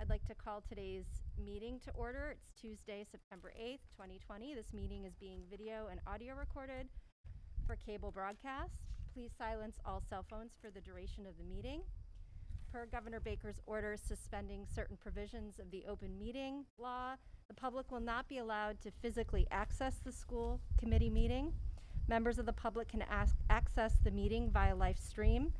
I'd like to call today's meeting to order. It's Tuesday, September 8th, 2020. This meeting is being video and audio recorded for cable broadcast. Please silence all cell phones for the duration of the meeting. Per Governor Baker's orders suspending certain provisions of the open meeting law, the public will not be allowed to physically access the school committee meeting. Members of the public can access the meeting via live stream.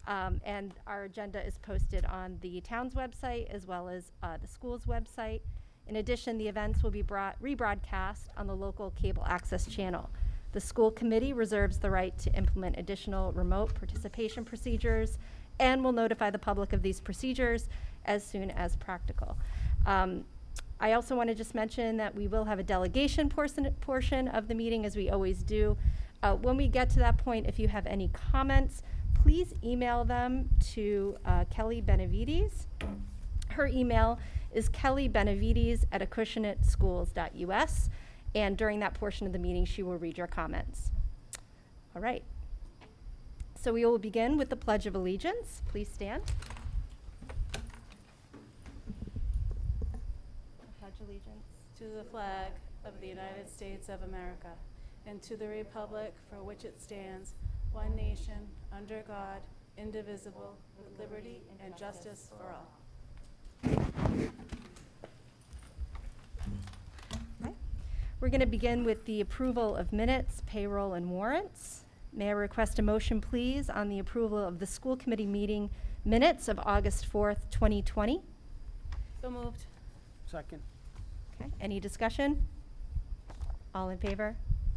And our agenda is posted on the town's website as well as the school's website. In addition, the events will be rebroadcast on the local cable access channel. The school committee reserves the right to implement additional remote participation procedures and will notify the public of these procedures as soon as practical. I also want to just mention that we will have a delegation portion of the meeting, as we always do. When we get to that point, if you have any comments, please email them to Kelly Benavides. Her email is kellybenavides@acushnetschools.us, and during that portion of the meeting, she will read your comments. All right. So we will begin with the Pledge of Allegiance. Please stand. I pledge allegiance to the flag of the United States of America and to the republic for which it stands, one nation, under God, indivisible, with liberty and justice for all. Okay. We're going to begin with the approval of minutes, payroll, and warrants. May I request a motion, please, on the approval of the school committee meeting minutes of August 4th, 2020? So moved. Second. Okay. Any discussion? All in favor?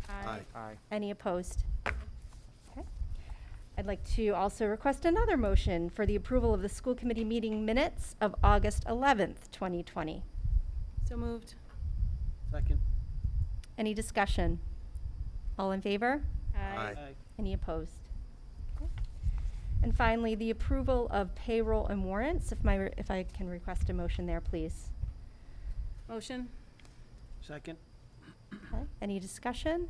Aye. Aye. Any opposed? Okay. I'd like to also request another motion for the approval of the school committee meeting minutes of August 11th, 2020. So moved. Second. Any discussion? All in favor? Aye. Any opposed? Okay. And finally, the approval of payroll and warrants. If I can request a motion there, please. Motion. Second. Okay. Any discussion?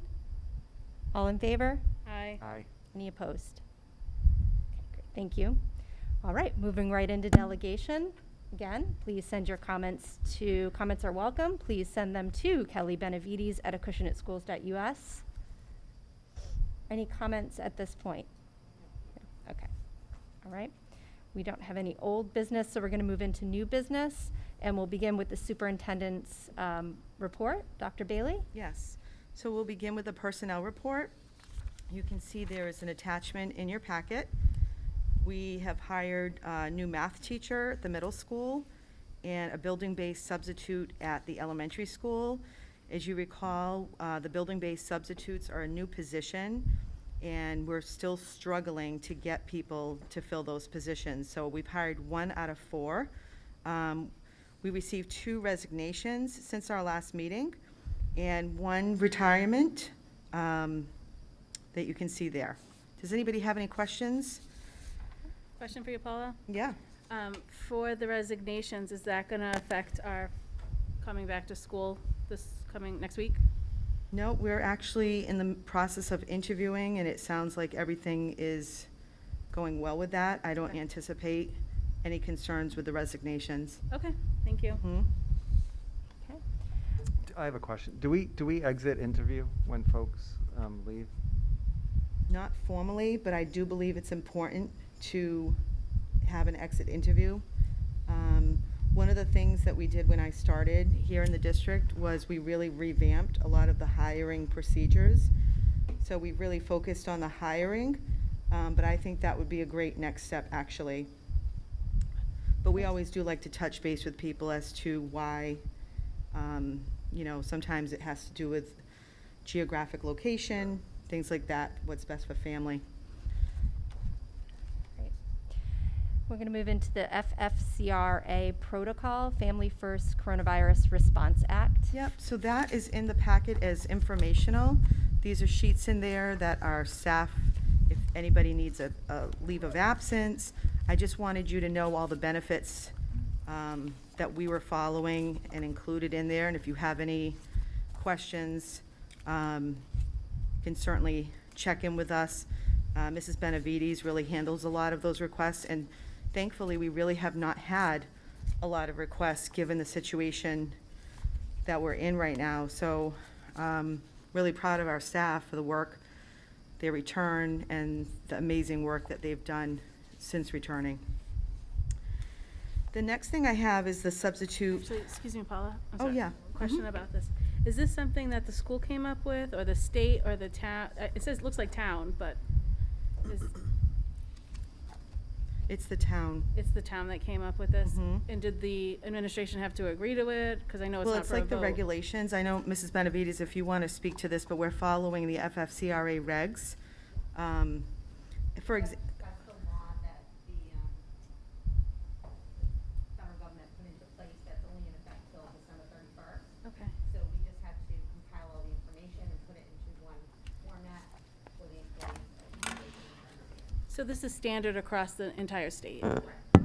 All in favor? Aye. Aye. Any opposed? Okay, great. Thank you. All right, moving right into delegation. Again, please send your comments are welcome. Please send them to Kelly Benavides at Acushnet Any comments at this point? No. Okay. All right. We don't have any old business, so we're going to move into new business, and we'll begin with the superintendent's report. Dr. Bailey? Yes. So we'll begin with the personnel report. You can see there is an attachment in your packet. We have hired a new math teacher at the middle school and a building-based substitute at the elementary school. As you recall, the building-based substitutes are a new position, and we're still struggling to get people to fill those positions. So we've hired 1 out of 4. We received 2 resignations since our last meeting and 1 retirement that you can see there. Does anybody have any questions? Question for you, Paula. Yeah. For the resignations, is that going to affect our coming back to school next week? No, we're actually in the process of interviewing, and it sounds like everything is going well with that. I don't anticipate any concerns with the resignations. Okay, thank you. Mhm. Okay. I have a question. Do we exit interview when folks leave? Not formally, but I do believe it's important to have an exit interview. One of the things that we did when I started here in the district was we really revamped a lot of the hiring procedures. So we really focused on the hiring, but I think that would be a great next step, actually. But we always do like to touch base with people as to why, sometimes it has to do with geographic location, things like that, what's best for family. Great. We're going to move into the FFCRA protocol, Family First Coronavirus Response Act. Yep, so that is in the packet as informational. These are sheets in there that our staff, if anybody needs a leave of absence. I just wanted you to know all the benefits that we were following and included in there. And if you have any questions, can certainly check in with us. Mrs. Benavides really handles a lot of those requests, and thankfully, we really have not had a lot of requests, given the situation that we're in right now. So, really proud of our staff for the work, their return, and the amazing work that they've done since returning. The next thing I have is the substitute. Actually, excuse me, Paula. I'm Oh, sorry. yeah. Question Mhm. about this. Is this something that the school came up with, or the state, or the town? It says, looks like town, but It's the town. it's the town that came up with this? Mhm. And did the administration have to agree to it? Because I know it's Well, not it's for a like the vote. regulations. I know, Mrs. Benavides, if you want to speak to this, but we're following the FFCRA regs. For ex, That's the law that the federal government put into place that's only in effect till December 31st. Okay. So we just had to compile all the information and put it into one format for the employees. So this is standard across the entire state? Correct.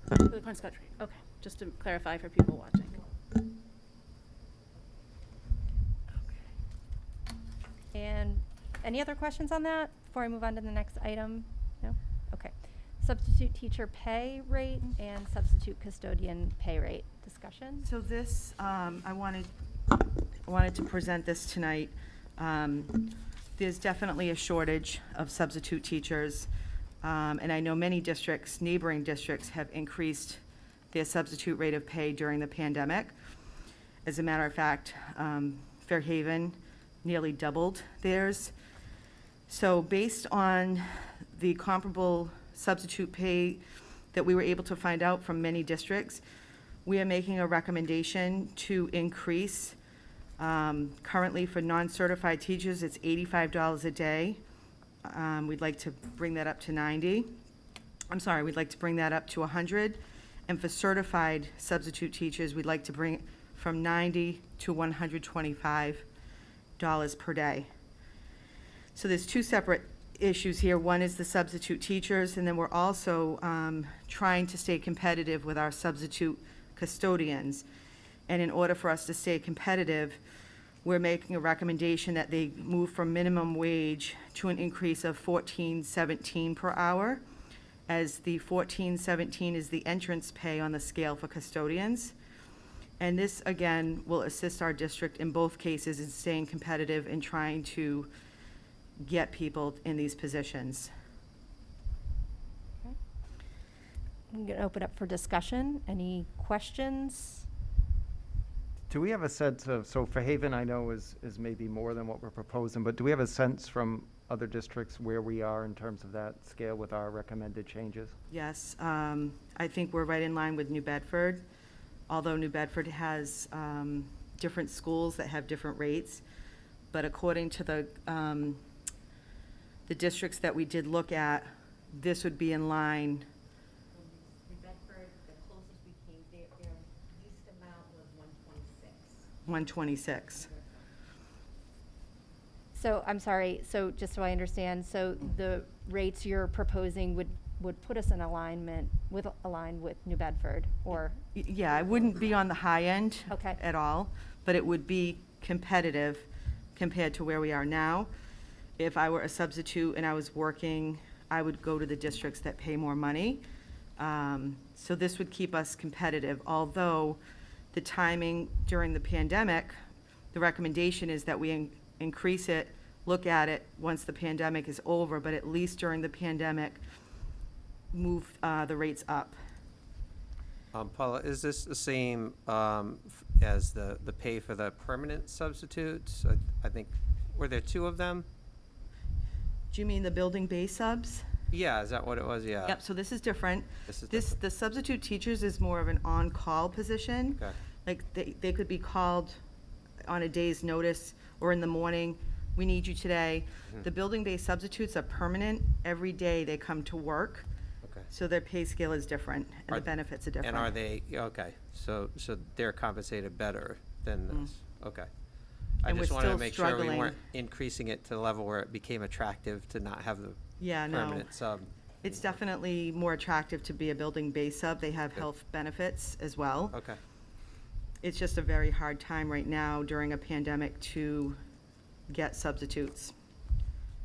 For the cross country? Okay, just to clarify for people watching. And any other questions on that before I move on to the next item? No? Okay. Substitute teacher pay rate and substitute custodian pay rate discussion. so this, I wanted to present this tonight. There's definitely a shortage of substitute teachers. And I know many districts, neighboring districts, have increased their substitute rate of pay during the pandemic. As a matter of fact, Fairhaven nearly doubled theirs. So based on the comparable substitute pay that we were able to find out from many districts, we are making a recommendation to increase. Currently, for non-certified teachers, it's $85 a day. We'd like to bring that up to 90. I'm sorry, we'd like to bring that up to 100. And for certified substitute teachers, we'd like to bring it from 90 to $125 per day. So there's two separate issues here. One is the substitute teachers, and then we're also trying to stay competitive with our substitute custodians. And in order for us to stay competitive, we're making a recommendation that they move from minimum wage to an increase of $14.17 per hour, as the $14.17 is the entrance pay on the scale for custodians. And this, again, will assist our district in both cases in staying competitive and trying to get people in these positions. Okay. I'm going to open up for discussion. Any questions? Do we have a sense of, so Fairhaven I know is maybe more than what we're proposing, but do we have a sense from other districts where we are in terms of that scale with our recommended changes? Yes, I think we're right in line with New Bedford, although New Bedford has different schools that have different rates. But according to the districts that we did look at, this would be in line. New Bedford, the closest we came, their least amount was 126. 126. So, I'm sorry, so just so I understand, so the rates you're proposing would put us in aligned with New Bedford, or? Yeah, it wouldn't be on the high end Okay. at all, but it would be competitive compared to where we are now. If I were a substitute and I was working, I would go to the districts that pay more money. So this would keep us competitive, although the timing during the pandemic, the recommendation is that we increase it, look at it once the pandemic is over, but at least during the pandemic, move the rates up. Paula, is this the same as the pay for the permanent substitutes? I think, were there two of them? Do you mean the building base subs? Yeah, is that what it was? Yeah. Yep, so this is different. This is This, different. the substitute teachers is more of an on-call position. Okay. Like, they could be called on a day's notice or in the morning, we need you today. Mhm. The building-based substitutes are permanent. Every day they come to work, Okay. so their pay scale is different and Are- the benefits are different. And are they, yeah, okay, so they're compensated better than Mm. this? Okay. I And we're just wanted to still make sure we struggling. weren't increasing it to the level where it became attractive to not have the Yeah, no. permanent sub. It's definitely more attractive to be a building-based sub. They have Good. health benefits as well. Okay. It's just a very hard time right now during a pandemic to get substitutes.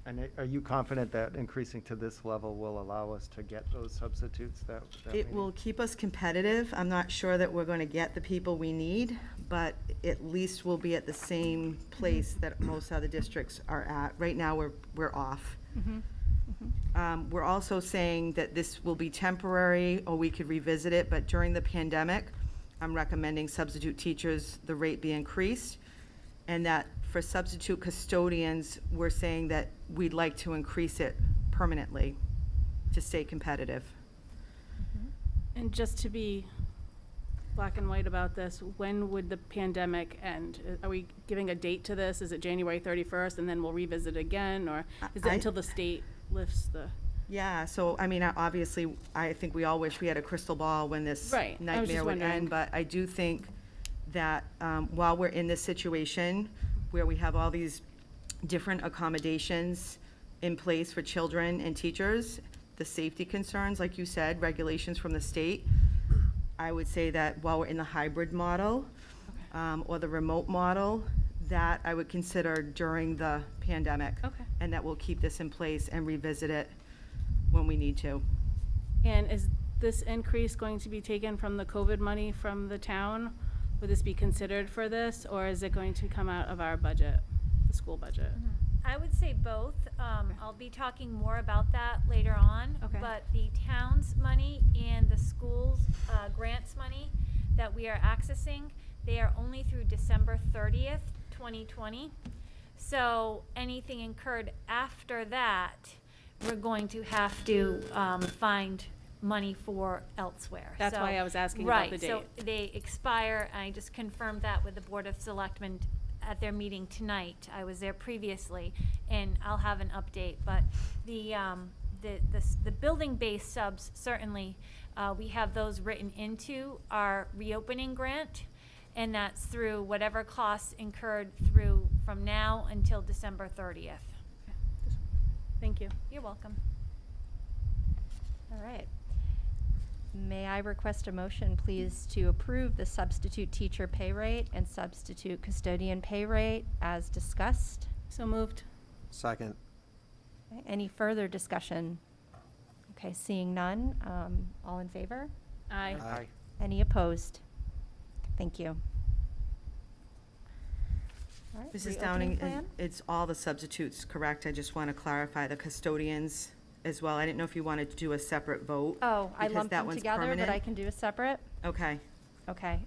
And are you confident that increasing to this level will allow us to get those substitutes that we It will need? keep us competitive. I'm not sure that we're going to get the people we need, but at least we'll be at the same place that most other districts are at. Right now, we're off. We're also saying that this will be temporary, or we could revisit it, but during the pandemic, I'm recommending substitute teachers, the rate be increased, and that for substitute custodians, we're saying that we'd like to increase it permanently to stay competitive. And just to be black and white about this, when would the pandemic end? Are we giving a date to this? Is it January 31st, and then we'll revisit again? Or is it I- until the state lifts the? Yeah, so, I mean, obviously, I think we all wish we had a crystal ball when this Right, I was just nightmare would wondering. end, but I do think that while we're in this situation where we have all these different accommodations in place for children and teachers, the safety concerns, like you said, regulations from the state, I would say that while we're in the hybrid model or the remote model, that I would consider during the pandemic. Okay. And that we'll keep this in place and revisit it when we need to. And is this increase going to be taken from the COVID money from the town? Would this be considered for this, or is it going to come out of our budget, the school budget? I would say both. I'll be talking more about that later on. Okay. But the town's money and the school's grants money that we are accessing, they are only through December 30th, 2020. So anything incurred after that, we're going to have to find money for elsewhere. That's So- why I was asking about the Right, so date. they expire. I just confirmed that with the Board of Selectmen at their meeting tonight. I was there previously, and I'll have an update. But the building-based subs, certainly, we have those written into our reopening grant, and that's through whatever costs incurred through from now until December 30th. Thank you. You're welcome. All right. May I request a motion, please, to approve the substitute teacher pay rate and substitute custodian pay rate as discussed? So moved. Second. Okay, any further discussion? Okay, seeing none, all in favor? Aye. Aye. Any opposed? Thank you. All right, Mrs. reopening Downing, plan? it's all the substitutes, correct? I just want to clarify the custodians as well. I didn't know if you wanted to do a separate vote. Oh, I because lumped that them one's together, but I permanent. can do a separate? Okay. Okay.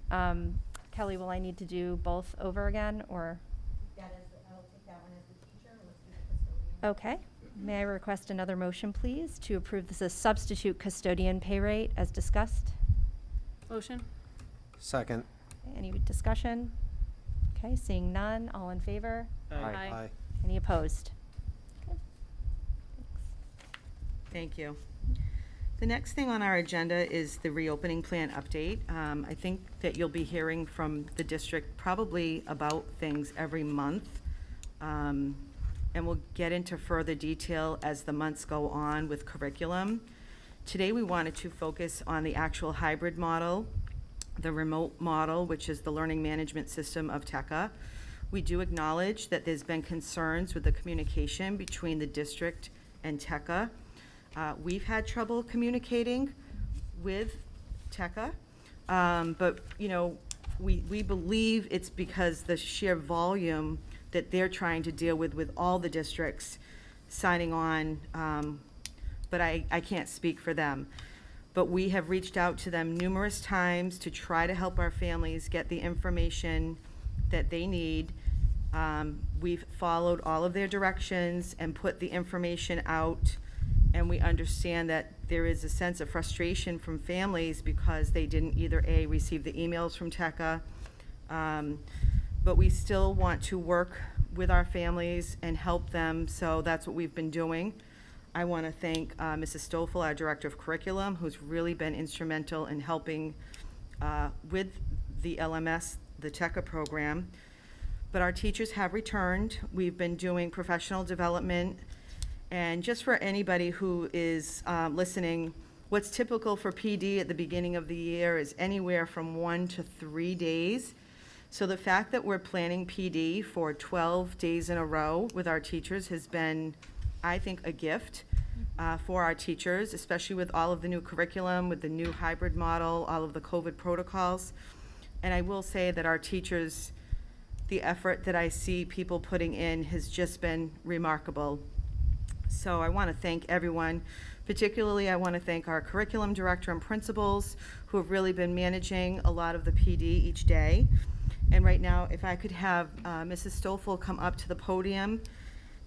Kelly, will I need to do both over again, or? That is, I'll take that one as the teacher, and let's do the custodian. Okay. May I request another motion, please, to approve this as substitute custodian pay rate as discussed? Motion? Second. Any discussion? Okay, seeing none, all in favor? Aye. Any opposed? Okay. Thanks. Thank you. The next thing on our agenda is the reopening plan update. I think that you'll be hearing from the district probably about things every month. And we'll get into further detail as the months go on with curriculum. Today, we wanted to focus on the actual hybrid model, the remote model, which is the learning management system of TECA. We do acknowledge that there's been concerns with the communication between the district and TECA. We've had trouble communicating with TECA, but, you know, we believe it's because the sheer volume that they're trying to deal with all the districts signing on, but I can't speak for them. But we have reached out to them numerous times to try to help our families get the information that they need. We've followed all of their directions and put the information out, and we understand that there is a sense of frustration from families because they didn't either A, receive the emails from TECA, but we still want to work with our families and help them, so that's what we've been doing. I want to thank Mrs. Stoffel, our Director of Curriculum, who's really been instrumental in helping with the LMS, the TECA program. But our teachers have returned. We've been doing professional development. And just for anybody who is listening, what's typical for PD at the beginning of the year is anywhere from 1 to 3 days. So the fact that we're planning PD for 12 days in a row with our teachers has been I think, a gift for our teachers, especially with all of the new curriculum, with the new hybrid model, all of the COVID protocols. And I will say that our teachers, the effort that I see people putting in has just been remarkable. So I want to thank everyone. Particularly, I want to thank our curriculum director and principals who have really been managing a lot of the PD each day. And right now, if I could have Mrs. Stoffel come up to the podium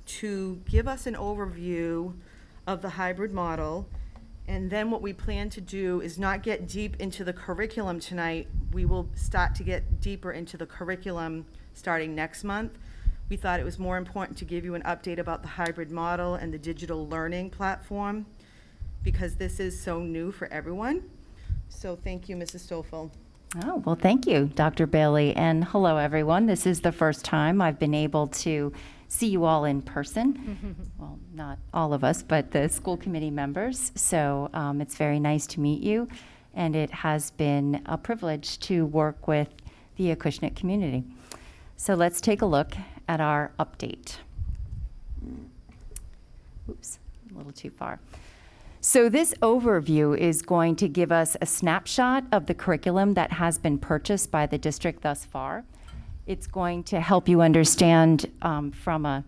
to give us an overview of the hybrid model. And then what we plan to do is not get deep into the curriculum tonight. We will start to get deeper into the curriculum starting next month. We thought it was more important to give you an update about the hybrid model and the digital learning platform, because this is so new for everyone. So thank you, Mrs. Stoffel. Oh, well, thank you, Dr. Bailey, and hello, everyone. This is the first time I've been able to see you all in person. Well, not all of us, but the school committee members. So it's very nice to meet you, and it has been a privilege to work with the Acushnet community. So let's take a look at our update. Oops, a little too far. So this overview is going to give us a snapshot of the curriculum that has been purchased by the district thus far. It's going to help you understand from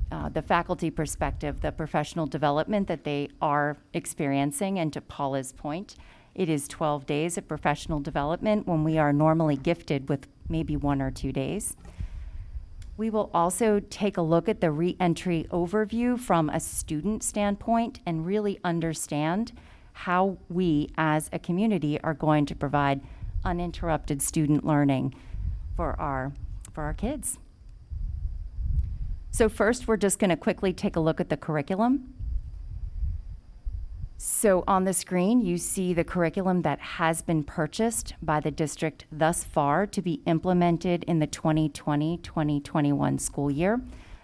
the faculty perspective, the professional development that they are experiencing. And to Paula's point, it is 12 days of professional development when we are normally gifted with maybe 1 or 2 days. We will also take a look at the re-entry overview from a student standpoint and really understand how we as a community are going to provide uninterrupted student learning for our kids. So first, we're just going to quickly take a look at the curriculum. So on the screen, you see the curriculum that has been purchased by the district thus far to be implemented in the 2020-2021 school year.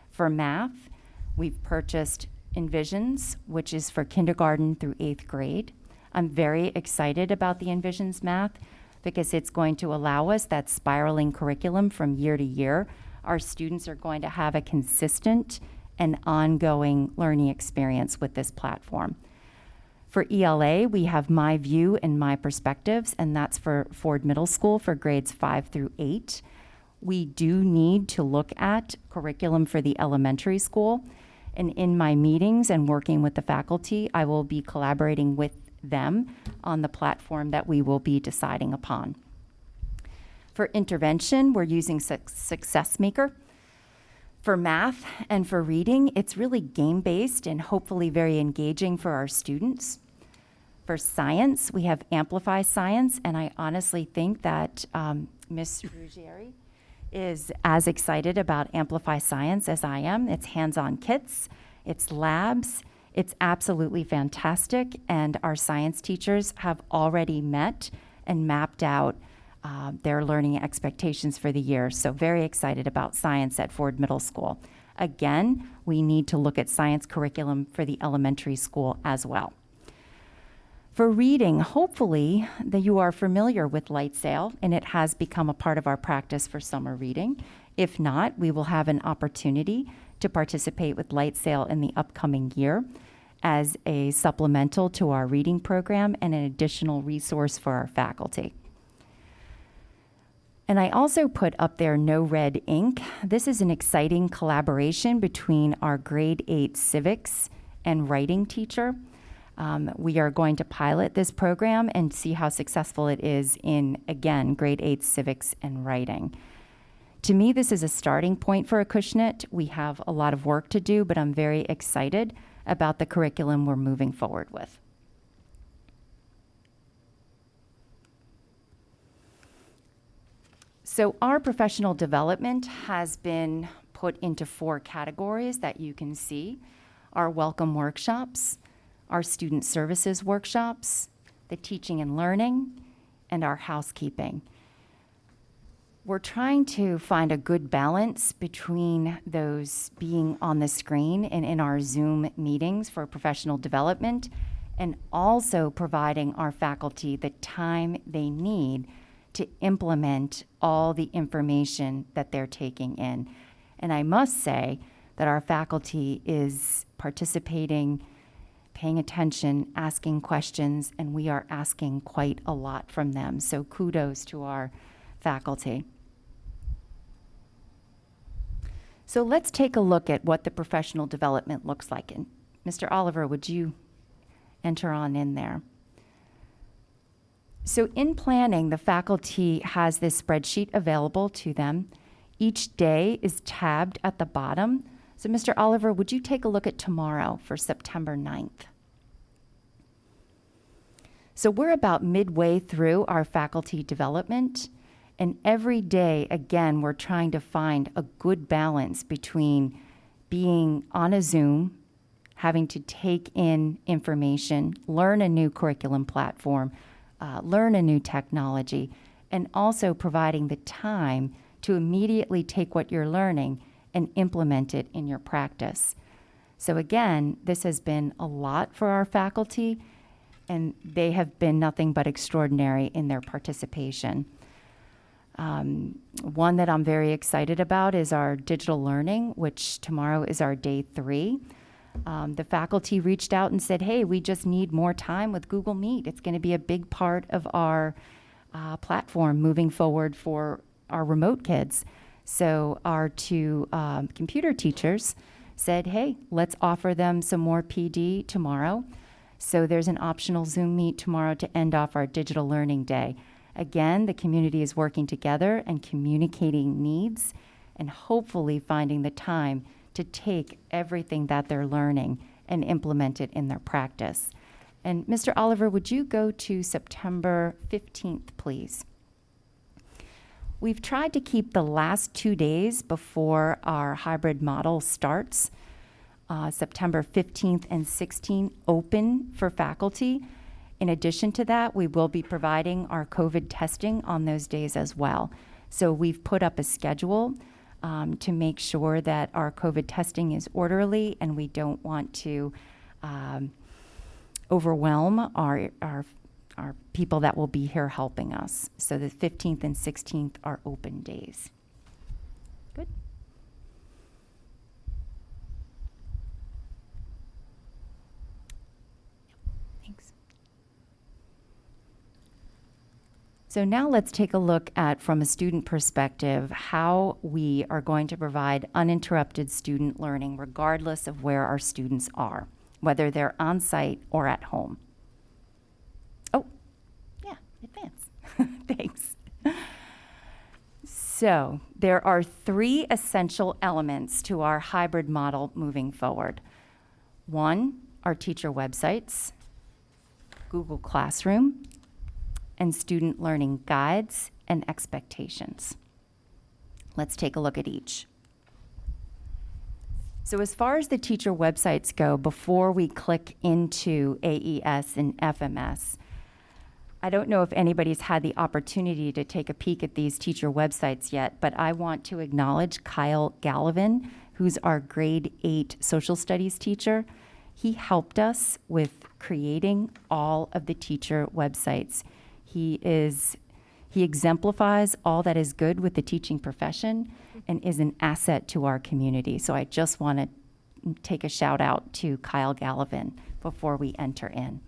For math, we've purchased Envisions, which is for kindergarten through 8th grade. I'm very excited about the Envisions math because it's going to allow us that spiraling curriculum from year to year. Our students are going to have a consistent and ongoing learning experience with this platform. For ELA, we have My View and My Perspectives, and that's for Ford Middle School for grades 5 through 8. We do need to look at curriculum for the elementary school, and in my meetings and working with the faculty, I will be collaborating with them on the platform that we will be deciding upon. For intervention, we're using Success Maker. For math and for reading, it's really game-based and hopefully very engaging for our students. For science, we have Amplify Science, and I honestly think that Ms. Ruggieri is as excited about Amplify Science as I am. It's hands-on kits, it's labs, it's absolutely fantastic, and our science teachers have already met and mapped out their learning expectations for the year. So very excited about science at Ford Middle School. Again, we need to look at science curriculum for the elementary school as well. For reading, hopefully that you are familiar with Light Sail, and it has become a part of our practice for summer reading. If not, we will have an opportunity to participate with Light Sail in the upcoming year as a supplemental to our reading program and an additional resource for our faculty. And I also put up there No Red Ink. This is an exciting collaboration between our grade 8 civics and writing teacher. We are going to pilot this program and see how successful it is in, again, grade 8 civics and writing. To me, this is a starting point for Acushnet. We have a lot of work to do, but I'm very excited about the curriculum we're moving forward with. So our professional development has been put into 4 categories that you can see. Our welcome workshops, our student services workshops, the teaching and learning, and our housekeeping. We're trying to find a good balance between those being on the screen and in our Zoom meetings for professional development, and also providing our faculty the time they need to implement all the information that they're taking in. And I must say, that our faculty is participating, paying attention, asking questions, and we are asking quite a lot from them. So kudos to our faculty. So let's take a look at what the professional development looks like. And Mr. Oliver, would you enter on in there? So in planning, the faculty has this spreadsheet available to them. Each day is tabbed at the bottom. So Mr. Oliver, would you take a look at tomorrow for September 9th? So we're about midway through our faculty development, and every day, again, we're trying to find a good balance between being on a Zoom, having to take in information, learn a new curriculum platform, learn a new technology, and also providing the time to immediately take what you're learning and implement it in your practice. So again, this has been a lot for our faculty, and they have been nothing but extraordinary in their participation. One that I'm very excited about is our digital learning, which tomorrow is our day 3. The faculty reached out and said, hey, we just need more time with Google Meet. It's going to be a big part of our platform moving forward for our remote kids. So our 2 computer teachers said, hey, let's offer them some more PD tomorrow. So there's an optional Zoom meet tomorrow to end off our digital learning day. Again, the community is working together and communicating needs and hopefully finding the time to take everything that they're learning and implement it in their practice. And Mr. Oliver, would you go to September 15th, please? We've tried to keep the last 2 days before our hybrid model starts, September 15th and 16th, open for faculty. In addition to that, we will be providing our COVID testing on those days as well. So we've put up a schedule to make sure that our COVID testing is orderly, and we don't want to overwhelm our people that will be here helping us. So the 15th and 16th are open days. Good. Thanks. So now let's take a look at, from a student perspective, how we are going to provide uninterrupted student learning regardless of where our students are, whether they're on site or at home. Oh, yeah, advance. Thanks. So there are 3 essential elements to our hybrid model moving forward. 1, our teacher websites, Google Classroom, and student learning guides and expectations. Let's take a look at each. So as far as the teacher websites go, before we click into AES and FMS, I don't know if anybody's had the opportunity to take a peek at these teacher websites yet, but I want to acknowledge Kyle Gallivan, who's our grade 8 social studies teacher. He helped us with creating all of the teacher websites. He exemplifies all that is good with the teaching profession and is an asset to our community. So I just want to take a shout out to Kyle Gallivan before we enter in.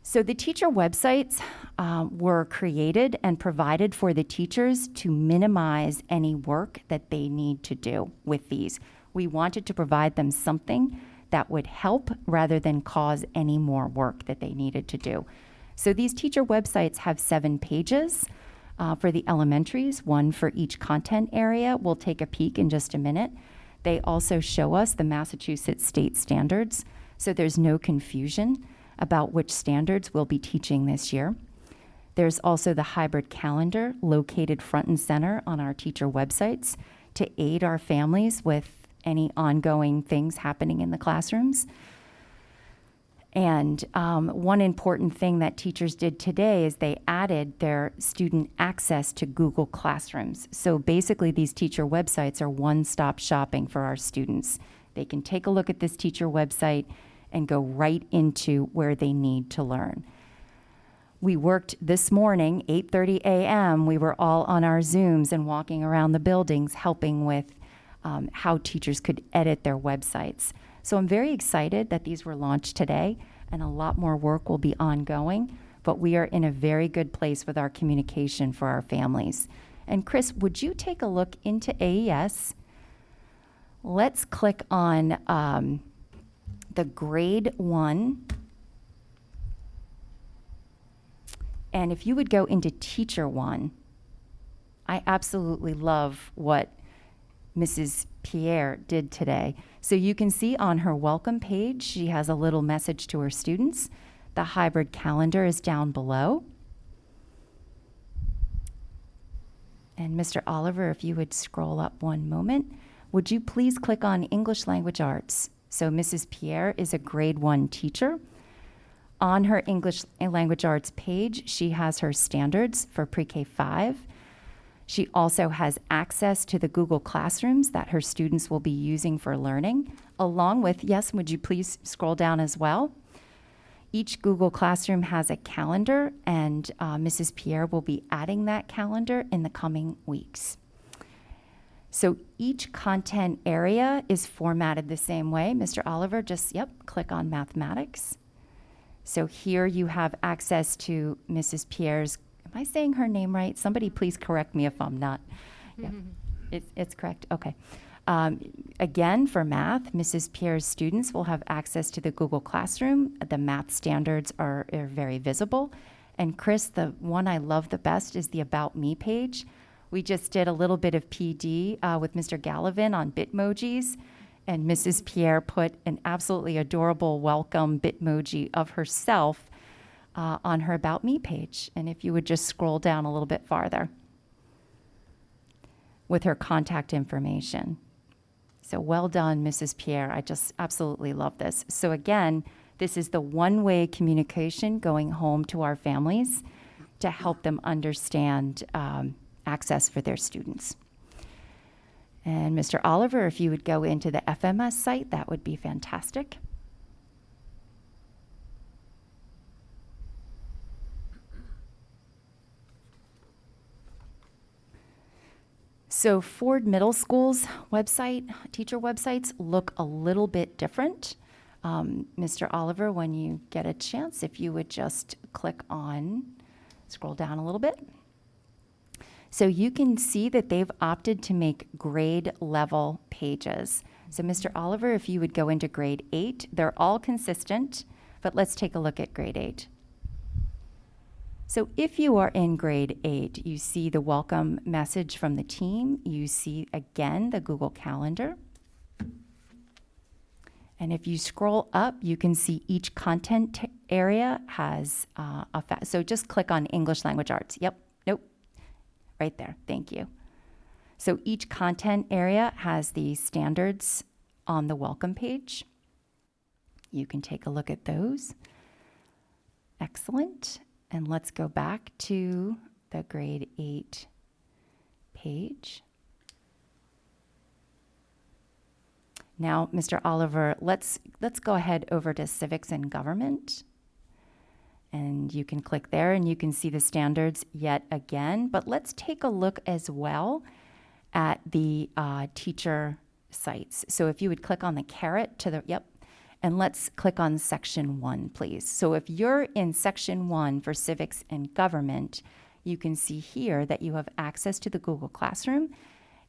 So the teacher websites were created and provided for the teachers to minimize any work that they need to do with these. We wanted to provide them something that would help rather than cause any more work that they needed to do. So these teacher websites have 7 pages for the elementaries, 1 for each content area. We'll take a peek in just a minute. They also show us the Massachusetts state standards, so there's no confusion about which standards we'll be teaching this year. There's also the hybrid calendar located front and center on our teacher websites to aid our families with any ongoing things happening in the classrooms. And one important thing that teachers did today is they added their student access to Google Classrooms. So basically, these teacher websites are one-stop shopping for our students. They can take a look at this teacher website and go right into where they need to learn. We worked this morning, 8:30 a.m., we were all on our Zooms and walking around the buildings helping with how teachers could edit their websites. So I'm very excited that these were launched today, and a lot more work will be ongoing, but we are in a very good place with our communication for our families. And Chris, would you take a look into AES? Let's click on the grade 1. And if you would go into teacher 1, I absolutely love what Mrs. Pierre did today. So you can see on her welcome page, she has a little message to her students. The hybrid calendar is down below. And Mr. Oliver, if you would scroll up one moment, would you please click on English Language Arts? So Mrs. Pierre is a grade 1 teacher. On her English Language Arts page, she has her standards for pre-K 5. She also has access to the Google Classrooms that her students will be using for learning, along with, yes, would you please scroll down as well? Each Google Classroom has a calendar, and Mrs. Pierre will be adding that calendar in the coming weeks. So each content area is formatted the same way. Mr. Oliver, just, click on Mathematics. So here you have access to Mrs. Pierre's, am I saying her name right? Somebody please correct me if I'm not. Yep. It's correct, okay. Again, for math, Mrs. Pierre's students will have access to the Google Classroom. The math standards are very visible. And Chris, the one I love the best is the About Me page. We just did a little bit of PD with Mr. Gallivan on Bitmojis, and Mrs. Pierre put an absolutely adorable welcome Bitmoji of herself on her About Me page. And if you would just scroll down a little bit farther with her contact information. So well done, Mrs. Pierre. I just absolutely love this. So again, this is the one-way communication going home to our families to help them understand access for their students. And Mr. Oliver, if you would go into the FMS site, that would be fantastic. So Ford Middle School's website, teacher websites look a little bit different. Mr. Oliver, when you get a chance, if you would just click on, scroll down a little bit. So you can see that they've opted to make grade level pages. So Mr. Oliver, if you would go into grade 8, they're all consistent, but let's take a look at grade 8. So if you are in grade 8, you see the welcome message from the team. You see, again, the Google Calendar. And if you scroll up, you can see each content area has so just click on English Language Arts. Yep, nope, right there, thank you. So each content area has the standards on the welcome page. You can take a look at those. Excellent. And let's go back to the grade 8 page. Now, Mr. Oliver, let's go ahead over to Civics and Government. And you can click there and you can see the standards yet again. But let's take a look as well at the teacher sites. So if you would click on the caret to the, and let's click on section 1, please. So if you're in section 1 for Civics and Government, you can see here that you have access to the Google Classroom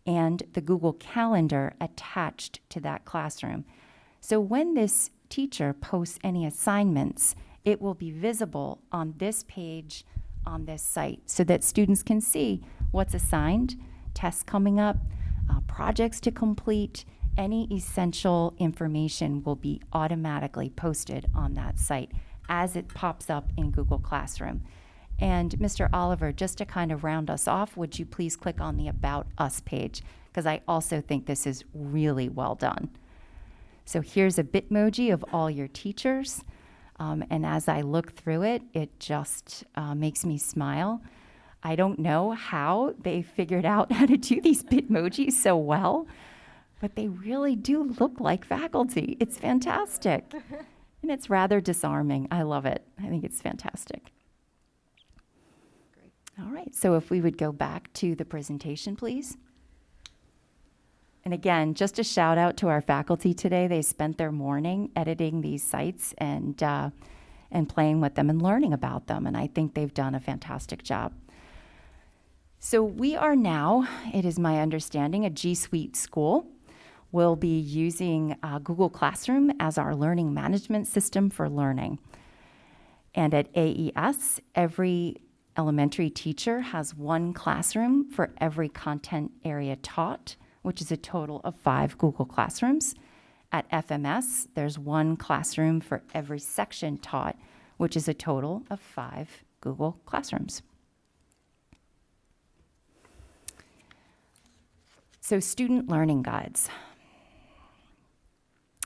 and the Google Calendar attached to that classroom. So when this teacher posts any assignments, it will be visible on this page on this site so that students can see what's assigned, tests coming up, projects to complete. Any essential information will be automatically posted on that site as it pops up in Google Classroom. And Mr. Oliver, just to kind of round us off, would you please click on the About Us page? Because I also think this is really well done. So here's a Bitmoji of all your teachers. And as I look through it, it just makes me smile. I don't know how they figured out how to do these Bitmojis so well, but they really do look like faculty. It's fantastic. And it's rather disarming. I love it. I think it's fantastic. All right, so if we would go back to the presentation, please. And again, just a shout out to our faculty today. They spent their morning editing these sites and playing with them and learning about them. And I think they've done a fantastic job. So we are now, it is my understanding, a G Suite school. We'll be using Google Classroom as our learning management system for learning. And at AES, every elementary teacher has one classroom for every content area taught, which is a total of 5 Google Classrooms. At FMS, there's one classroom for every section taught, which is a total of 5 Google Classrooms. So student learning guides.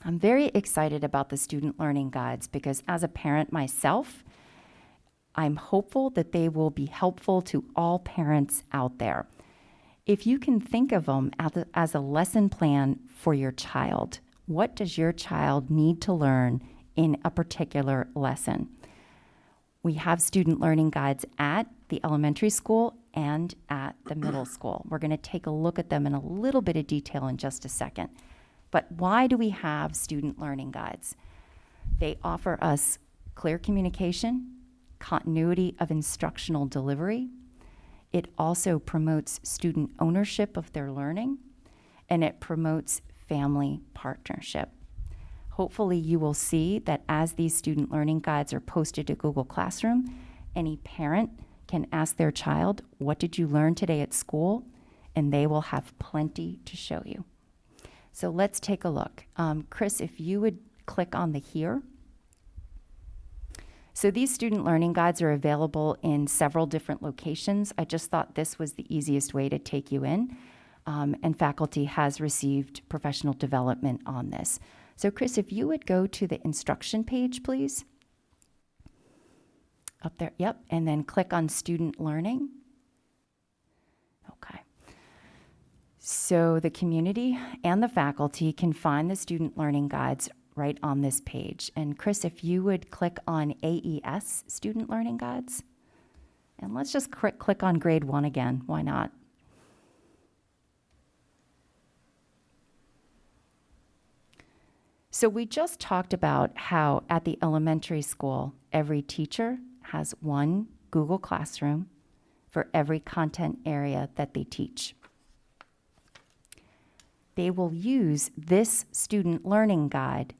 I'm very excited about the student learning guides because as a parent myself, I'm hopeful that they will be helpful to all parents out there. If you can think of them as a lesson plan for your child, what does your child need to learn in a particular lesson? We have student learning guides at the elementary school and at the middle school. We're going to take a look at them in a little bit of detail in just a second. But why do we have student learning guides? They offer us clear communication, continuity of instructional delivery. It also promotes student ownership of their learning, and it promotes family partnership. Hopefully you will see that as these student learning guides are posted to Google Classroom, any parent can ask their child, what did you learn today at school? And they will have plenty to show you. So let's take a look. Chris, if you would click on the here. So these student learning guides are available in several different locations. I just thought this was the easiest way to take you in. And faculty has received professional development on this. So Chris, if you would go to the instruction page, please. Up there, yep, and then click on student learning. Okay. So the community and the faculty can find the student learning guides right on this page. And Chris, if you would click on AES student learning guides, and let's just click on grade 1 again, why not? So we just talked about how at the elementary school, every teacher has one Google Classroom for every content area that they teach. They will use this student learning guide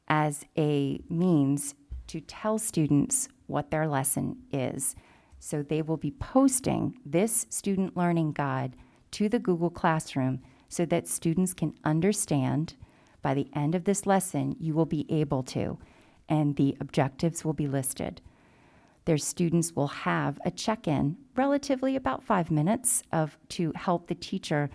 as a means to tell students what their lesson is. So they will be posting this student learning guide to the Google Classroom so that students can understand by the end of this lesson, you will be able to, and the objectives will be listed. Their students will have a check-in, relatively about 5 minutes, to help the teacher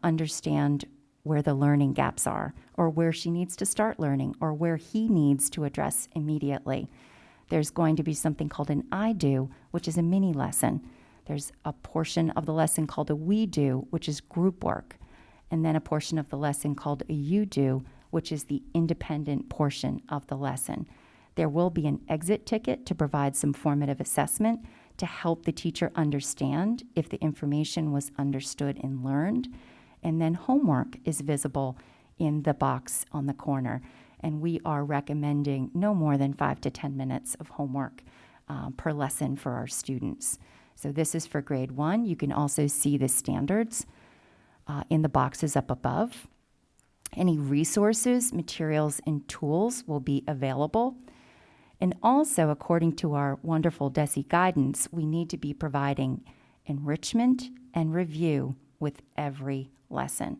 understand where the learning gaps are, or where she needs to start learning, or where he needs to address immediately. There's going to be something called an I do, which is a mini lesson. There's a portion of the lesson called a we do, which is group work, and then a portion of the lesson called a you do, which is the independent portion of the lesson. There will be an exit ticket to provide some formative assessment to help the teacher understand if the information was understood and learned. And then homework is visible in the box on the corner. And we are recommending no more than 5 to 10 minutes of homework per lesson for our students. So this is for grade 1. You can also see the standards in the boxes up above. Any resources, materials, and tools will be available. And also, according to our wonderful DESE guidance, we need to be providing enrichment and review with every lesson.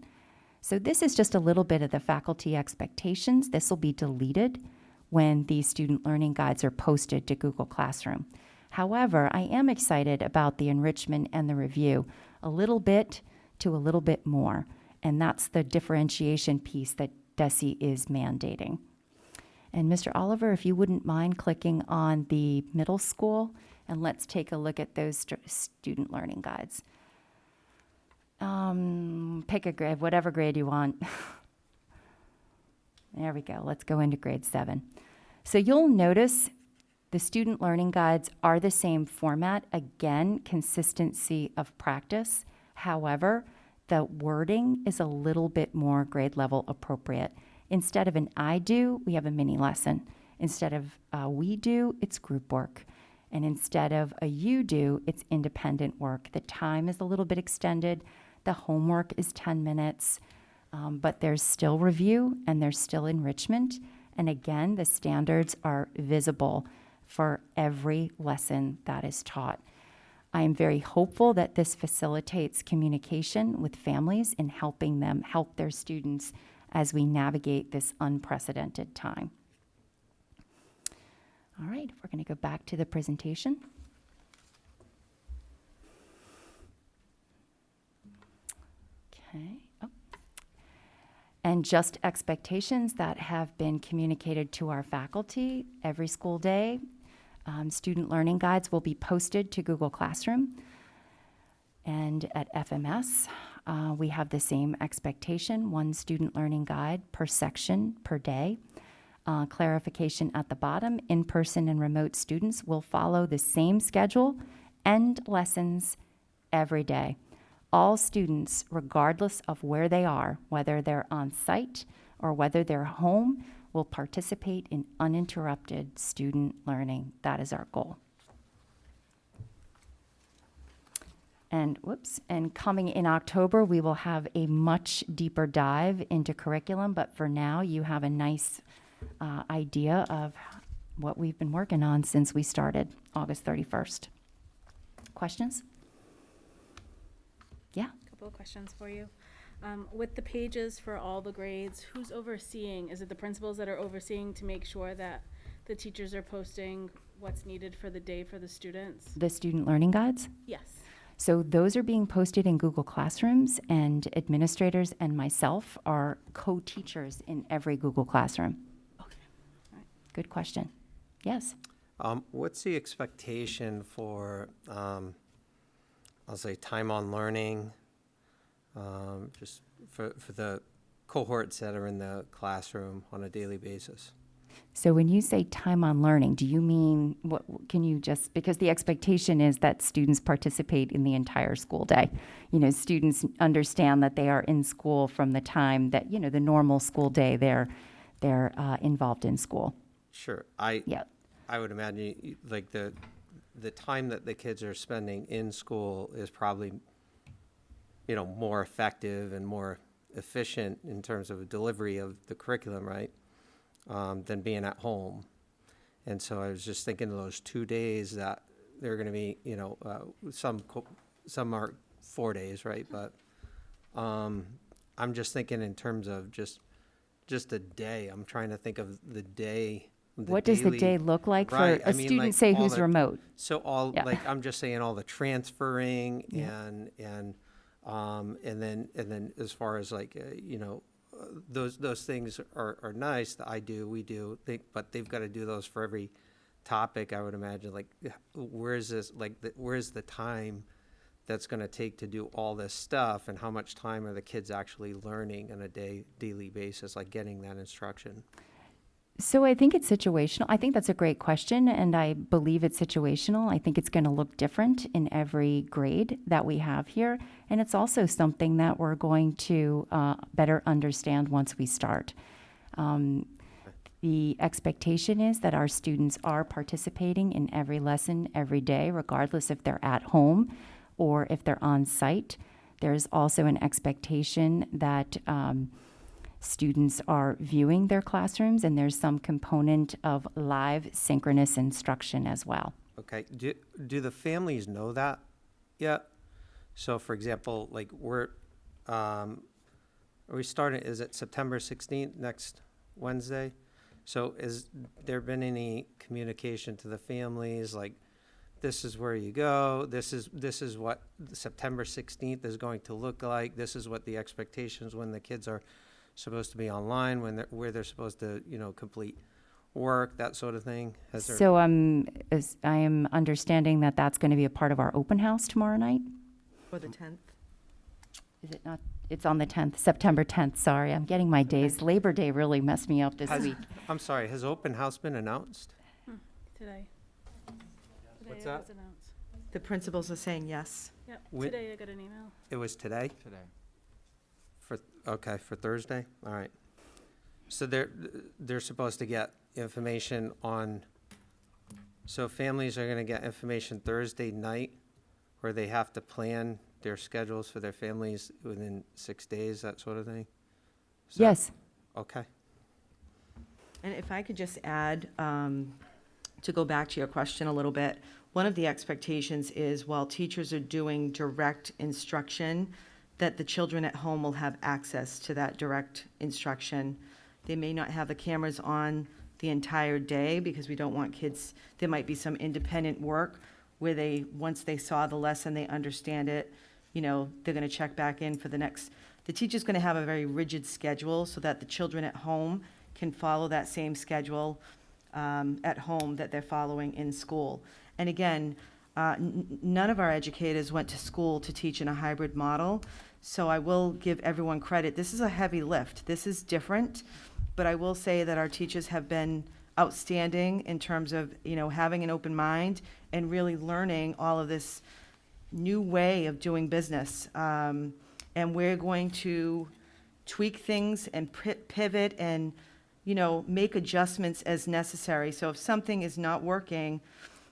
So this is just a little bit of the faculty expectations. This will be deleted when these student learning guides are posted to Google Classroom. However, I am excited about the enrichment and the review, a little bit to a little bit more. And that's the differentiation piece that DESE is mandating. And Mr. Oliver, if you wouldn't mind clicking on the middle school, and let's take a look at those student learning guides. Pick a grade, whatever grade you want. There we go. Let's go into grade 7. So you'll notice the student learning guides are the same format. Again, consistency of practice. However, the wording is a little bit more grade level appropriate. Instead of an I do, we have a mini lesson. Instead of we do, it's group work. And instead of a you do, it's independent work. The time is a little bit extended. The homework is 10 minutes, but there's still review and there's still enrichment. And again, the standards are visible for every lesson that is taught. I am very hopeful that this facilitates communication with families in helping them help their students as we navigate this unprecedented time. All right, we're going to go back to the presentation. Okay. Oh. And just expectations that have been communicated to our faculty every school day. Student learning guides will be posted to Google Classroom. And at FMS, we have the same expectation, one student learning guide per section per day. Clarification at the bottom, in-person and remote students will follow the same schedule and lessons every day. All students, regardless of where they are, whether they're on site or whether they're home, will participate in uninterrupted student learning. That is our goal. And coming in October, we will have a much deeper dive into curriculum, but for now, you have a nice idea of what we've been working on since we started August 31st. Questions? Yeah. Couple of questions for you. With the pages for all the grades, who's overseeing? Is it the principals that are overseeing to make sure that the teachers are posting what's needed for the day for the students? The student learning guides? Yes. So those are being posted in Google Classrooms, and administrators and myself are co-teachers in every Google Classroom. Okay. All right. Good question. Yes? What's the expectation for, I'll say, time on learning, just for the cohorts that are in the classroom on a daily basis? So when you say time on learning, do you mean, what, can you just, because the expectation is that students participate in the entire school day. You know, students understand that they are in school from the time that, you know, the normal school day they're involved in school. Sure. Yeah. I would imagine like the time that the kids are spending in school is probably, you know, more effective and more efficient in terms of delivery of the curriculum, right? Than being at home. And so I was just thinking of those 2 days that they're going to be, you know, some are 4 days, right? But I'm just thinking in terms of just a day. I'm trying to think of the day. What does the day look like for Right, a I mean, student, like, say, all who's the- remote? So Yeah. like, I'm just saying all the transferring Yeah. and then as far as like, you know, those things are nice, we do, but they've got to do those for every topic, I would imagine. Like, where's the time that's going to take to do all this stuff, and how much time are the kids actually learning on a daily basis, like getting that instruction? So I think it's situational. I think that's a great question, and I believe it's situational. I think it's going to look different in every grade that we have here, and it's also something that we're going to better understand once we start. The expectation is that our students are participating in every lesson every day, regardless if they're at home or if they're on site. There's also an expectation that students are viewing their classrooms, and there's some component of live synchronous instruction as well. Okay, do the families know that yet? So for example, like are we starting, is it September 16th, next Wednesday? So is there been any communication to the families, like, this is where you go, this is what September 16th is going to look like, this is what the expectations when the kids are supposed to be online, where they're supposed to, you know, complete work, that sort of thing? So I am understanding that that's going to be a part of our open house tomorrow night. For the 10th. Is it not? It's on the 10th, September 10th. Sorry, I'm getting my days. Labor Day really messed me up this week. I'm sorry, has open house been announced? Today. What's Today that? it was announced. The principals are saying yes. Yep, When- today I got an email. It was today? Today. Okay, for Thursday? All right. So they're supposed to get information on, so families are gonna get information Thursday night, where they have to plan their schedules for their families within 6 days, that sort of thing? Is that- Yes. Okay. And if I could just add, to go back to your question a little bit, one of the expectations is while teachers are doing direct instruction, that the children at home will have access to that direct instruction. They may not have the cameras on the entire day because we don't want kids, there might be some independent work where they, once they saw the lesson, they understand it, they're gonna check back in for the next. The teacher's gonna have a very rigid schedule so that the children at home can follow that same schedule at home that they're following in school. And again, none of our educators went to school to teach in a hybrid model, so I will give everyone credit. This is a heavy lift. This is different, but I will say that our teachers have been outstanding in terms of, having an open mind and really learning all of this new way of doing business. And we're going to tweak things and pivot and, make adjustments as necessary. So if something is not working,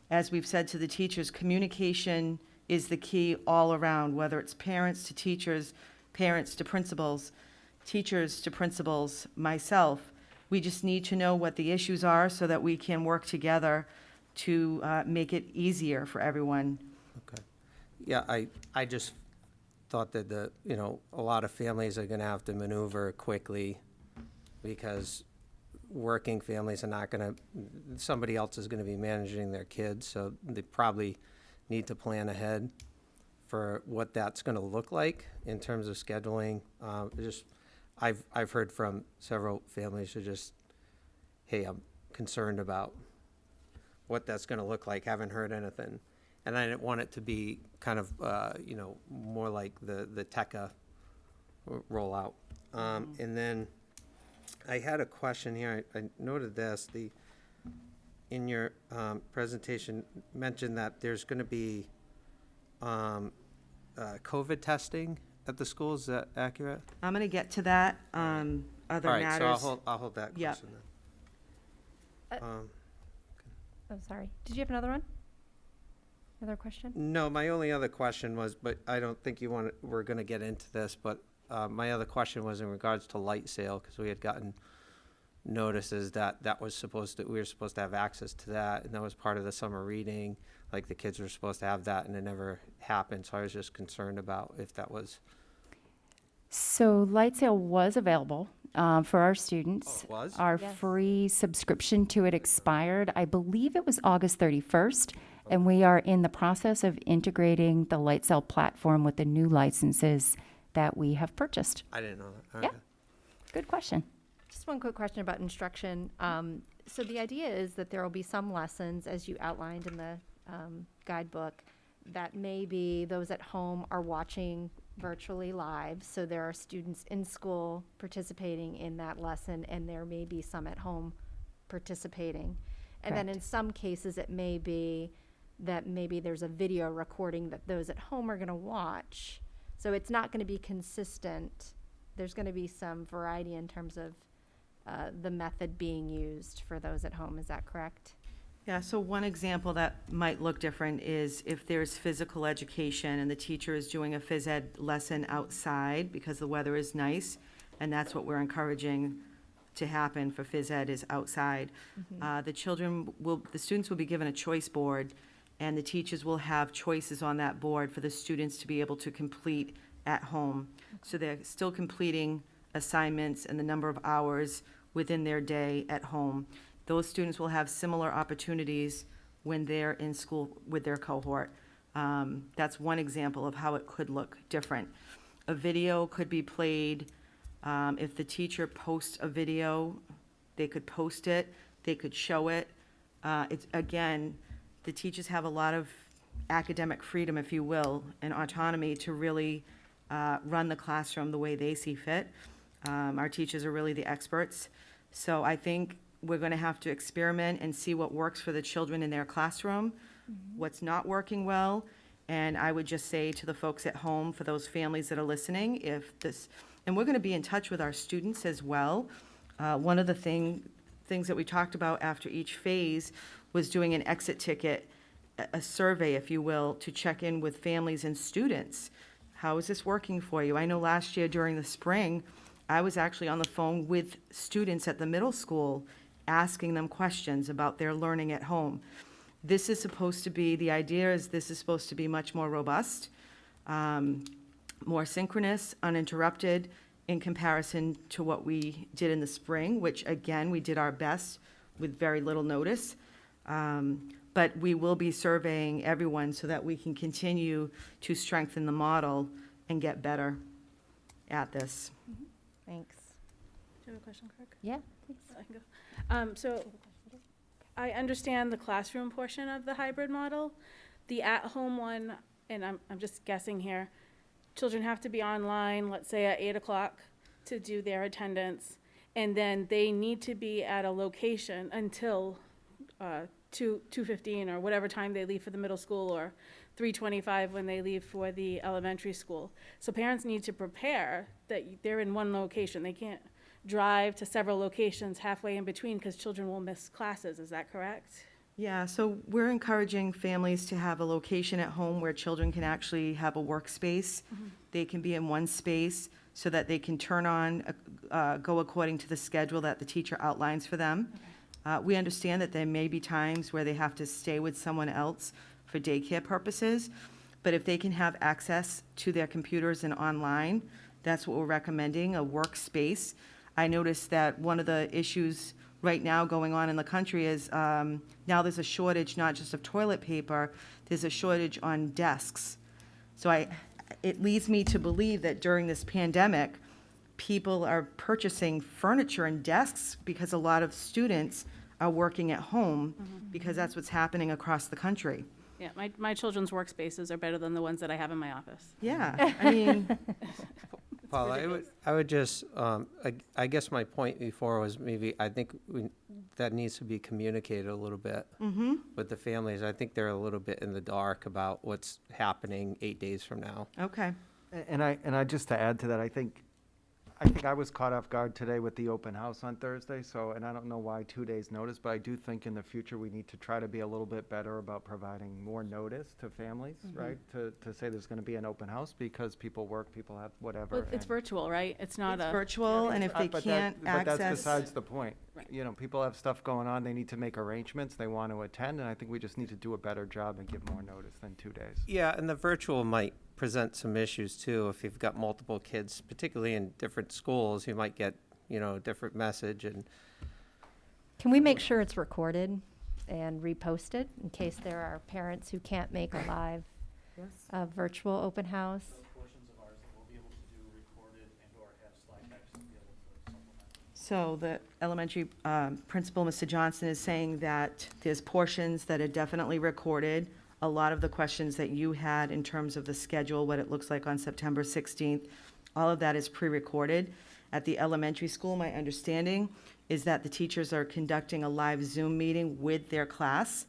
as we've said to the teachers, communication is the key all around, whether it's parents to teachers, parents to principals, teachers to principals, myself. We just need to know what the issues are so that we can work together to make it easier for everyone. Okay. Yeah, I just thought that a lot of families are gonna have to maneuver quickly because working families are not gonna, somebody else is gonna be managing their kids, so they probably need to plan ahead for what that's gonna look like in terms of scheduling. I've heard from several families who just, hey, I'm concerned about what that's gonna look like, haven't heard anything. And I didn't want it to be kind of, more like the TECA rollout. And then I had a question here. I noted this, in your presentation, mentioned that there's going to be COVID testing at the school. Is that accurate? I'm going to get to that, other All right, matters. so I'll hold that Yep. question then. Oh, sorry. Did you have another one? Another question? No, my only other question was, but I don't think we're going to get into this, but my other question was in regards to light sale, because we had gotten notices that we were supposed to have access to that, and that was part of the summer reading, like the kids were supposed to have that, and it never happened, so I was just concerned about if that was. So light sale was available for our students. Oh, it was? Our Yes. free subscription to it expired, I believe it was August 31st, and we are in the process of integrating the light sale platform with the new licenses that we have purchased. I didn't know that. Yeah. Okay. Good question. Just one quick question about instruction. So the idea is that there will be some lessons, as you outlined in the guidebook, that maybe those at home are watching virtually live. So there are students in school participating in that lesson, and there may be some at home participating. And then in Correct. some cases, it may be that maybe there's a video recording that those at home are going to watch. So it's not going to be consistent. There's going to be some variety in terms of the method being used for those at home. Is that correct? Yeah, so one example that might look different is if there's physical education and the teacher is doing a phys ed lesson outside because the weather is nice, and that's what we're encouraging to happen for phys ed is outside. The students will be given a choice board, and the teachers will have choices on that board for the students to be able to complete at home. So they're still completing assignments and the number of hours within their day at home. Those students will have similar opportunities when they're in school with their cohort. That's one example of how it could look different. A video could be played. If the teacher posts a video, they could post it, they could show it. Again, the teachers have a lot of academic freedom, if you will, and autonomy to really run the classroom the way they see fit. Our teachers are really the experts. So I think we're going to have to experiment and see what works for the children in their classroom, what's not working well, And I would just say to the folks at home, for those families that are listening, if this, and we're going to be in touch with our students as well. One of the things that we talked about after each phase was doing an exit ticket, a survey, if you will, to check in with families and students. How is this working for you? I know last year during the spring, I was actually on the phone with students at the middle school, asking them questions about their learning at home. This is supposed to be, the idea is this is supposed to be much more robust, more synchronous, uninterrupted in comparison to what we did in the spring, which again, we did our best with very little notice. But we will be surveying everyone so that we can continue to strengthen the model and get better at this. Thanks. Do you have a question, Kirk? Yeah, please. I can go. So I understand the classroom portion of the hybrid model. The at-home one, and I'm just guessing here, children have to be online, let's say at 8 o'clock to do their attendance, and then they need to be at a location until 2:15 or whatever time they leave for the middle school, or 3:25 when they leave for the elementary school. So parents need to prepare that they're in one location. They can't drive to several locations halfway in between because children will miss classes. Is that correct? Yeah, so we're encouraging families to have a location at home where children can actually have a workspace. They can be in one space so that they can turn on, go according to the schedule that the teacher outlines for them. We understand that there may be times where they have to stay with someone else for daycare purposes, but if they can have access to their computers and online, that's what we're recommending, a workspace. I noticed that one of the issues right now going on in the country is now there's a shortage, not just of toilet paper, there's a shortage on desks. So it leads me to believe that during this pandemic, people are purchasing furniture and desks because a lot of students are working at home because that's what's happening across the country. Yeah, my children's workspaces are better than the ones that I have in my office. Yeah, I mean, Paul, I would just, I guess my point before was maybe, I think that needs to be communicated a little bit with the families. I think they're a little bit in the dark about what's happening 8 days from now. okay. And I just to add to that, I think I was caught off guard today with the open house on Thursday, so, and I don't know why 2 days' notice, but I do think in the future we need to try to be a little bit better about providing more notice to families, right? To say there's gonna be an open house because people work, people have whatever. But it's and- virtual, right? It's not It's a. virtual, and if they But can't But that's access, besides the point. Right. You know, people have stuff going on, they need to make arrangements, they want to attend, and I think we just need to do a better job and give more notice than 2 days. Yeah, and the virtual might present some issues too. If you've got multiple kids, particularly in different schools, you might get, a different message and. Can we make sure it's recorded and reposted in case there are parents who can't make a live virtual open house? Those portions of ours that we'll be able to do recorded and/or have slide decks to be able to supplement. so the elementary principal, Mr. Johnson, is saying that there's portions that are definitely recorded. A lot of the questions that you had in terms of the schedule, what it looks like on September 16th, all of that is pre-recorded. At the elementary school, my understanding is that the teachers are conducting a live Zoom meeting with their class.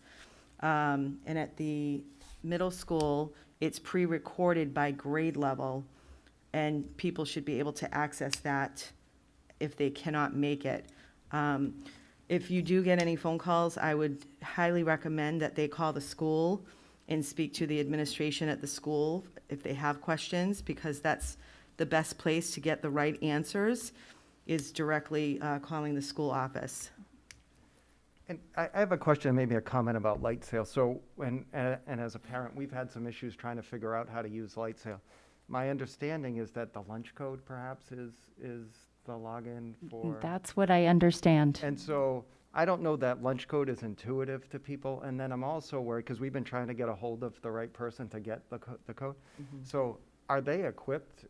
And at the middle school, it's pre-recorded by grade level, and people should be able to access that if they cannot make it. If you do get any phone calls, I would highly recommend that they call the school and speak to the administration at the school if they have questions, because that's the best place to get the right answers, is directly calling the school office. And I have a question, maybe a comment about light sale. So, and as a parent, we've had some issues trying to figure out how to use light sale. My understanding is that the lunch code perhaps is the login for. That's what I understand. And so I don't know that lunch code is intuitive to people. And then I'm also worried, because we've been trying to get a hold of the right person to get the code. So are they equipped?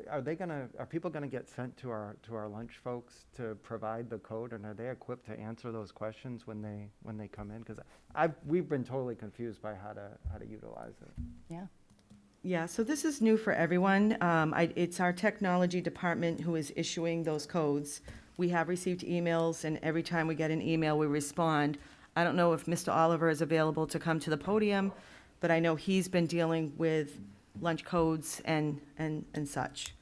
Are people gonna get sent to our lunch folks to provide the code? And are they equipped to answer those questions when they come in? Because we've been totally confused by how to utilize it. Yeah. Yeah, so this is new for everyone. It's our technology department who is issuing those codes. We have received emails, and every time we get an email, we respond. I don't know if Mr. Oliver is available to come to the podium, but I know he's been dealing with lunch codes and such.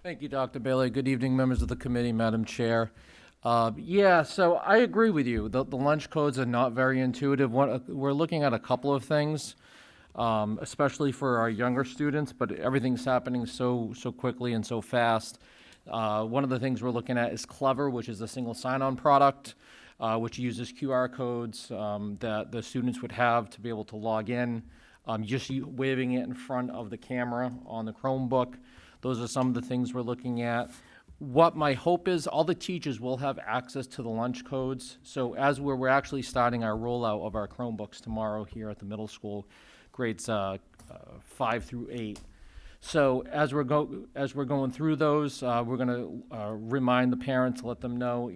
Thank you, Dr. Bailey. Good evening, members of the committee, Madam Chair. Yeah, so I agree with you. The lunch codes are not very intuitive. We're looking at a couple of things, especially for our younger students, but everything's happening so quickly and so fast. One of the things we're looking at is Clever, which is a single sign-on product, which uses QR codes that the students would have to be able to log in, just waving it in front of the camera on the Chromebook. Those are some of the things we're looking at. What my hope is, all the teachers will have access to the lunch codes. So as we're actually starting our rollout of our Chromebooks tomorrow here at the middle school, grades 5 through 8. So as we're going through those, we're going to remind the parents, let them know,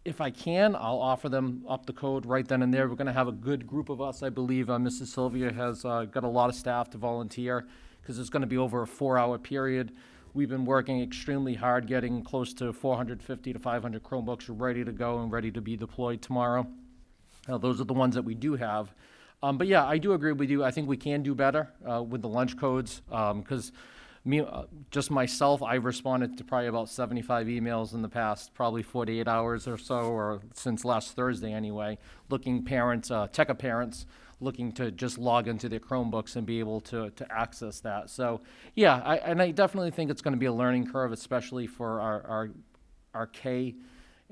if I can, I'll offer them up the code right then and there. We're going to have a good group of us. I believe Mrs. Sylvia has got a lot of staff to volunteer because it's going to be over a 4-hour period. We've been working extremely hard, getting close to 450 to 500 Chromebooks ready to go and ready to be deployed tomorrow. Those are the ones that we do have. But yeah, I do agree with you. I think we can do better with the lunch codes because just myself, I've responded to probably about 75 emails in the past, probably 48 hours or so, or since last Thursday anyway, TECA parents looking to just log into their Chromebooks and be able to access that. So yeah, I definitely think it's going to be a learning curve, especially for our K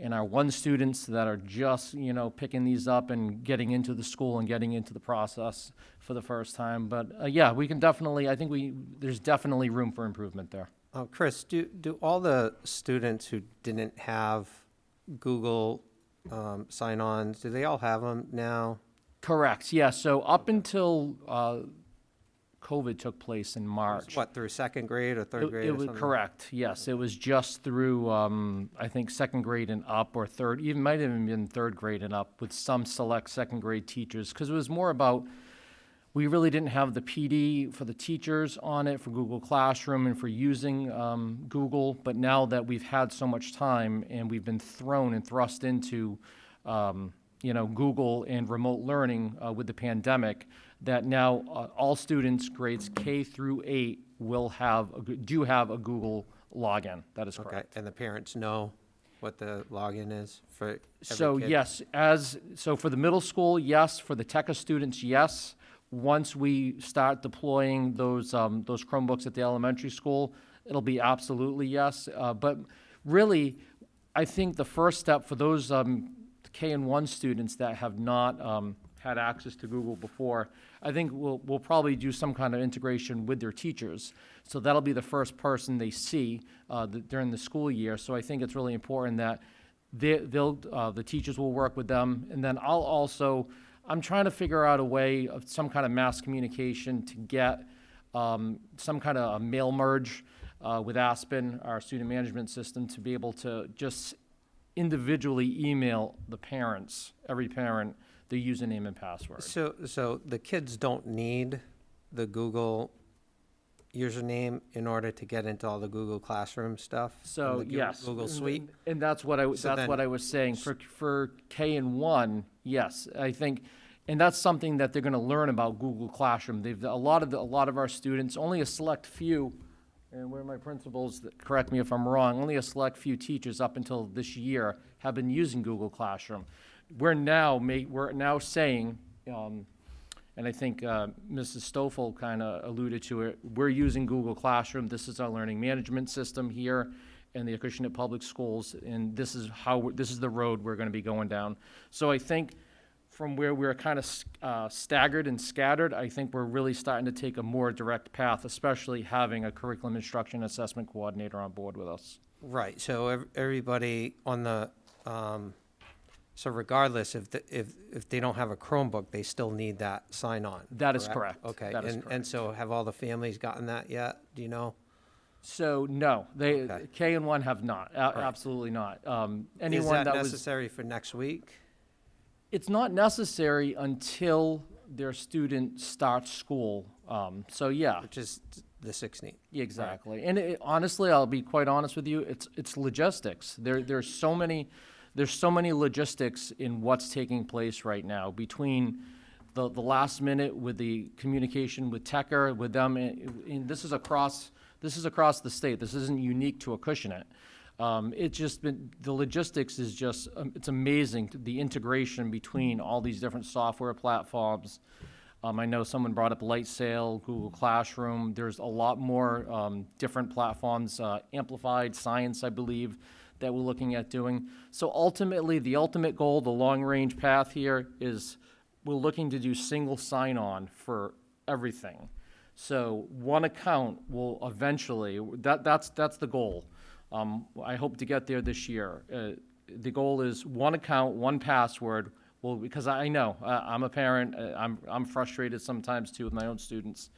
and our 1 students that are just, picking these up and getting into the school and getting into the process for the first time. But yeah, we can definitely, I think there's definitely room for improvement there. Chris, do all the students who didn't have Google sign-ons, do they all have them now? Correct, yeah. So up until COVID took place in March. What, through 2nd grade or 3rd grade It or was something? correct, yes. It was just through, I think, 2nd grade and up, or might have even been 3rd grade and up, with some select 2nd grade teachers, because it was more about, we really didn't have the PD for the teachers on it, for Google Classroom and for using Google, but now that we've had so much time and we've been thrown and thrust into Google and remote learning with the pandemic, that now all students grades K through 8 do have a Google login. That is correct. Okay, and the parents know what the login is for every So kid? yes, so for the middle school, yes. For the TECA students, yes. Once we start deploying those Chromebooks at the elementary school, it'll be absolutely yes. But really, I think the first step for those K and 1 students that have not had access to Google before, I think we'll probably do some kind of integration with their teachers. So that'll be the first person they see during the school year. So I think it's really important that the teachers will work with them. And then I'm trying to figure out a way of some kind of mass communication to get some kind of a mail merge with Aspen, our student management system, to be able to just individually email the parents, every parent, the username and password. So the kids don't need the Google username in order to get into all the Google Classroom stuff? So and the yes, Google Suite? and that's what I So then- was saying for K and 1. Yes, I think, and that's something that they're going to learn about Google Classroom. A lot of our students, only a select few, and where my principals, correct me if I'm wrong, only a select few teachers up until this year have been using Google Classroom. We're now saying, and I think Mrs. Stoffel kind of alluded to it, we're using Google Classroom. This is our learning management system here in the Acushnet Public Schools, and this is the road we're going to be going down. So I think from where we're kind of staggered and scattered, I think we're really starting to take a more direct path, especially having a curriculum instruction assessment coordinator on board with us. Right, so everybody on the, so regardless, if they don't have a Chromebook, they still need that sign-on? That is correct. Okay, That is and correct. so have all the families gotten that yet? Do you know? So no, Okay. K and 1 have not, absolutely not. Is Anyone that was, necessary for next week? it's not necessary until their student starts school. So yeah, Which is the 16th? exactly. And honestly, I'll be quite honest with you, it's logistics. There's so many there's so many logistics in what's taking place right now between the last minute with the communication with Tecker, with them, and this is across the state. This isn't unique to Acushnet. It's just been, the logistics is just, it's amazing, the integration between all these different software platforms. I know someone brought up Lightsail, Google Classroom. There's a lot more different platforms, Amplified Science, I believe, that we're looking at doing. So ultimately, the ultimate goal, the long-range path here is we're looking to do single sign-on for everything. So one account will eventually, that's the goal. I hope to get there this year. The goal is one account, one password. Well, because I know, I'm a parent, I'm frustrated sometimes too with my own students,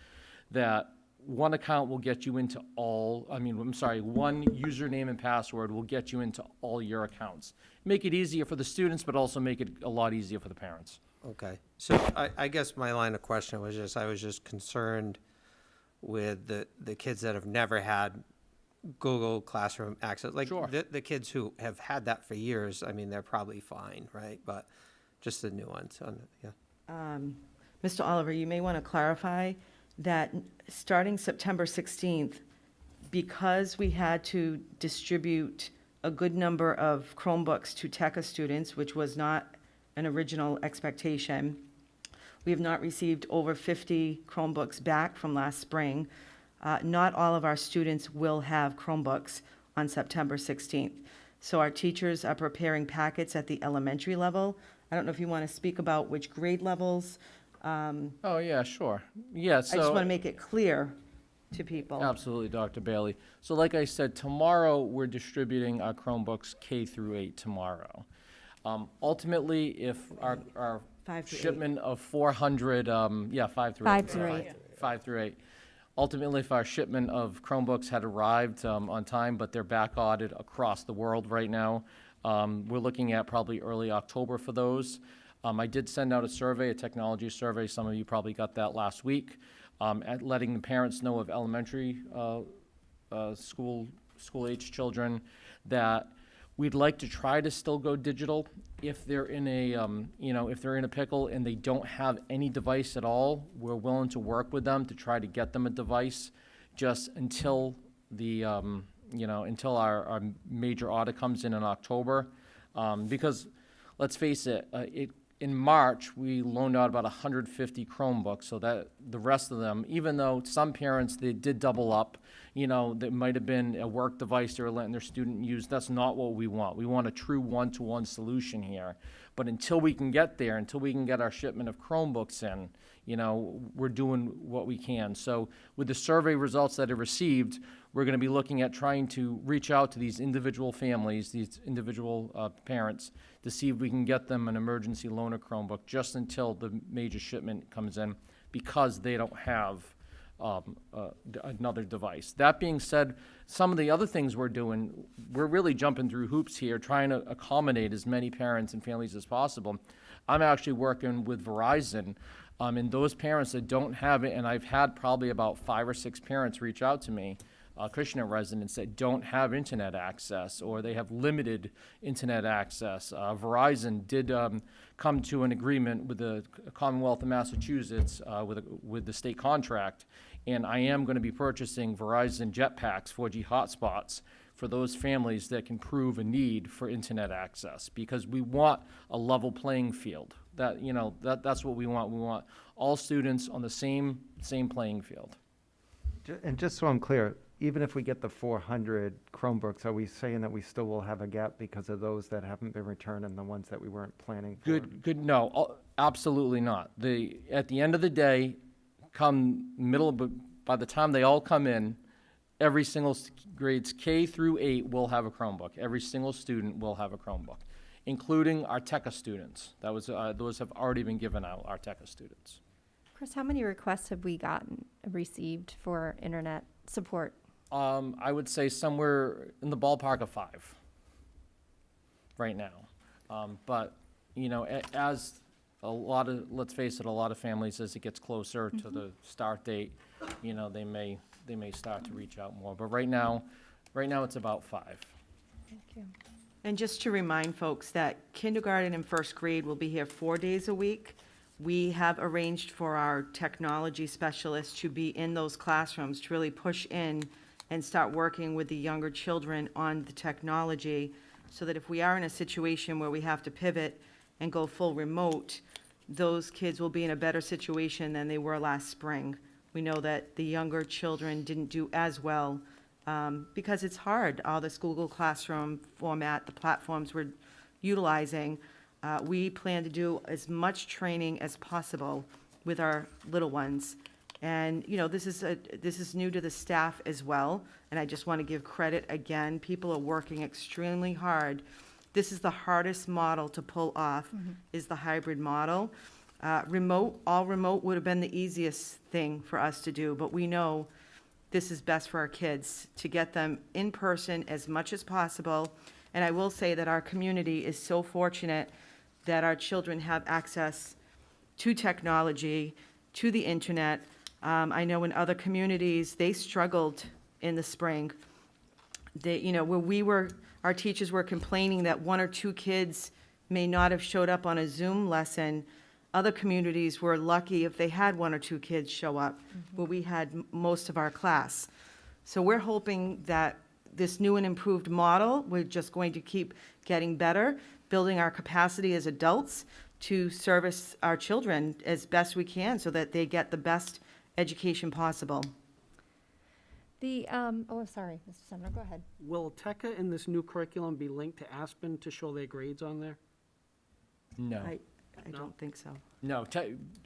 that one account will get you into all, one username and password will get you into all your accounts. Make it easier for the students, but also make it a lot easier for the parents. Okay, so I guess my line of question was just, I was just concerned with the kids that have never had Google Classroom access. Like, Sure. the kids who have had that for years, I mean, they're probably fine, right? But just the new ones, yeah. Mr. Oliver, you may want to clarify that starting September 16th, because we had to distribute a good number of Chromebooks to TECA students, which was not an original expectation, we have not received over 50 Chromebooks back from last spring. Not all of our students will have Chromebooks on September 16th. So our teachers are preparing packets at the elementary level. I don't know if you want to speak about which grade levels. Oh, yeah, sure. Yeah, so. I just want to make it clear to people. Absolutely, Dr. Bailey. So like I said, tomorrow we're distributing our Chromebooks K through 8 tomorrow. Ultimately, if our 5 through 8. shipment of 400, 5 through 8. 5 through 8. 5 through 8. Ultimately, if our shipment of Chromebooks had arrived on time, but they're back ordered across the world right now, we're looking at probably early October for those. I did send out a survey, a technology survey. Some of you probably got that last week, at letting the parents know of elementary school-age children that we'd like to try to still go digital. If they're in a, if they're in a pickle and they don't have any device at all, we're willing to work with them to try to get them a device, just until the, until our major audit comes in October. Because let's face it, in March, we loaned out about 150 Chromebooks, so that the rest of them, even though some parents, they did double up, that might have been a work device they were letting their student use. That's not what we want. We want a true one-to-one solution here. But until we can get there, until we can get our shipment of Chromebooks in, we're doing what we can. So with the survey results that I received, we're going to be looking at trying to reach out to these individual families, these individual parents, to see if we can get them an emergency loaner Chromebook just until the major shipment comes in, because they don't have another device. That being said, some of the other things we're doing, we're really jumping through hoops here, trying to accommodate as many parents and families as possible. I'm actually working with Verizon, and those parents that don't have it, and I've had probably about 5 or 6 parents reach out to me, Acushnet residents that don't have internet access, or they have limited internet access. Verizon did come to an agreement with the Commonwealth of Massachusetts with the state contract, and I am going to be purchasing Verizon Jetpacks 4G hotspots for those families that can prove a need for internet access, because we want a level playing field. That's what we want. We want all students on the same playing field. And just so I'm clear, even if we get the 400 Chromebooks, are we saying that we still will have a gap because of those that haven't been returned and the ones that we weren't planning for? Good. No, absolutely not. At the end of the day, by the time they all come in, every single grades K through 8 will have a Chromebook. Every single student will have a Chromebook, including our TECA students. Those have already been given out, our TECA students. Chris, how many requests have we received for internet support? I would say somewhere in the ballpark of 5 right now. But, as let's face it, a lot of families, as it gets closer to the start date, they may start to reach out more. But right now it's about 5. Thank you. And just to remind folks that kindergarten and first grade will be here 4 days a week. We have arranged for our technology specialists to be in those classrooms to really push in and start working with the younger children on the technology, so that if we are in a situation where we have to pivot and go full remote, those kids will be in a better situation than they were last spring. We know that the younger children didn't do as well because it's hard, all this Google Classroom format, the platforms we're utilizing. We plan to do as much training as possible with our little ones. And, you know, this is new to the staff as well, and I just want to give credit again. People are working extremely hard. This is the hardest model to pull off, is the hybrid model. All remote would have been the easiest thing for us to do, but we know this is best for our kids, to get them in person as much as possible. And I will say that our community is so fortunate that our children have access to technology, to the internet. I know in other communities, they struggled in the spring. They, you know, where our teachers were complaining that 1 or 2 kids may not have showed up on a Zoom lesson. Other communities were lucky if they had 1 or 2 kids show up, where we had most of our class. So we're hoping that this new and improved model, we're just going to keep getting better, building our capacity as adults to service our children as best we can so that they get the best education possible. I'm sorry, Mr. Sumner, go ahead. Will TECA in this new curriculum be linked to Aspen to show their grades on there? No. I don't think so. No,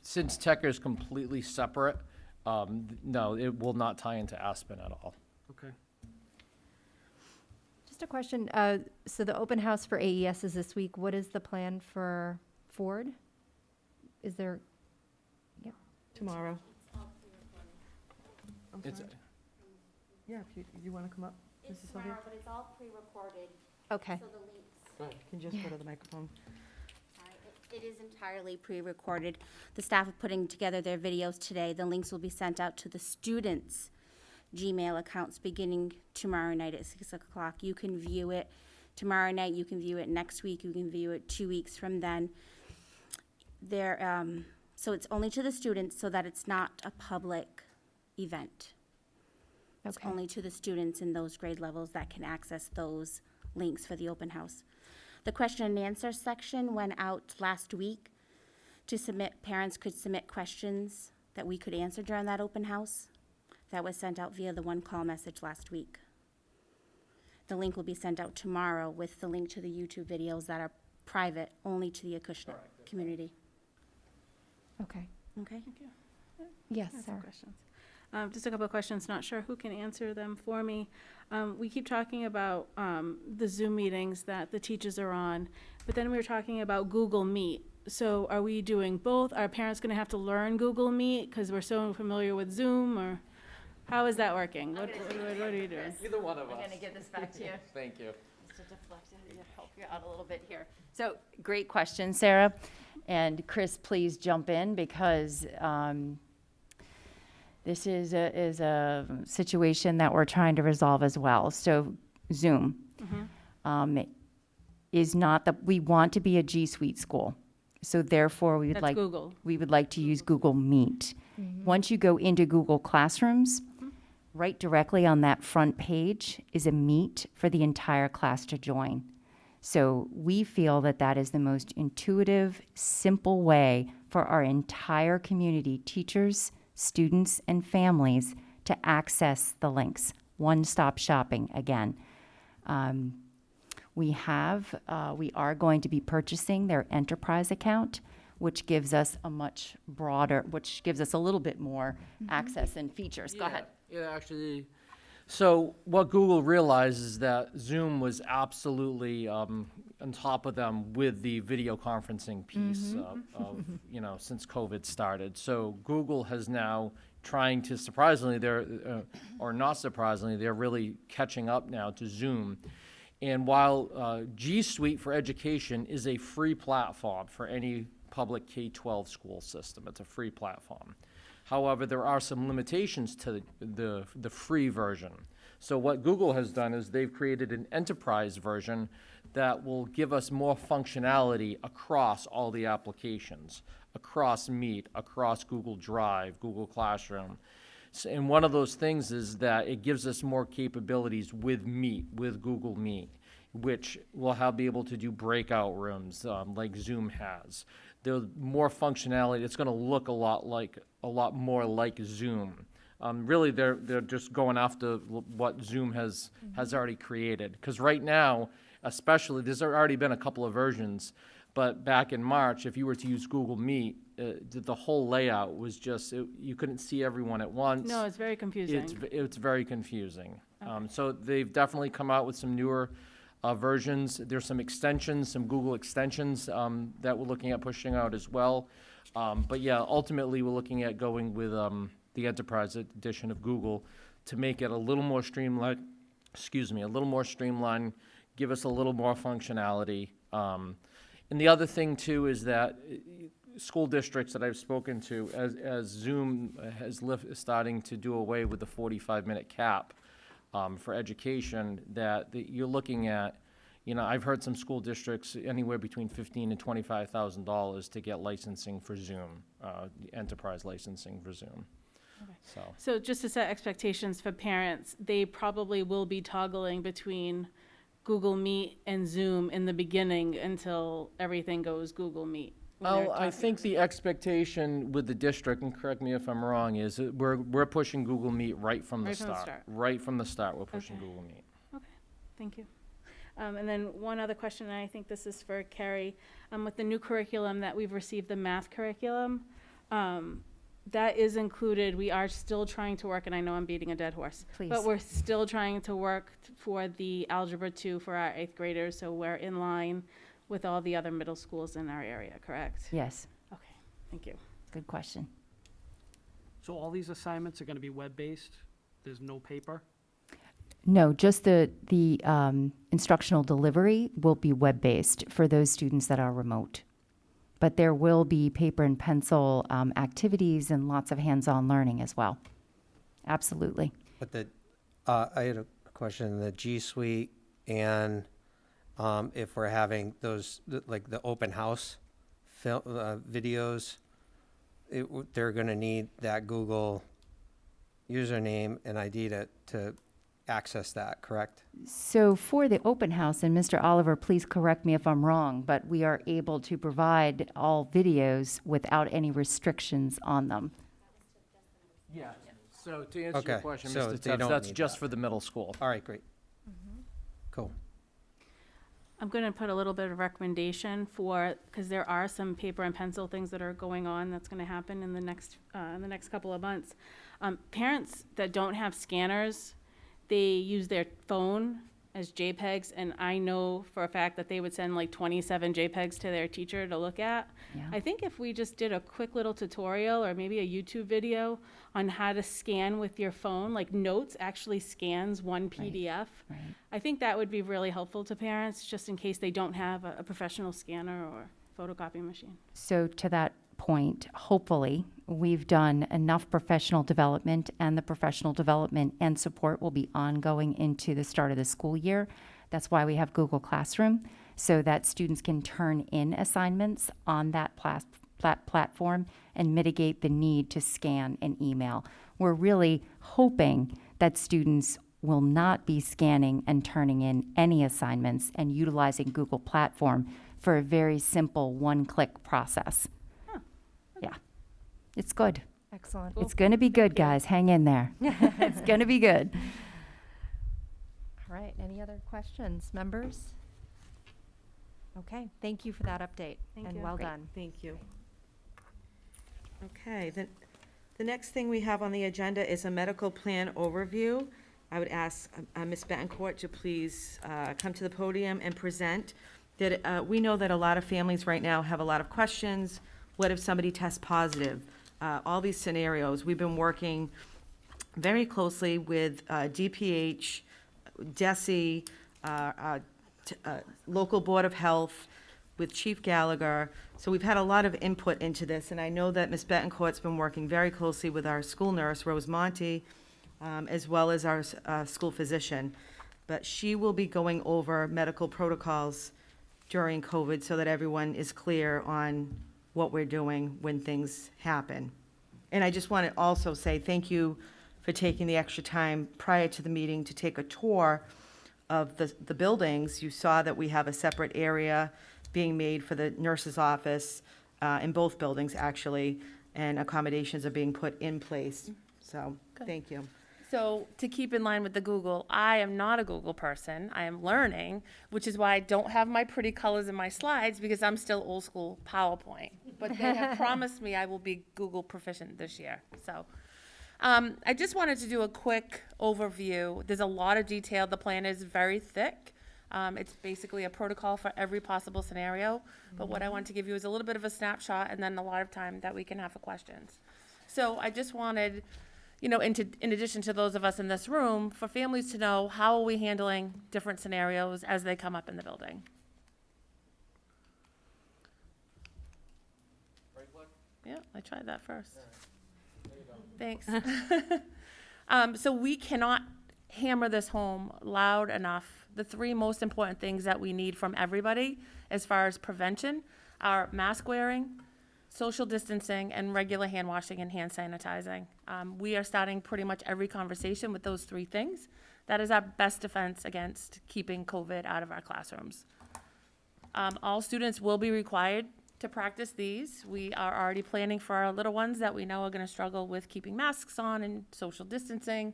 since Tech is completely separate, no, it will not tie into Aspen at all. Okay. Just a question, so the open house for AES is this week. What is the plan for Ford? Is there, Tomorrow. I'm It's, sorry. Yeah, if you want to come up, Mrs. Sylvia? but it's all pre-recorded, okay. so the links, Can you just go to the microphone? sorry, it is entirely pre-recorded. The staff are putting together their videos today. The links will be sent out to the students' Gmail accounts beginning tomorrow night at 6 o'clock. You can view it tomorrow night, you can view it next week, you can view it 2 weeks from then. So it's only to the students so that it's not a public event. It's Okay. only to the students in those grade levels that can access those links for the open house. The question and answer section went out last week to submit, parents could submit questions that we could answer during that open house. That was sent out via the one-call message last week. The link will be sent out tomorrow with the link to the YouTube videos that are private, only to the Acushnet community. Okay. Okay? Yes, I have some Sarah. questions. Just a couple of questions, not sure who can answer them for me. We keep talking about the Zoom meetings that the teachers are on, but then we were talking about Google Meet. So are we doing both? Are parents going to have to learn Google Meet because we're so familiar with Zoom, or how is that working? What are you doing? Either one of I'm going to give this back to you. Thank you. Just to deflect it, help you out a little bit here. So, great question, Sarah. And Chris, please jump in because this is a situation that we're trying to resolve as well. So, Zoom is not that we want to be a G Suite school. So therefore, we would That's like Google. we would like to use Google Meet. Once you go into Google Classrooms, right directly on that front page is a Meet for the entire class to join. So we feel that that is the most intuitive, simple way for our entire community, teachers, students, and families to access the links. One-stop shopping again. We are going to be purchasing their enterprise account, which gives us a much broader, which gives us a little bit more access and features. Go ahead. Yeah, actually, so what Google realized is that Zoom was absolutely on top of them with the video conferencing piece of since COVID started. So Google has now trying to, surprisingly, or not surprisingly, they're really catching up now to Zoom. And while G Suite for Education is a free platform for any public K-12 school system, it's a free platform. However, there are some limitations to the free version. So what Google has done is they've created an enterprise version that will give us more functionality across all the applications, across Meet, across Google Drive, Google Classroom. And one of those things is that it gives us more capabilities with Meet, with Google Meet, which will be able to do breakout rooms like Zoom has. There's more functionality. It's going to look a lot more like Zoom. Really, they're just going after what Zoom has already created. Because right now, especially, there's already been a couple of versions, but back in March, if you were to use Google Meet, the whole layout was just, you couldn't see everyone at once. No, it's very confusing. It's very confusing. So they've definitely come out with some newer versions. There's some extensions, some Google extensions that we're looking at pushing out as well. But yeah, ultimately, we're looking at going with the Enterprise edition of Google to make it a little more streamlined, give us a little more functionality. And the other thing too is that school districts that I've spoken to, as Zoom is starting to do away with the 45-minute cap for education, that you're looking at, I've heard some school districts anywhere between $15,000 and $25,000 to get licensing for Zoom, enterprise licensing for Zoom. Okay. So just to set expectations for parents, they probably will be toggling between Google Meet and Zoom in the beginning until everything goes Google Meet. I think the expectation with the district, and correct me if I'm wrong, is that we're pushing Google Meet right from the start. Right from the start, we're pushing Google Meet. Okay, thank you. And then one other question, and I think this is for Carrie. With the new curriculum that we've received, the math curriculum, that is included. We are still trying to work, and I know I'm beating a dead horse. Please. But we're still trying to work for the Algebra 2 for our 8th graders, so we're in line with all the other middle schools in our area, correct? Yes, Okay, thank you. good question. So all these assignments are gonna be web-based? There's no paper? No, just the instructional delivery will be web-based for those students that are remote. But there will be paper and pencil activities and lots of hands-on learning as well. Absolutely. But I had a question, the G Suite, and if we're having those, like the open house videos, they're gonna need that Google username and ID to access that, correct? So for the open house, and Mr. Oliver, please correct me if I'm wrong, but we are able to provide all videos without any restrictions on them. Yeah. So to answer your Okay, question, so Mr. they Tebs, don't that's need just that. for the middle school. All right, great. Cool. I'm going to put a little bit of recommendation because there are some paper and pencil things that are going on that's going to happen in the next couple of months. Parents that don't have scanners, they use their phone as JPEGs, and I know for a fact that they would send like 27 JPEGs to their teacher to look at. Yeah. I think if we just did a quick little tutorial or maybe a YouTube video on how to scan with your phone, like Notes actually scans one PDF. Right. I think that would be really helpful to parents, just in case they don't have a professional scanner or photocopy machine. So to that point, hopefully, we've done enough professional development, and the professional development and support will be ongoing into the start of the school year. That's why we have Google Classroom, so that students can turn in assignments on that platform and mitigate the need to scan and email. We're really hoping that students will not be scanning and turning in any assignments and utilizing Google Platform for a very simple one-click process. Yeah, it's good. Excellent. It's going to be good, guys. Hang in there. It's going to be good. All right, any other questions, members? Okay, thank you for that update. Thank And you. well Great. done. Thank you. Okay, the next thing we have on the agenda is a medical plan overview. I would ask Ms. Betancourt to please come to the podium and present. That we know that a lot of families right now have a lot of questions. What if somebody tests positive? All these scenarios. We've been working very closely with DPH, DESE, local Board of Health, with Chief Gallagher. So we've had a lot of input into this, and I know that Ms. Betancourt's been working very closely with our school nurse, Rose Monty, as well as our school physician. but she will be going over medical protocols during COVID so that everyone is clear on what we're doing when things happen. And I just want to also say thank you for taking the extra time prior to the meeting to take a tour of the buildings. You saw that we have a separate area being made for the nurse's office in both buildings, actually, and accommodations are being put in place. So, thank you. So to keep in line with the Google, I am not a Google person. I am learning, which is why I don't have my pretty colors in my slides because I'm still old school PowerPoint. But they have promised me I will be Google proficient this year. So I just wanted to do a quick overview. There's a lot of detail. The plan is very thick. It's basically a protocol for every possible scenario. But what I want to give you is a little bit of a snapshot and then a lot of time that we can have for questions. So I just wanted, you know, in addition to those of us in this room, for families to know how are we handling different scenarios as they come up in the building. Yeah, I tried that first. Thanks. So we cannot hammer this home loud enough. The three most important things that we need from everybody as far as prevention are mask wearing, social distancing, and regular hand washing and hand sanitizing. We are starting pretty much every conversation with those three things. That is our best defense against keeping COVID out of our classrooms. All students will be required to practice these. We are already planning for our little ones that we know are going to struggle with keeping masks on and social distancing.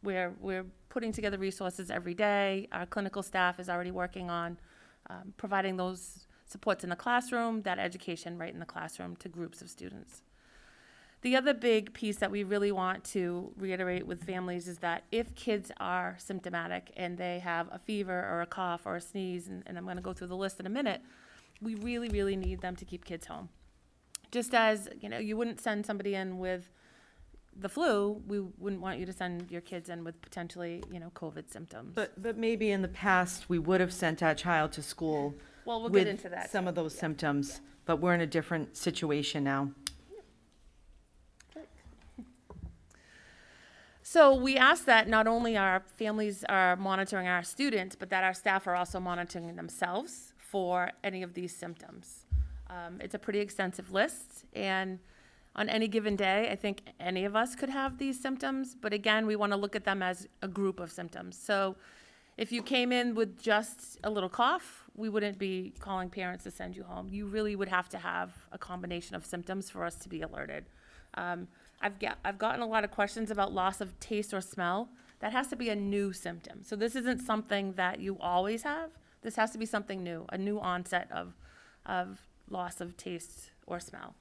We're putting together resources every day. Our clinical staff is already working on providing those supports in the classroom, that education right in the classroom to groups of students. The other big piece that we really want to reiterate with families is that if kids are symptomatic and they have a fever or a cough or a sneeze, and I'm going to go through the list in a minute, we really, really need them to keep kids home. Just as, you know, you wouldn't send somebody in with the flu, we wouldn't want you to send your kids in with potentially, you know, COVID symptoms. But maybe in the past, we would have sent our child to school Well, we'll with get into that. some of those symptoms, but we're in a different situation now. So we ask that not only our families are monitoring our students, but that our staff are also monitoring themselves for any of these symptoms. It's a pretty extensive list, and on any given day, I think any of us could have these symptoms, but again, we want to look at them as a group of symptoms. So if you came in with just a little cough, we wouldn't be calling parents to send you home. You really would have to have a combination of symptoms for us to be alerted. I've gotten a lot of questions about loss of taste or smell. That has to be a new symptom. So this isn't something that you always have. This has to be something new, a new onset of loss of taste or smell.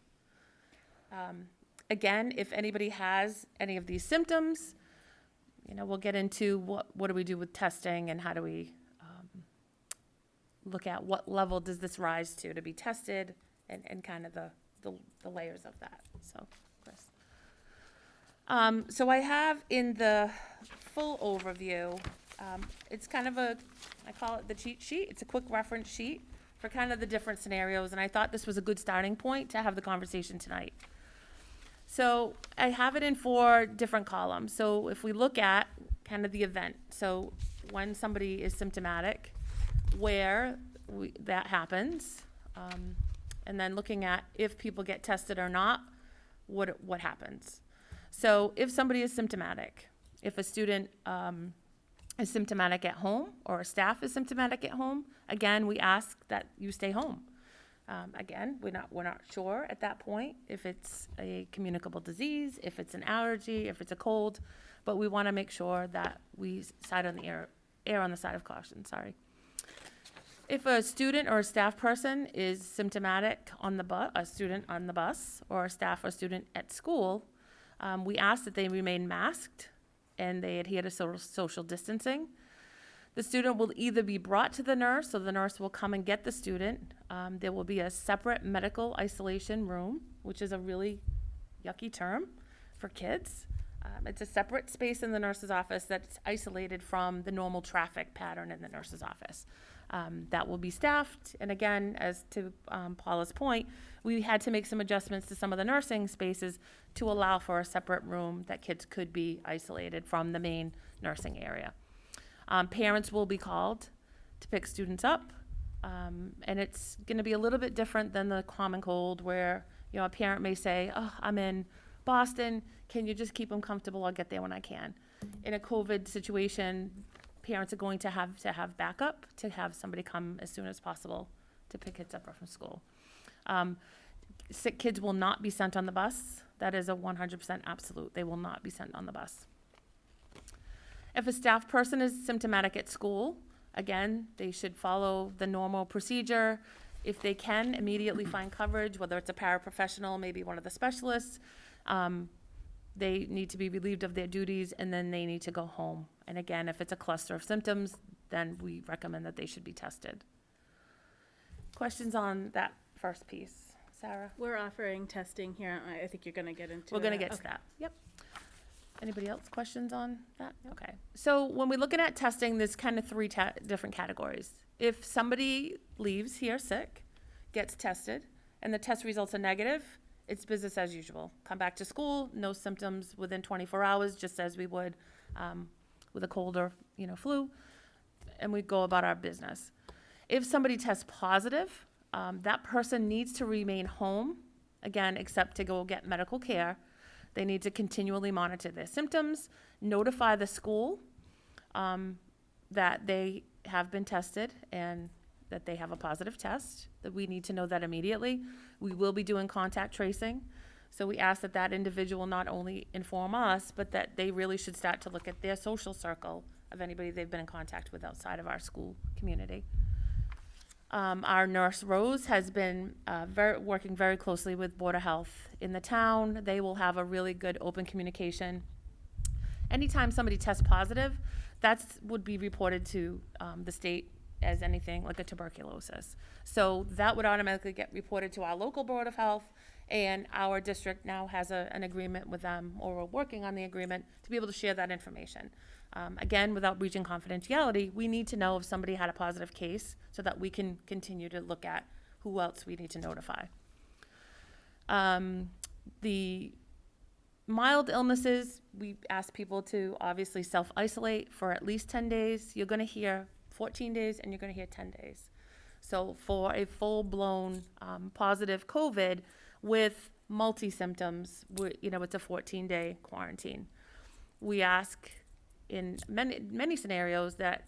Again, if anybody has any of these symptoms, you know, we'll get into what do we do with testing and how do we look at what level does this rise to be tested and kind of the layers of that. So, Chris. So I have in the full overview, it's kind of I call it the cheat sheet. It's a quick reference sheet for kind of the different scenarios, and I thought this was a good starting point to have the conversation tonight. So I have it in 4 different columns. So if we look at kind of the event, so when somebody is symptomatic, where that happens, and then looking at if people get tested or not, what happens. So if somebody is symptomatic, if a student is symptomatic at home or a staff is symptomatic at home, again, we ask that you stay home. Again, we're not sure at that point if it's a communicable disease, if it's an allergy, if it's a cold, but we want to make sure that we err on the side of caution. Sorry. If a student or a staff person is symptomatic on a student on the bus or a staff or student at school, we ask that they remain masked and they adhere to social distancing. The student will either be brought to the nurse, so the nurse will come and get the student. There will be a separate medical isolation room, which is a really yucky term for kids. It's a separate space in the nurse's office that's isolated from the normal traffic pattern in the nurse's office. That will be staffed, and again, as to Paula's point, we had to make some adjustments to some of the nursing spaces to allow for a separate room that kids could be isolated from the main nursing area. Parents will be called to pick students up. And it's going to be a little bit different than the common cold where, you know, a parent may say, oh, I'm in Boston. Can you just keep them comfortable? I'll get there when I can. In a COVID situation, parents are going to have backup, to have somebody come as soon as possible to pick kids up from school. Sick kids will not be sent on the bus. That is a 100% absolute. They will not be sent on the bus. If a staff person is symptomatic at school, again, they should follow the normal procedure. If they can, immediately find coverage, whether it's a paraprofessional, maybe one of the specialists. They need to be relieved of their duties, and then they need to go home. And again, if it's a cluster of symptoms, then we recommend that they should be tested. Questions on that first piece? Sarah? We're offering testing here. I think you're going to get into We're going to that. get to that. Yep. Anybody else questions on that? Okay. So when we're looking at testing, there's kind of three different categories. If somebody leaves here sick, gets tested, and the test results are negative, it's business as usual. Come back to school, no symptoms within 24 hours, just as we would with a cold or, you know, flu, and we go about our business. If somebody tests positive, that person needs to remain home, again, except to go get medical care. They need to continually monitor their symptoms, notify the school that they have been tested and that they have a positive test, that we need to know that immediately. We will be doing contact tracing. So we ask that that individual not only inform us, but that they really should start to look at their social circle of anybody they've been in contact with outside of our school community. Our nurse, Rose, has been working very closely with Board of Health in the town. They will have a really good open communication. Anytime somebody tests positive, that would be reported to the state as anything like a tuberculosis. So that would automatically get reported to our local Board of Health, and our district now has an agreement with them, or we're working on the agreement to be able to share that information. Again, without breaching confidentiality, we need to know if somebody had a positive case so that we can continue to look at who else we need to notify. The mild illnesses, we ask people to obviously self-isolate for at least 10 days. You're going to hear 14 days and you're going to hear 10 days. So for a full-blown positive COVID with multi-symptoms, you know, it's a 14-day quarantine. We ask in many scenarios that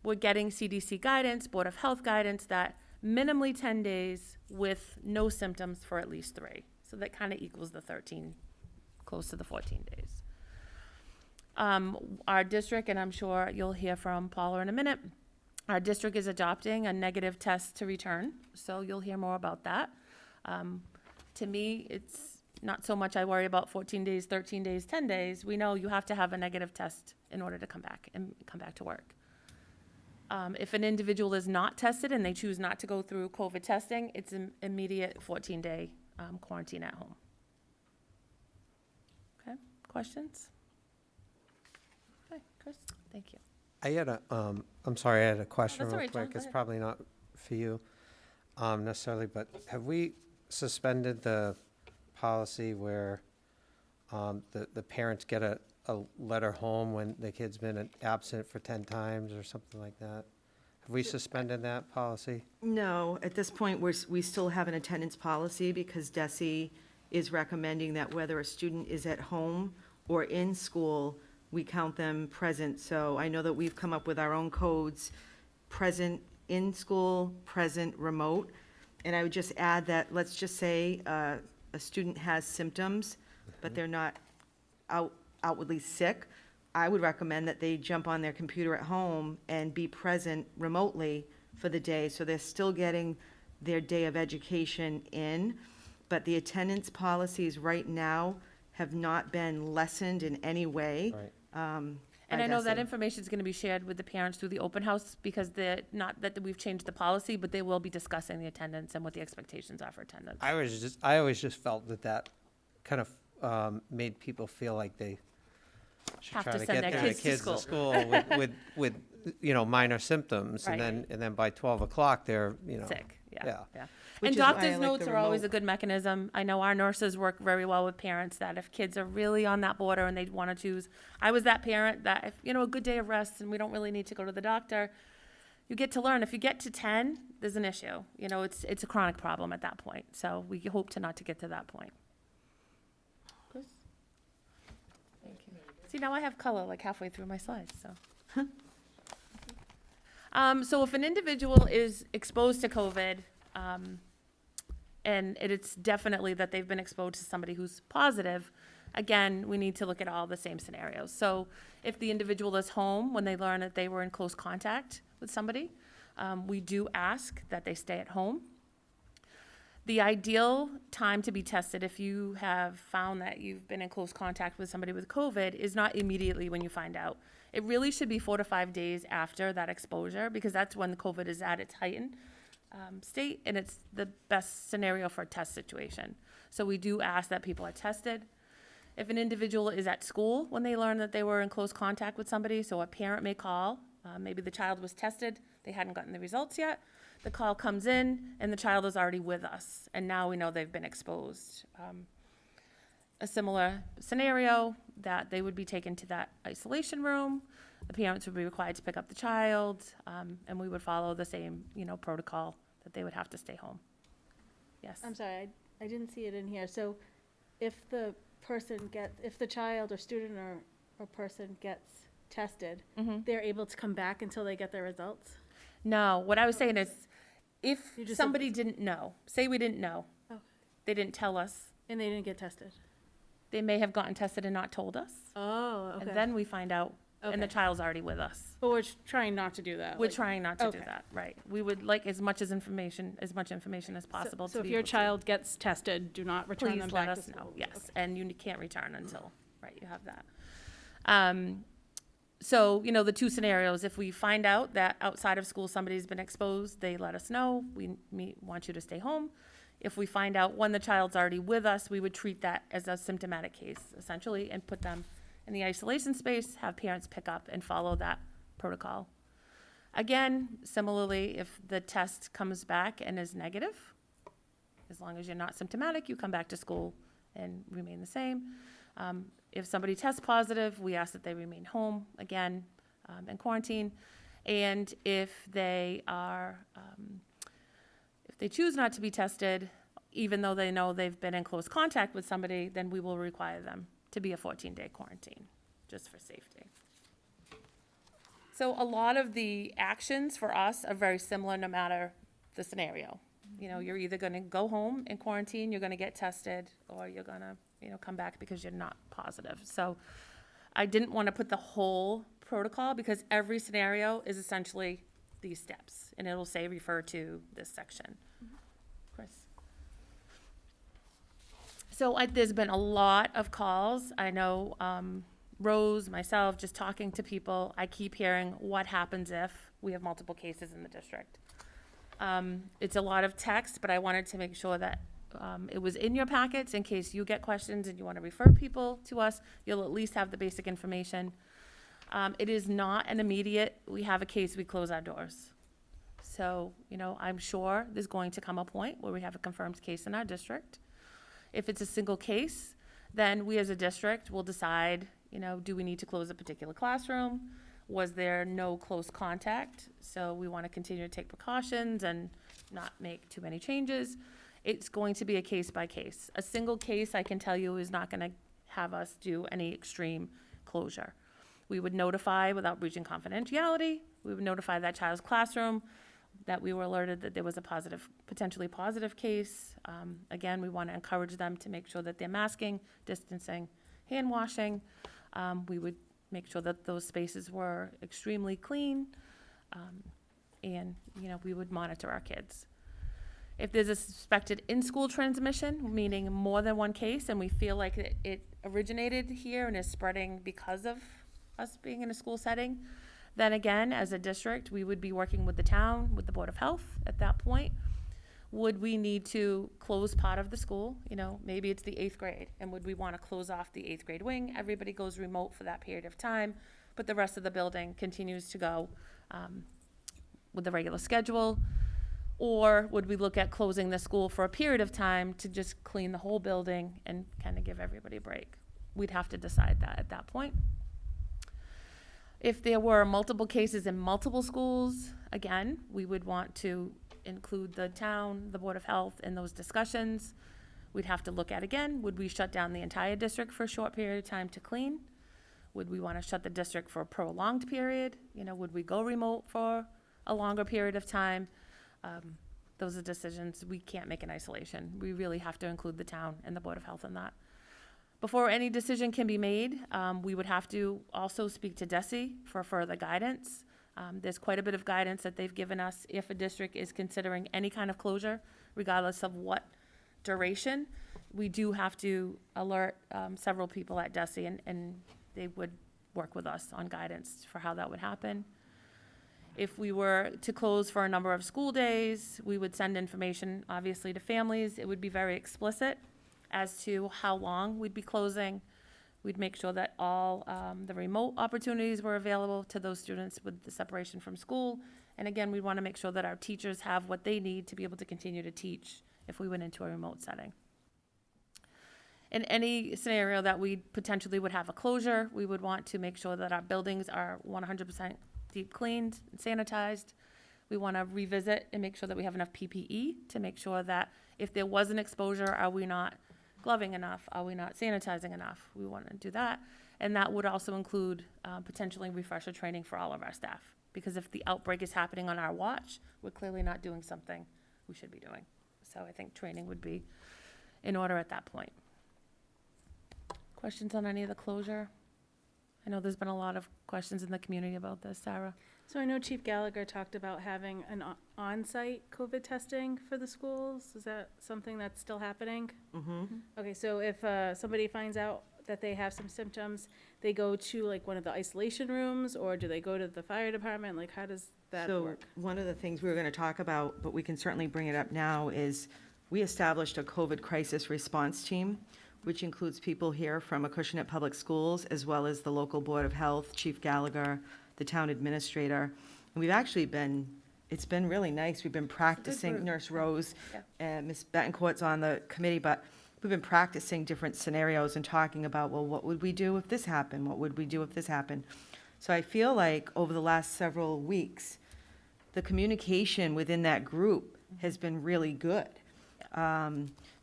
we're getting CDC guidance, Board of Health guidance, that minimally 10 days with no symptoms for at least 3. So that kind of equals the 13, close to the 14 days. Our district, and I'm sure you'll hear from Paula in a minute, our district is adopting a negative test to return, so you'll hear more about that. To me, it's not so much I worry about 14 days, 13 days, 10 days. We know you have to have a negative test in order to come back to work. If an individual is not tested and they choose not to go through COVID testing, it's an immediate 14-day quarantine at home. Okay, questions? Okay, Chris, thank you. I had a, I'm sorry, I had a question that's all real right, John, quick. go It's ahead. probably not for you necessarily, but have we suspended the policy where the parents get a letter home when the kid's been absent for 10 times or something like that? Have we suspended that policy? No, at this point, we still have an attendance policy because DESE is recommending that whether a student is at home or in school, we count them present. So I know that we've come up with our own codes, present in school, present remote. And I would just add that, let's just say a student has symptoms, but they're not outwardly sick. I would recommend that they jump on their computer at home and be present remotely for the day, so they're still getting their day of education in. But the attendance policies right now have not been lessened in any way. Right. And I know that information is going to be shared with the parents through the open house, because not that we've changed the policy, but they will be discussing the attendance and what the expectations are for attendance. I always just felt that kind of made people feel like they should Have try to to send get their their kids to kids school. to school with you know, minor symptoms, Right. and then by 12 o'clock they're, you know, Sick, Yeah. Which And is why I doctor's like notes the are always a remote. good mechanism. I know our nurses work very well with parents that if kids are really on that border and they want to choose, I was that parent that if, a good day of rest and we don't really need to go to the doctor, you get to learn. If you get to 10, there's an issue. It's a chronic problem at that point. So we hope to not to get to that point. Chris? Thank you. See, now I have color like halfway through my slides, so. So if an individual is exposed to COVID, and it's definitely that they've been exposed to somebody who's positive, again, we need to look at all the same scenarios. So if the individual is home when they learn that they were in close contact with somebody, we do ask that they stay at home. The ideal time to be tested, if you have found that you've been in close contact with somebody with COVID, is not immediately when you find out. It really should be 4 to 5 days after that exposure, because that's when the COVID is at its heightened state, and it's the best scenario for a test situation. So we do ask that people are tested. If an individual is at school when they learn that they were in close contact with somebody, so a parent may call, maybe the child was tested, they hadn't gotten the results yet, the call comes in, and the child is already with us, and now we know they've been exposed. A similar scenario, that they would be taken to that isolation room, the parents would be required to pick up the child, and we would follow the same, protocol that they would have to stay home. Yes? I'm sorry, I didn't see it in here. So if the child or student or person gets tested, they're able to come back until they get their results? No, what I was saying is, if You just said somebody didn't know, say we didn't know, Oh. they didn't tell us, And they didn't get tested? they may have gotten tested and not told us, Oh, okay. and then we find out, and the Okay. child's already with us. But we're trying not to do that. We're like- trying not to do okay. that, right? We would like as much information as possible. So to if be your able to- child gets tested, do not return them Please back let to us school? know, yes, Okay. and you can't return until, right, you have that. So, the two scenarios, if we find out that outside of school somebody's been exposed, they let us know, we want you to stay home. If we find out when the child's already with us, we would treat that as a symptomatic case, essentially, and put them in the isolation space, have parents pick up and follow that protocol. Again, similarly, if the test comes back and is negative, as long as you're not symptomatic, you come back to school and remain the same. If somebody tests positive, we ask that they remain home, again, in quarantine. And if they are, if they choose not to be tested, even though they know they've been in close contact with somebody, then we will require them to be a 14-day quarantine, just for safety. So a lot of the actions for us are very similar no matter the scenario. You're either going to go home and quarantine, you're going to get tested, or you're going to, come back because you're not positive. So I didn't want to put the whole protocol because every scenario is essentially these steps, and it'll say refer to this section. Chris? So there's been a lot of calls. I know Rose, myself, just talking to people, I keep hearing what happens if we have multiple cases in the district. It's a lot of text, but I wanted to make sure that it was in your packets in case you get questions and you want to refer people to us. You'll at least have the basic information. It is not an immediate, we have a case, we close our doors. So, I'm sure there's going to come a point where we have a confirmed case in our district. If it's a single case, then we as a district will decide, do we need to close a particular classroom? Was there no close contact? So we want to continue to take precautions and not make too many changes. It's going to be a case by case. A single case, I can tell you, is not going to have us do any extreme closure. We would notify without breaching confidentiality. We would notify that child's classroom that we were alerted that there was a potentially positive case. Again, we want to encourage them to make sure that they're masking, distancing, hand washing. We would make sure that those spaces were extremely clean, and, we would monitor our kids. If there's a suspected in-school transmission, meaning more than one case, and we feel like it originated here and is spreading because of us being in a school setting, then again, as a district, we would be working with the town, with the Board of Health at that point. Would we need to close part of the school? Maybe it's the 8th grade, and would we want to close off the 8th grade wing? Everybody goes remote for that period of time, but the rest of the building continues to go with the regular schedule. Or would we look at closing the school for a period of time to just clean the whole building and kind of give everybody a break? We'd have to decide that at that point. If there were multiple cases in multiple schools, again, we would want to include the town, the Board of Health in those discussions. We'd have to look at, again, would we shut down the entire district for a short period of time to clean? Would we want to shut the district for a prolonged period? You know, would we go remote for a longer period of time? Those are decisions we can't make in isolation. We really have to include the town and the Board of Health in that. Before any decision can be made, we would have to also speak to DESE for further guidance. There's quite a bit of guidance that they've given us if a district is considering any kind of closure, regardless of what duration. We do have to alert several people at DESE, and they would work with us on guidance for how that would happen. If we were to close for a number of school days, we would send information, obviously, to families. It would be very explicit as to how long we'd be closing. We'd make sure that all the remote opportunities were available to those students with the separation from school. And again, we want to make sure that our teachers have what they need to be able to continue to teach if we went into a remote setting. In any scenario that we potentially would have a closure, we would want to make sure that our buildings are 100% deep cleaned and sanitized. We want to revisit and make sure that we have enough PPE to make sure that if there was an exposure, are we not gloving enough? Are we not sanitizing enough? We want to do that. And that would also include potentially refresher training for all of our staff. Because if the outbreak is happening on our watch, we're clearly not doing something we should be doing. So I think training would be in order at that point. Questions on any of the closure? I know there's been a lot of questions in the community about this. Sarah? So I know Chief Gallagher talked about having an on-site COVID testing for the schools. Is that something that's still happening? Mm-hmm. Okay, so if somebody finds out that they have some symptoms, they go to like one of the isolation rooms, or do they go to the fire department? Like, how does that work? So one of the things we were going to talk about, but we can certainly bring it up now, is we established a COVID crisis response team, which includes people here from Acushnet Public Schools, as well as the local Board of Health, Chief Gallagher, the town administrator. And we've actually it's been really nice. We've been practicing, Nurse Rose and Ms. Betancourt's on the committee, but we've been practicing different scenarios and talking about, well, what would we do if this happened? What would we do if this happened? So I feel like over the last several weeks, the communication within that group has been really good.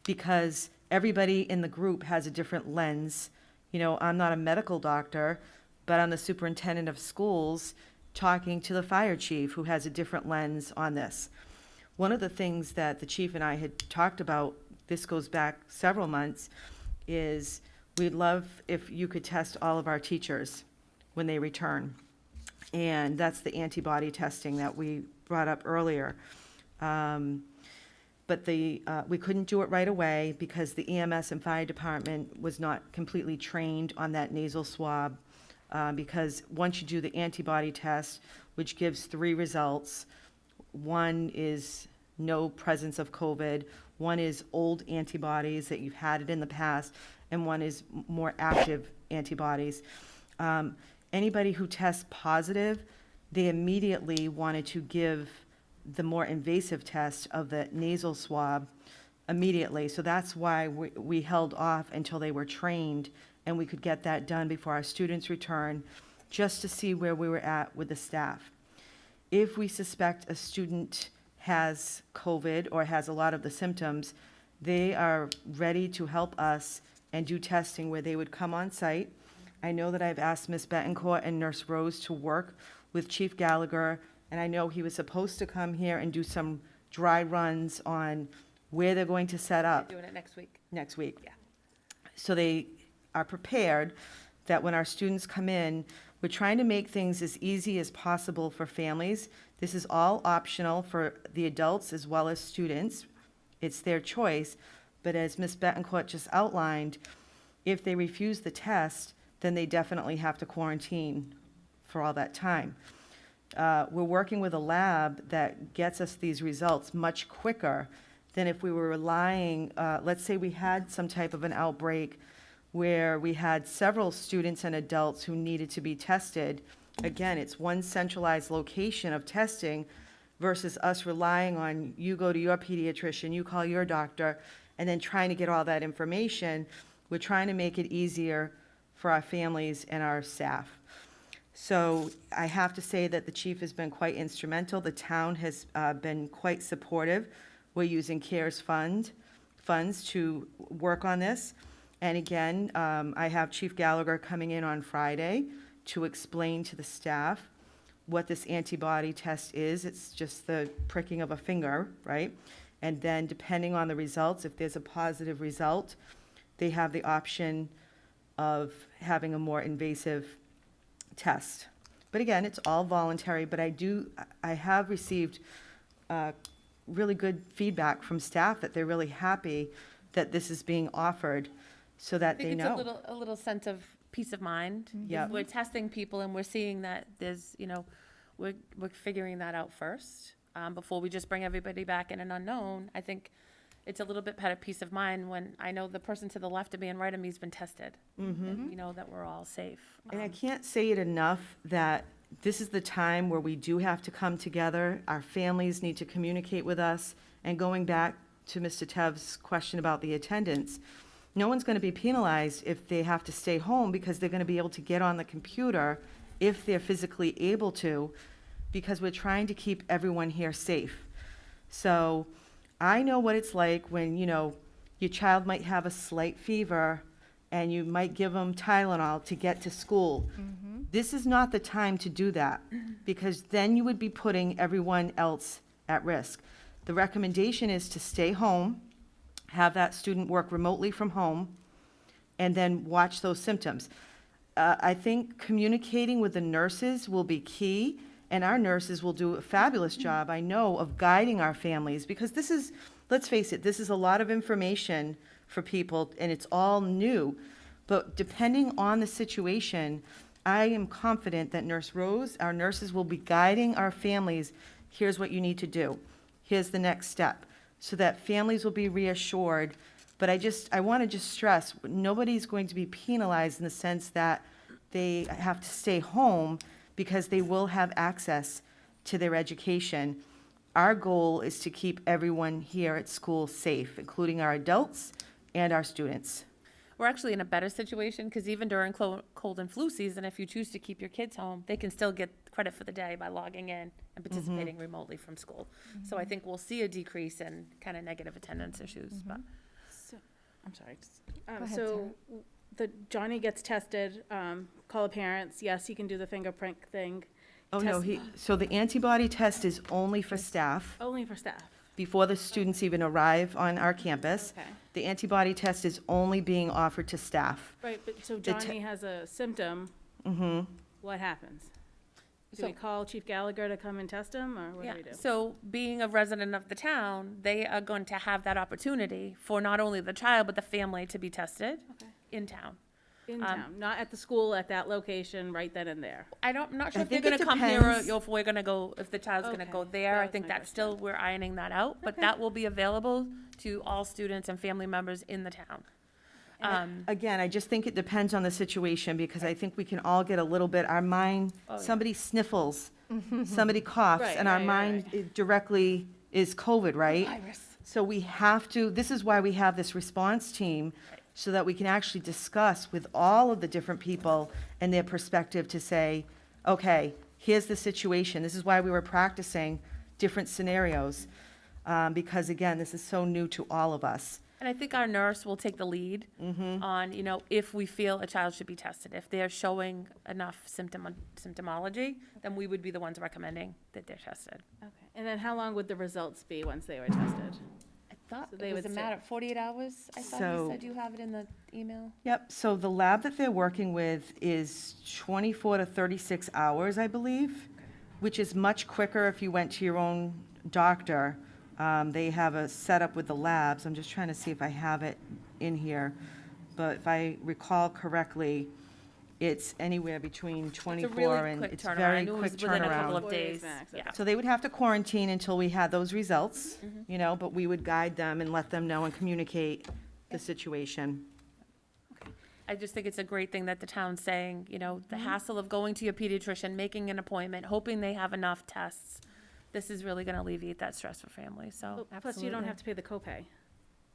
Because everybody in the group has a different lens. You know, I'm not a medical doctor, but I'm the superintendent of schools talking to the fire chief, who has a different lens on this. One of the things that the chief and I had talked about, this goes back several months, is we'd love if you could test all of our teachers when they return. And that's the antibody testing that we brought up earlier. But we couldn't do it right away because the EMS and fire department was not completely trained on that nasal swab. Because once you do the antibody test, which gives 3 results, one is no presence of COVID, one is old antibodies that you've had it in the past, and one is more active antibodies. Anybody who tests positive, they immediately wanted to give the more invasive test of the nasal swab immediately. So that's why we held off until they were trained and we could get that done before our students return, just to see where we were at with the staff. If we suspect a student has COVID or has a lot of the symptoms, they are ready to help us and do testing where they would come on site. I know that I've asked Ms. Betancourt and Nurse Rose to work with Chief Gallagher, and I know he was supposed to come here and do some dry runs on where they're going to set up. Doing it next week. Next week. Yeah. So they are prepared that when our students come in, we're trying to make things as easy as possible for families. This is all optional for the adults as well as students. It's their choice. But as Ms. Betancourt just outlined, if they refuse the test, then they definitely have to quarantine for all that time. We're working with a lab that gets us these results much quicker than if we were relying, let's say we had some type of an outbreak where we had several students and adults who needed to be tested. Again, it's one centralized location of testing, versus us relying on you go to your pediatrician, you call your doctor, and then trying to get all that information. We're trying to make it easier for our families and our staff. So I have to say that the chief has been quite instrumental. The town has been quite supportive. We're using CARES funds to work on this. And again, I have Chief Gallagher coming in on Friday to explain to the staff what this antibody test is. It's just the pricking of a finger, right? And then depending on the results, if there's a positive result, they have the option of having a more invasive test. But again, it's all voluntary, but I have received really good feedback from staff that they're really happy that this is being offered so that they know. I think it's a little sense of peace of mind. Yep. If we're testing people and we're seeing that there's, we're figuring that out first, before we just bring everybody back in an unknown. I think it's a little bit better peace of mind when I know the person to the left of me and right of me has been tested. And we know that we're all safe. And I can't say it enough that this is the time where we do have to come together. Our families need to communicate with us. And going back to Mr. Tev's question about the attendance, no one's going to be penalized if they have to stay home because they're going to be able to get on the computer if they're physically able to, because we're trying to keep everyone here safe. So I know what it's like when, your child might have a slight fever and you might give them Tylenol to get to school. This is not the time to do that because then you would be putting everyone else at risk. The recommendation is to stay home, have that student work remotely from home, and then watch those symptoms. I think communicating with the nurses will be key, and our nurses will do a fabulous job, I know, of guiding our families, because this is, let's face it, this is a lot of information for people, and it's all new. But depending on the situation, I am confident that Nurse Rose, our nurses will be guiding our families, here's what you need to do, here's the next step, so that families will be reassured. But I want to just stress, nobody's going to be penalized in the sense that they have to stay home because they will have access to their education. Our goal is to keep everyone here at school safe, including our adults and our students. We're actually in a better situation because even during cold and flu season, if you choose to keep your kids home, they can still get credit for the day by logging in and participating remotely from school. So I think we'll see a decrease in kind of negative attendance issues. But I'm sorry. ahead, So Johnny gets tested, call the parents. Yes, he can do the fingerprint thing. Oh, no, so the antibody test is only for staff Only for staff. before the students even arrive on our campus. Okay. The antibody test is only being offered to staff. Right, but so The Johnny has a symptom. What happens? Do we So- call Chief Gallagher to come and test him, or what do we do? So being a resident of the town, they are going to have that opportunity for not only the child, but the family to be tested Okay. in town. In town, not at the school, at that location, right then and there. I'm not sure I if they're think it gonna come here or depends. if we're gonna go, if the child's gonna go Okay, there. that I was think my that's still, we're ironing that out, but Okay. that will be available to all students and family members in the town. Again, I just think it depends on the situation, because I think we can all get a little bit, our mind, Oh, yeah. somebody sniffles, somebody coughs, Right, and our right, mind directly is COVID, right? Virus. So we have to, this is why we have this response team, so that we can actually discuss with all of the different people and their perspective to say, okay, here's the situation. This is why we were practicing different scenarios, because again, this is so new to all of us. And I think our nurse will take the lead on, if we feel a child should be tested. If they're showing enough symptomology, then we would be the ones recommending that they're tested. Okay. And then how long would the results be once they were tested? I thought So they it was would a say- matter of 48 hours. I thought So- you said you have it in the email. Yep, so the lab that they're working with is 24 to 36 hours, I believe, which is much quicker if you went to your own doctor. They have a setup with the labs. I'm just trying to see if I have it in here. But if I recall correctly, it's anywhere between It's a 24 really and quick it's turnaround. I very knew it quick was within a couple turnaround. of 4 days days. max, Yeah. So they would have to quarantine until we had those results, but we would guide them and let them know and communicate the situation. I just think it's a great thing that the town's saying, the hassle of going to your pediatrician, making an appointment, hoping they have enough tests this is really gonna alleviate that stress for families, so Plus, you don't have to pay the copay,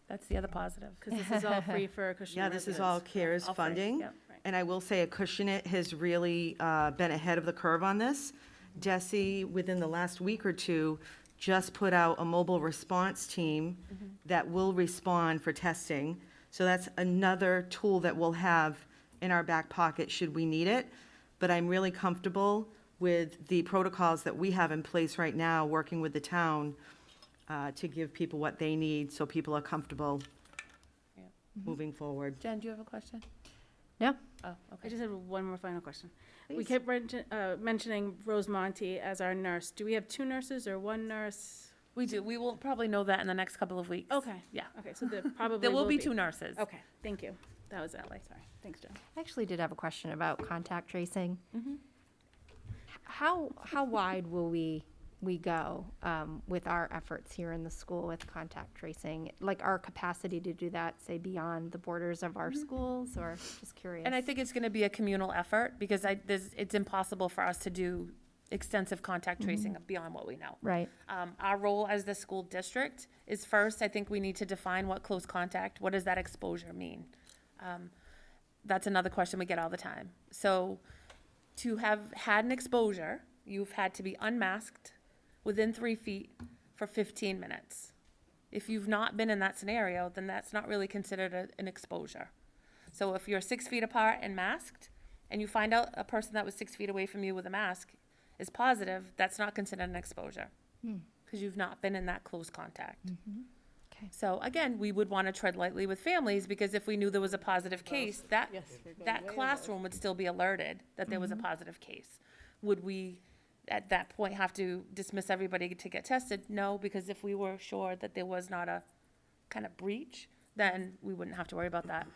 that's the other positive. because this is all free for Acushnet Yeah, this is all residents. CARES All free, funding. yep. And I will say Acushnet has really been ahead of the curve on this. DESE, within the last week or two, just put out a mobile response team that will respond for testing. So that's another tool that we'll have in our back pocket should we need it. But I'm really comfortable with the protocols that we have in place right now, working with the town to give people what they need so people are comfortable Yeah. moving forward. Jen, do you have a question? No. Oh, I okay. just have one more final question. We Please. kept mentioning Rose Monty as our nurse. Do we have 2 nurses or 1 nurse? We do, we will probably know that in the next couple of weeks. Okay. Yeah. Okay, so there probably There will be 2 nurses. Okay, thank you. That was it. Sorry. Thanks, Jen. I actually did have a question about contact tracing. Mhm. How wide will we go with our efforts here in the school with contact tracing? Like our capacity to do that, say, beyond the borders of our schools, or just curious? And I think it's gonna be a communal effort, because it's impossible for us to do extensive contact tracing beyond what we know. Right. Our role as the school district is first, I think we need to define what close contact, what does that exposure mean? That's another question we get all the time. So to have had an exposure, you've had to be unmasked within 3 feet for 15 minutes. If you've not been in that scenario, then that's not really considered an exposure. So if you're 6 feet apart and masked, and you find out a person that was 6 feet away from you with a mask is positive, that's not considered an exposure, because you've not been in that close contact. Okay. So again, we would want to tread lightly with families, because if we knew there was a positive case, that classroom would still be alerted that there was a positive case. Would we, at that point, have to dismiss everybody to get tested? No, because if we were sure that there was not a kind of breach, then we wouldn't have to worry about that.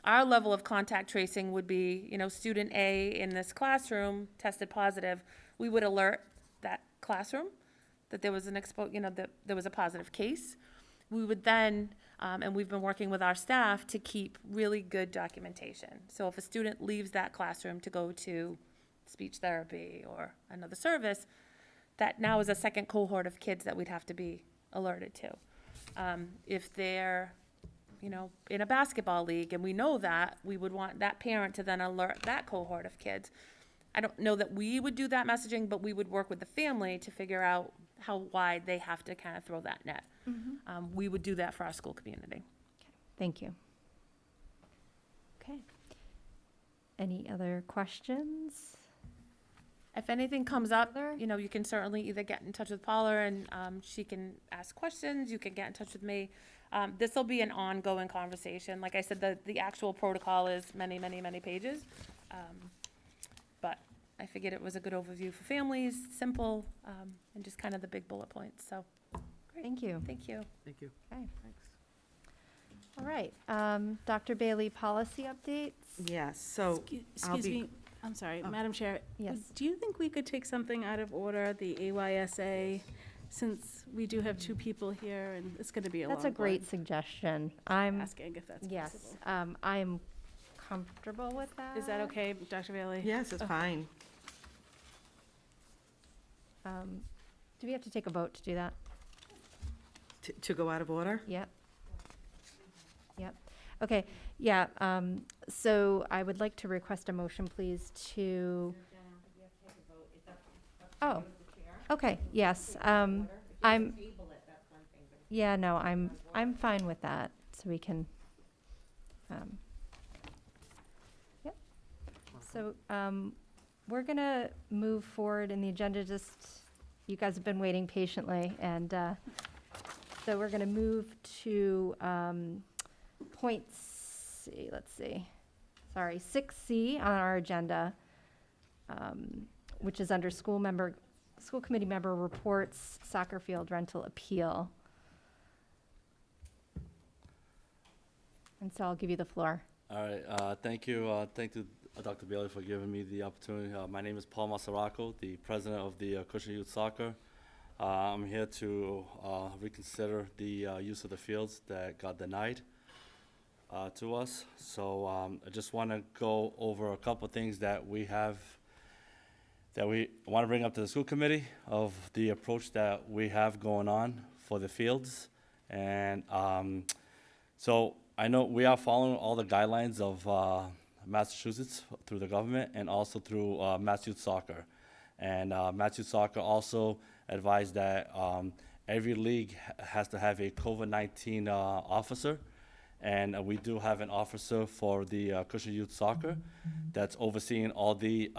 Our level of contact tracing would be, student A in this classroom tested positive. We would alert that classroom that there was that there was a positive case. We would then, and we've been working with our staff to keep really good documentation. So if a student leaves that classroom to go to speech therapy or another service, that now is a second cohort of kids that we'd have to be alerted to. If they're, in a basketball league and we know that, we would want that parent to then alert that cohort of kids. I don't know that we would do that messaging, but we would work with the family to figure out how wide they have to kind of throw that net. We would do that for our school community. Thank you. Okay. Any other questions? If anything comes up, you can certainly either get in touch with Paula and she can ask questions. You can get in touch with me. This will be an ongoing conversation. Like I said, the actual protocol is many, many, many pages. But I figured it was a good overview for families, simple, and just kind of the big bullet points. So, great. Thank you. Thank you. Thank you. Okay. All right. Dr. Bailey, policy updates? Yes, so I'll Excuse be- me, I'm sorry, Oh. Madam Chair. Yes. Do you think we could take something out of order, the AYSA, since we do have 2 people here and it's going to be a long That's a great suggestion. I'm, Asking if that's yes, possible. I'm comfortable with that. Is that okay, Dr. Bailey? Yes, it's fine. Do we have to take a vote to do that? To go out of order? Yep. Yep. Okay, yeah, so I would like to request a motion, please, to. Oh, okay, yes, I'm. Yeah, no, I'm fine with that, so we can, yep. So, we're gonna move forward in the agenda, just, you guys have been waiting patiently, and, so we're gonna move to, let's see, sorry, 6C on our agenda, which is under school committee member reports, soccer field rental appeal. And so I'll give you the floor. All right, thank you. Thank you, Dr. Bailey, for giving me the opportunity. My name is Paul Masaraco, the president of the Acushnet Youth Soccer. I'm here to reconsider the use of the fields that got denied to us. So I just want to go over a couple things that we have that we want to bring up to the school committee of the approach that we have going on for the fields. And so I know we are following all the guidelines of Massachusetts through the government and also through Mass Youth Soccer. And Mass Youth Soccer also advised that every league has to have a COVID-19 officer. And we do have an officer for the Acushnet Youth Soccer that's overseeing all the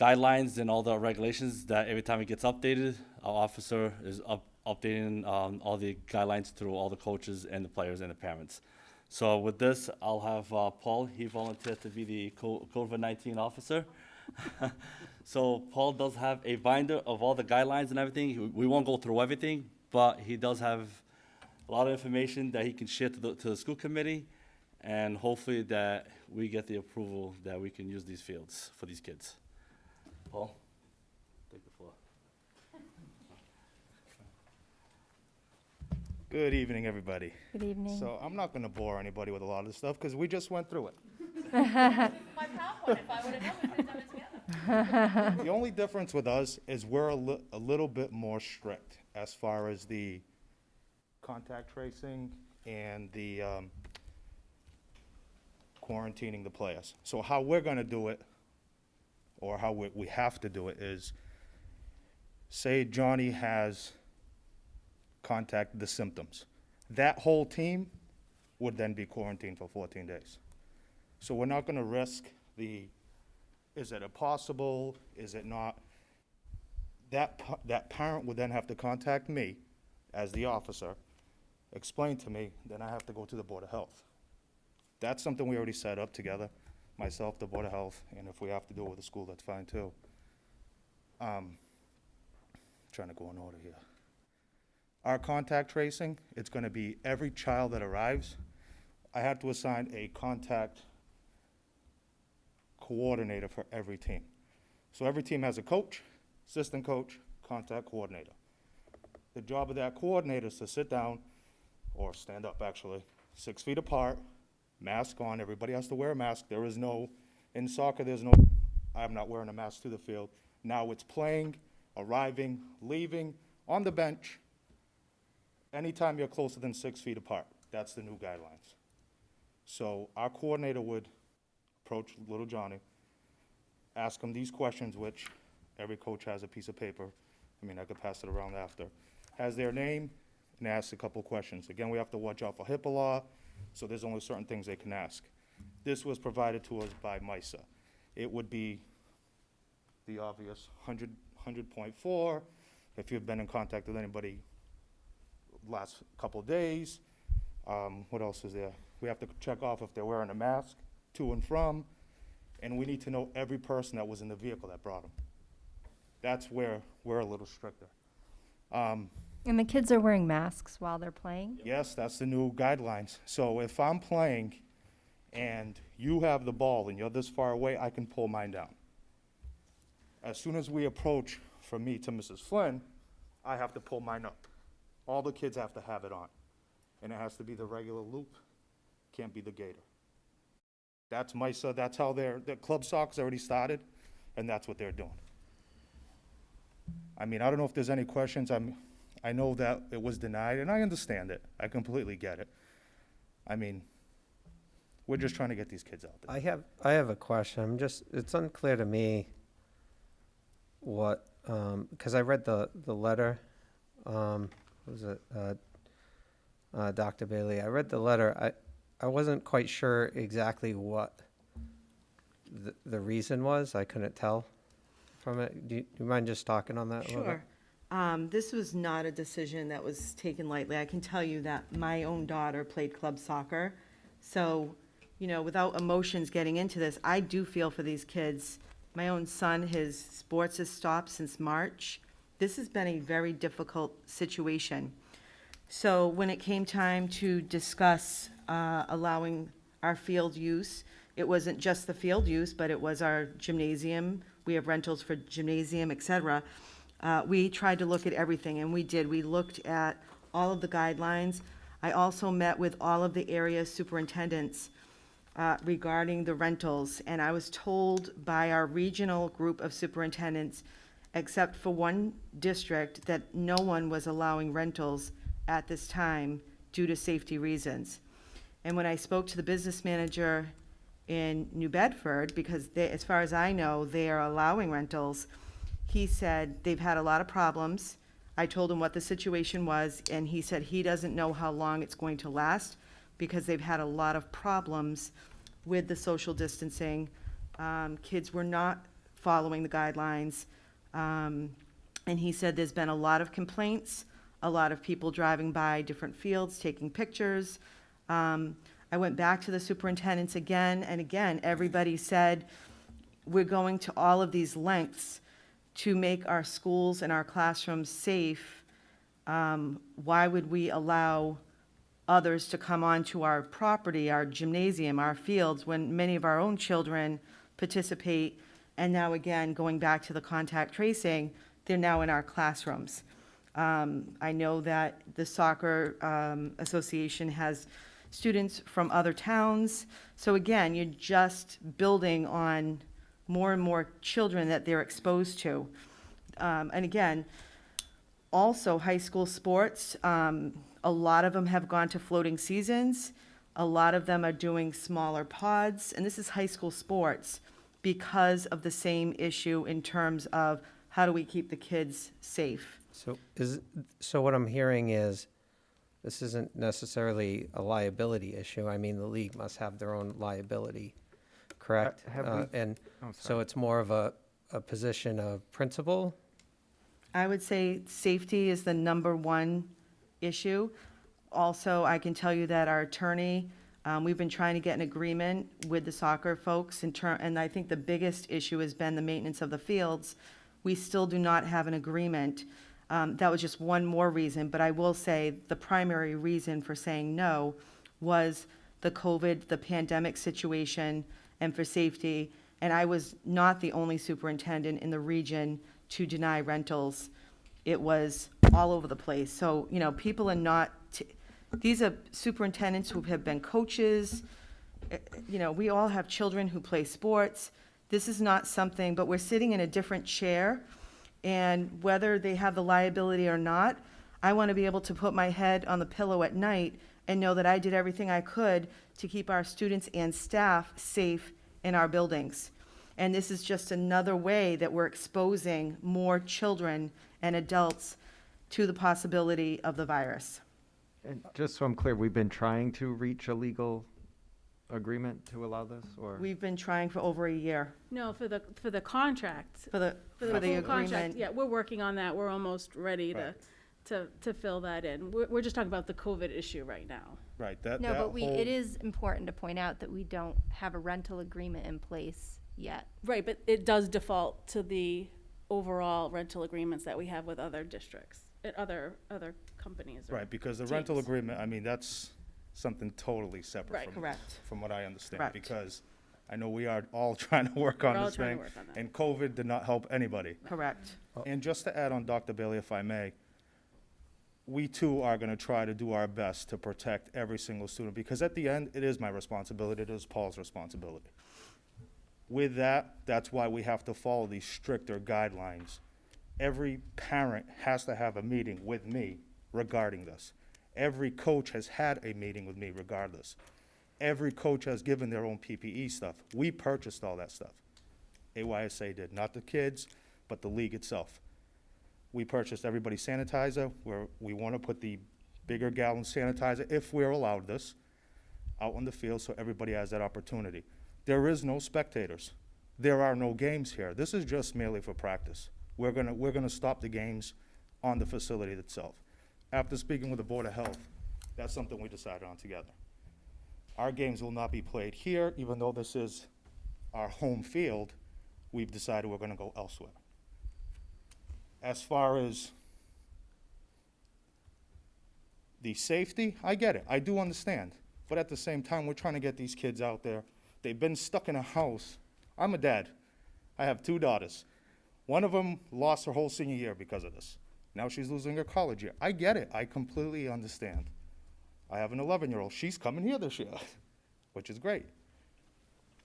guidelines and all the regulations that every time it gets updated, our officer is updating all the guidelines through all the coaches and the players and the parents. So with this, I'll have Paul, he volunteered to be the COVID-19 officer. So Paul does have a binder of all the guidelines and everything. We won't go through everything, but he does have a lot of information that he can share to the school committee, and hopefully that we get the approval that we can use these fields for these kids. Paul, take the floor. Good evening, everybody. Good evening. So I'm not going to bore anybody with a lot of this stuff because we just went through it. My PowerPoint, if I would have known, we could have done it together. The only difference with us is we're a little bit more strict as far as the contact tracing and the quarantining the players. So how we're going to do it, or how we have to do it, is say Johnny has contacted the symptoms. That whole team would then be quarantined for 14 days. So we're not going to risk is it possible, is it not? That parent would then have to contact me as the officer, explain to me, then I have to go to the Board of Health. That's something we already set up together, myself, the Board of Health, and if we have to do it with the school, that's fine too. Trying to go in order here. Our contact tracing, it's going to be every child that arrives. I had to assign a contact coordinator for every team. So every team has a coach, assistant coach, contact coordinator. The job of that coordinator is to sit down, or stand up actually, 6 feet apart, mask on. Everybody has to wear a mask. There is no, in soccer, I'm not wearing a mask to the field. Now it's playing, arriving, leaving, on the bench, anytime you're closer than 6 feet apart. That's the new guidelines. So our coordinator would approach little Johnny, ask him these questions, which every coach has a piece of paper. I mean, I could pass it around after. Has their name, and ask a couple questions. Again, we have to watch out for HIPAA law, so there's only certain things they can ask. This was provided to us by MISA. It would be the obvious 100.4, if you've been in contact with anybody last couple of days. What else is there? We have to check off if they're wearing a mask to and from, and we need to know every person that was in the vehicle that brought them. That's where we're a little stricter. And the kids are wearing masks while they're playing? Yes, that's the new guidelines. So if I'm playing and you have the ball and you're this far away, I can pull mine down. As soon as we approach from me to Mrs. Flynn, I have to pull mine up. All the kids have to have it on. And it has to be the regular loop, can't be the gator. That's MISA, that's how the club soccer's already started, and that's what they're doing. I mean, I don't know if there's any questions. I know that it was denied, and I understand it. I completely get it. I mean, we're just trying to get these kids out there. I have a question. It's unclear to me what, because I read the letter, what was it, Dr. Bailey? I read the letter. I wasn't quite sure exactly what the reason was. I couldn't tell from it. Do you mind just talking on that a little bit? Sure. This was not a decision that was taken lightly. I can tell you that my own daughter played club soccer. So, you know, without emotions getting into this, I do feel for these kids. My own son, his sports has stopped since March. This has been a very difficult situation. So when it came time to discuss allowing our field use, it wasn't just the field use, but it was our gymnasium. We have rentals for gymnasium, et cetera. We tried to look at everything, and we did. We looked at all of the guidelines. I also met with all of the area superintendents regarding the rentals, and I was told by our regional group of superintendents, except for one district, that no one was allowing rentals at this time due to safety reasons. And when I spoke to the business manager in New Bedford, because they, as far as I know, they are allowing rentals, he said they've had a lot of problems. I told him what the situation was, and he said he doesn't know how long it's going to last because they've had a lot of problems with the social distancing. Kids were not following the guidelines. And he said there's been a lot of complaints, a lot of people driving by different fields, taking pictures. I went back to the superintendents again and again. Everybody said, we're going to all of these lengths to make our schools and our classrooms safe. Why would we allow others to come onto our property, our gymnasium, our fields, when many of our own children participate? And now again, going back to the contact tracing, they're now in our classrooms. I know that the soccer association has students from other towns. So again, you're just building on more and more children that they're exposed to. And again, also high school sports, a lot of them have gone to floating seasons. A lot of them are doing smaller pods, and this is high school sports because of the same issue in terms of how do we keep the kids safe. So what I'm hearing is, this isn't necessarily a liability issue. I mean, the league must have their own liability, correct? And so it's more of a position of principle? I would say safety is the number one issue. Also, I can tell you that our attorney, we've been trying to get an agreement with the soccer folks and I think the biggest issue has been the maintenance of the fields. We still do not have an agreement. That was just one more reason, but I will say the primary reason for saying no was the COVID, the pandemic situation, and for safety. And I was not the only superintendent in the region to deny rentals. It was all over the place. So, you know, people are not, these are superintendents who have been coaches. You know, we all have children who play sports. This is not something, but we're sitting in a different chair. And whether they have the liability or not, I want to be able to put my head on the pillow at night and know that I did everything I could to keep our students and staff safe in our buildings. And this is just another way that we're exposing more children and adults to the possibility of the virus. And just so I'm clear, we've been trying to reach a legal agreement to allow this, or? We've been trying for over a year. No, for the contract. For the full agreement. contract, yeah, we're working on that. We're almost ready Right. to fill that in. We're just talking about the COVID issue right now. Right, No, but it is important to point out that we don't have a rental agreement in place yet. Right, but it does default to the overall rental agreements that we have with other districts, other companies. or Right, because the rental teams. agreement, I mean, that's something totally separate Right. Correct. from what I understand. Correct. Because I know we are all trying to work We're on all this trying thing. to work on that. And COVID did not help anybody. Correct. And just to add on, Dr. Bailey, if I may, we too are going to try to do our best to protect every single student, because at the end, it is my responsibility, it is Paul's responsibility. With that, that's why we have to follow these stricter guidelines. Every parent has to have a meeting with me regarding this. Every coach has had a meeting with me regardless. Every coach has given their own PPE stuff. We purchased all that stuff. AYSA did, not the kids, but the league itself. We purchased everybody's sanitizer, where we want to put the bigger gallon sanitizer, if we're allowed this, out on the field so everybody has that opportunity. There is no spectators. There are no games here. This is just merely for practice. We're gonna stop the games on the facility itself. After speaking with the Board of Health, that's something we decided on together. Our games will not be played here, even though this is our home field. We've decided we're gonna go elsewhere. As far as the safety, I get it, I do understand. But at the same time, we're trying to get these kids out there. They've been stuck in a house. I'm a dad. I have 2 daughters. One of them lost her whole senior year because of this. Now she's losing her college year. I get it, I completely understand. I have an 11-year-old, she's coming here this year, which is great.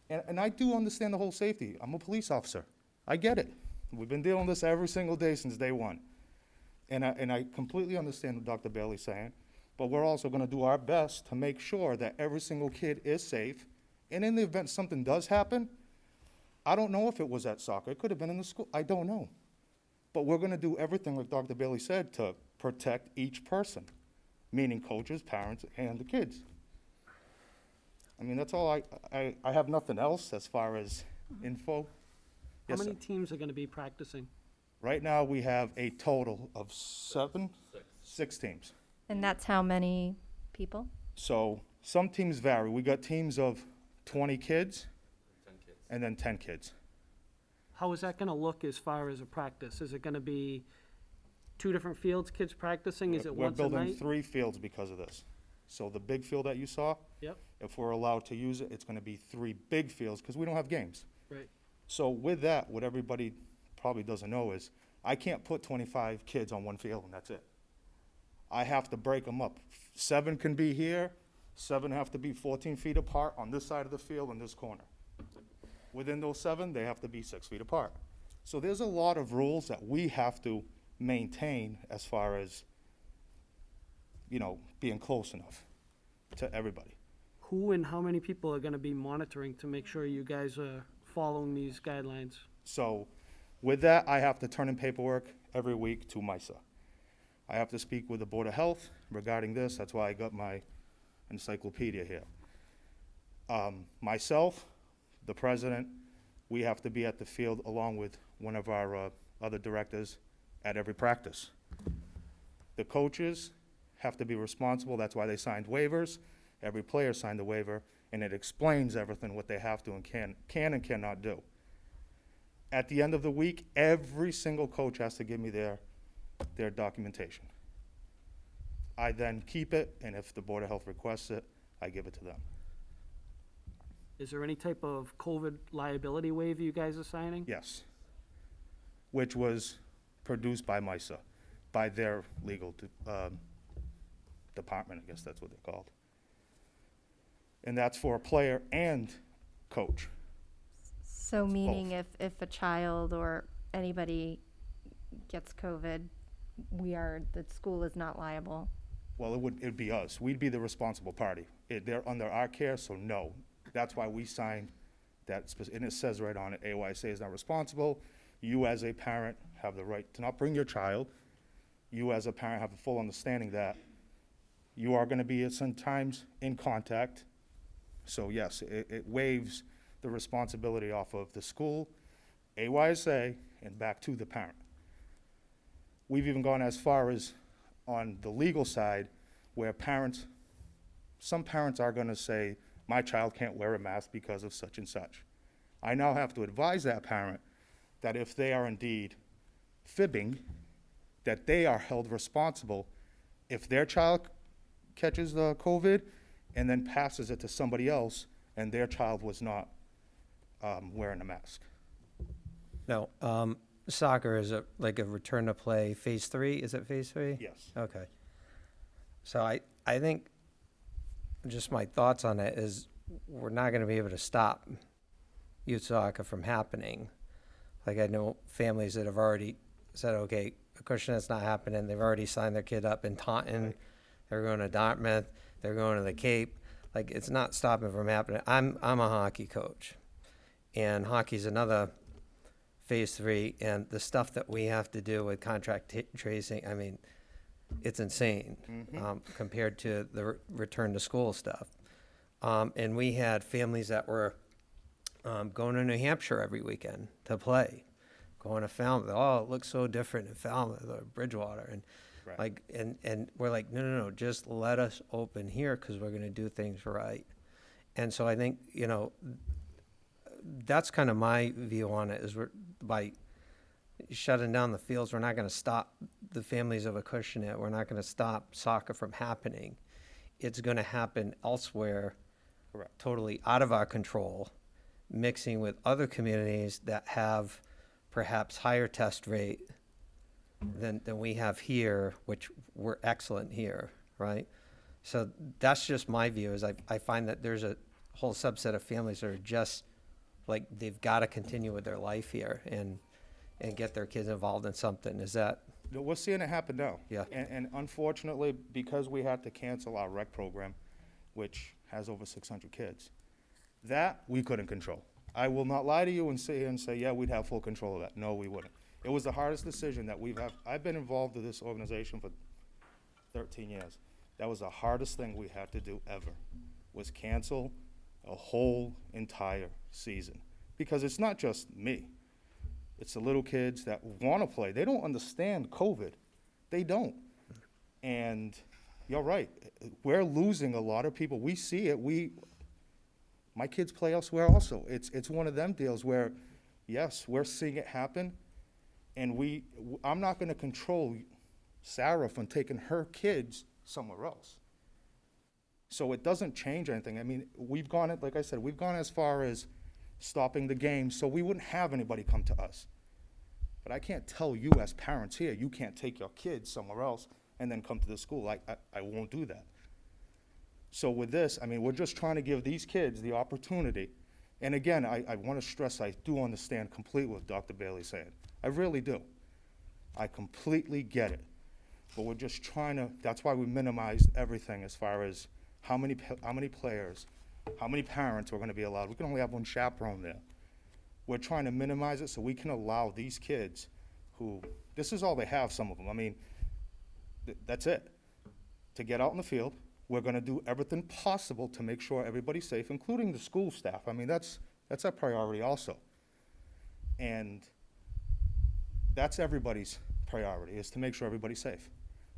And I do understand the whole safety. I'm a police officer. I get it. We've been dealing with this every single day since day one. And I completely understand what Dr. Bailey's saying, but we're also gonna do our best to make sure that every single kid is safe. And in the event something does happen, I don't know if it was at soccer. It could have been in the school. I don't know. But we're gonna do everything, like Dr. Bailey said, to protect each person, meaning coaches, parents, and the kids. I mean, that's all I have nothing else as far as info. How Yes, many sir. teams are gonna be practicing? Right now, we have a total of six teams. And that's how many people? So some teams vary. We got teams of 20 kids and then 10 kids. How is that gonna look as far as a practice? Is it gonna be 2 different fields, kids practicing? Is it once a We're building night? 3 fields because of this. So the big field that you saw, Yep, if we're allowed to use it, it's gonna be 3 big fields because we don't have games. right. So with that, what everybody probably doesn't know is I can't put 25 kids on one field and that's it. I have to break them up. 7 can be here, 7 have to be 14 feet apart on this side of the field and this corner. Within those 7, they have to be 6 feet apart. So there's a lot of rules that we have to maintain as far as, you know, being close enough to everybody. Who and how many people are gonna be monitoring to make sure you guys are following these guidelines? So with that, I have to turn in paperwork every week to MISA. I have to speak with the Board of Health regarding this. That's why I got my encyclopedia here. Myself, the president, we have to be at the field along with one of our other directors at every practice. The coaches have to be responsible. That's why they signed waivers. Every player signed a waiver, and it explains everything, what they have to and can and cannot do. At the end of the week, every single coach has to give me their documentation. I then keep it, and if the Board of Health requests it, I give it to them. Is there any type of COVID liability waiver you guys are signing? Yes. Which was produced by MISA, by their legal department, I guess that's what they're called. And that's for a player and coach. So meaning if a child or anybody gets COVID, the school is not liable? Well, it'd be us. We'd be the responsible party. They're under our care, so no. That's why we signed that, and it says right on it, AYSA is not responsible. You as a parent have the right to not bring your child. You as a parent have a full understanding that you are gonna be sometimes in contact. So yes, it waives the responsibility off of the school, AYSA, and back to the parent. We've even gone as far as on the legal side where some parents are gonna say, my child can't wear a mask because of such and such. I now have to advise that parent that if they are indeed fibbing, that they are held responsible if their child catches the COVID and then passes it to somebody else and their child was not wearing a mask. Now, soccer is like a return to play phase 3, is it phase 3? Yes. Okay. So I think, just my thoughts on it is, we're not gonna be able to stop youth soccer from happening. Like, I know families that have already said, okay, Acushnet's not happening, they've already signed their kid up in Taunton, they're going to Dartmouth, they're going to the Cape. Like, it's not stopping from happening. I'm a hockey coach, and hockey's another phase 3, and the stuff that we have to do with contract tracing, I mean, it's insane compared to the return to school stuff. And we had families that were going to New Hampshire every weekend to play, going to Falmouth. Oh, it looks so different in Falmouth or Bridgewater, and Right. like, and we're like, no, just let us open here because we're going to do things right. And so I think, that's kind of my view on it, is by shutting down the fields, we're not going to stop the families of Acushnet. We're not going to stop soccer from happening. It's going to happen elsewhere, Correct. totally out of our control, mixing with other communities that have perhaps higher test rate than we have here, which we're excellent here, right? So that's just my view, is I find that there's a whole subset of families that are just like, they've got to continue with their life here and get their kids involved in something. Is that, No, we're seeing it happen now. Yeah. And unfortunately, because we had to cancel our rec program, which has over 600 kids, that we couldn't control. I will not lie to you and sit here and say, yeah, we'd have full control of that. No, we wouldn't. It was the hardest decision that I've been involved with this organization for 13 years. That was the hardest thing we had to do ever, was cancel a whole entire season. Because it's not just me. It's the little kids that want to play. They don't understand COVID. They don't. And you're right. We're losing a lot of people. We see it. My kids play elsewhere also. It's one of them deals where, yes, we're seeing it happen. And I'm not going to control Sarah from taking her kids somewhere else. So it doesn't change anything. I mean, like I said, we've gone as far as stopping the game so we wouldn't have anybody come to us. But I can't tell you as parents here, you can't take your kids somewhere else and then come to the school. I won't do that. So with this, I mean, we're just trying to give these kids the opportunity. And again, I want to stress, I do understand completely what Dr. Bailey's saying. I really do. I completely get it. But we're just trying to, that's why we minimized everything as far as how many players, how many parents we're going to be allowed. We can only have one chaperone there. We're trying to minimize it so we can allow these kids who, this is all they have, some of them. I mean, that's it. To get out in the field, we're going to do everything possible to make sure everybody's safe, including the school staff. I mean, that's a priority also. And that's everybody's priority, is to make sure everybody's safe.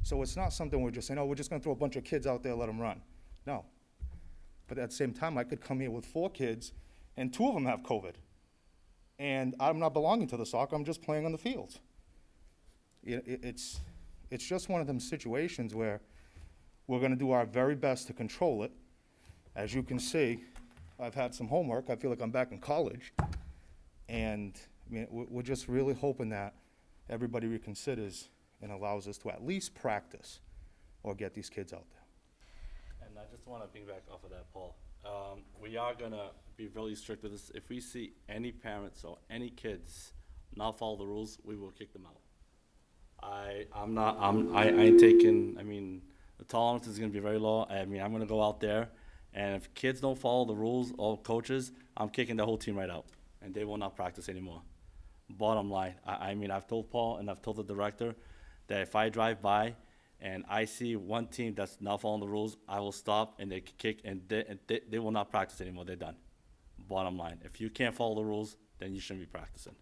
So it's not something we're just saying, oh, we're just going to throw a bunch of kids out there, let them run. No. But at the same time, I could come here with 4 kids, and 2 of them have COVID. And I'm not belonging to the soccer, I'm just playing on the fields. It's just one of them situations where we're going to do our very best to control it. As you can see, I've had some homework. I feel like I'm back in college. And I mean, we're just really hoping that everybody reconsiders and allows us to at least practice or get these kids out there. And I just want to piggyback off of that, Paul. We are going to be really strict with this. If we see any parents or any kids not follow the rules, we will kick them out. I ain't taking, I mean, the tolerance is going to be very low. I mean, I'm going to go out there, and if kids don't follow the rules or coaches, I'm kicking the whole team right out, and they will not practice anymore. Bottom line, I mean, I've told Paul and I've told the director that if I drive by and I see one team that's not following the rules, I will stop and they kick, and they will not practice anymore. They're done. Bottom line, if you can't follow the rules, then you shouldn't be practicing.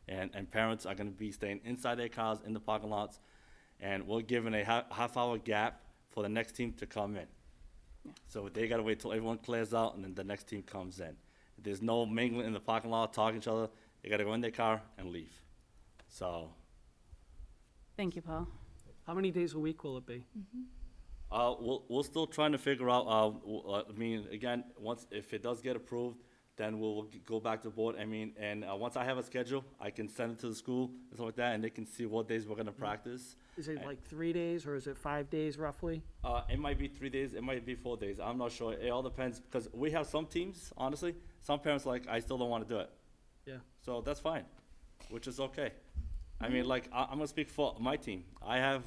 And parents are going to be staying inside their cars in the parking lots, and we're giving a half-hour gap for the next team to come in. Yeah. So they got to wait till everyone clears out, and then the next team comes in. There's no mingling in the parking lot, talking to each other. They got to go in their car and leave. So. Thank you, Paul. How many days a week will it be? We're still trying to figure out, I mean, again, if it does get approved, then we'll go back to the board. I mean, and once I have a schedule, I can send it to the school and stuff like that, and they can see what days we're going to practice. Is it like 3 days, or is it 5 days roughly? It might be 3 days, it might be 4 days. I'm not sure. It all depends, because we have some teams, honestly, some parents I still don't want to do it. Yeah. So that's fine, which is okay. I mean, I'm going to speak for my team. I have,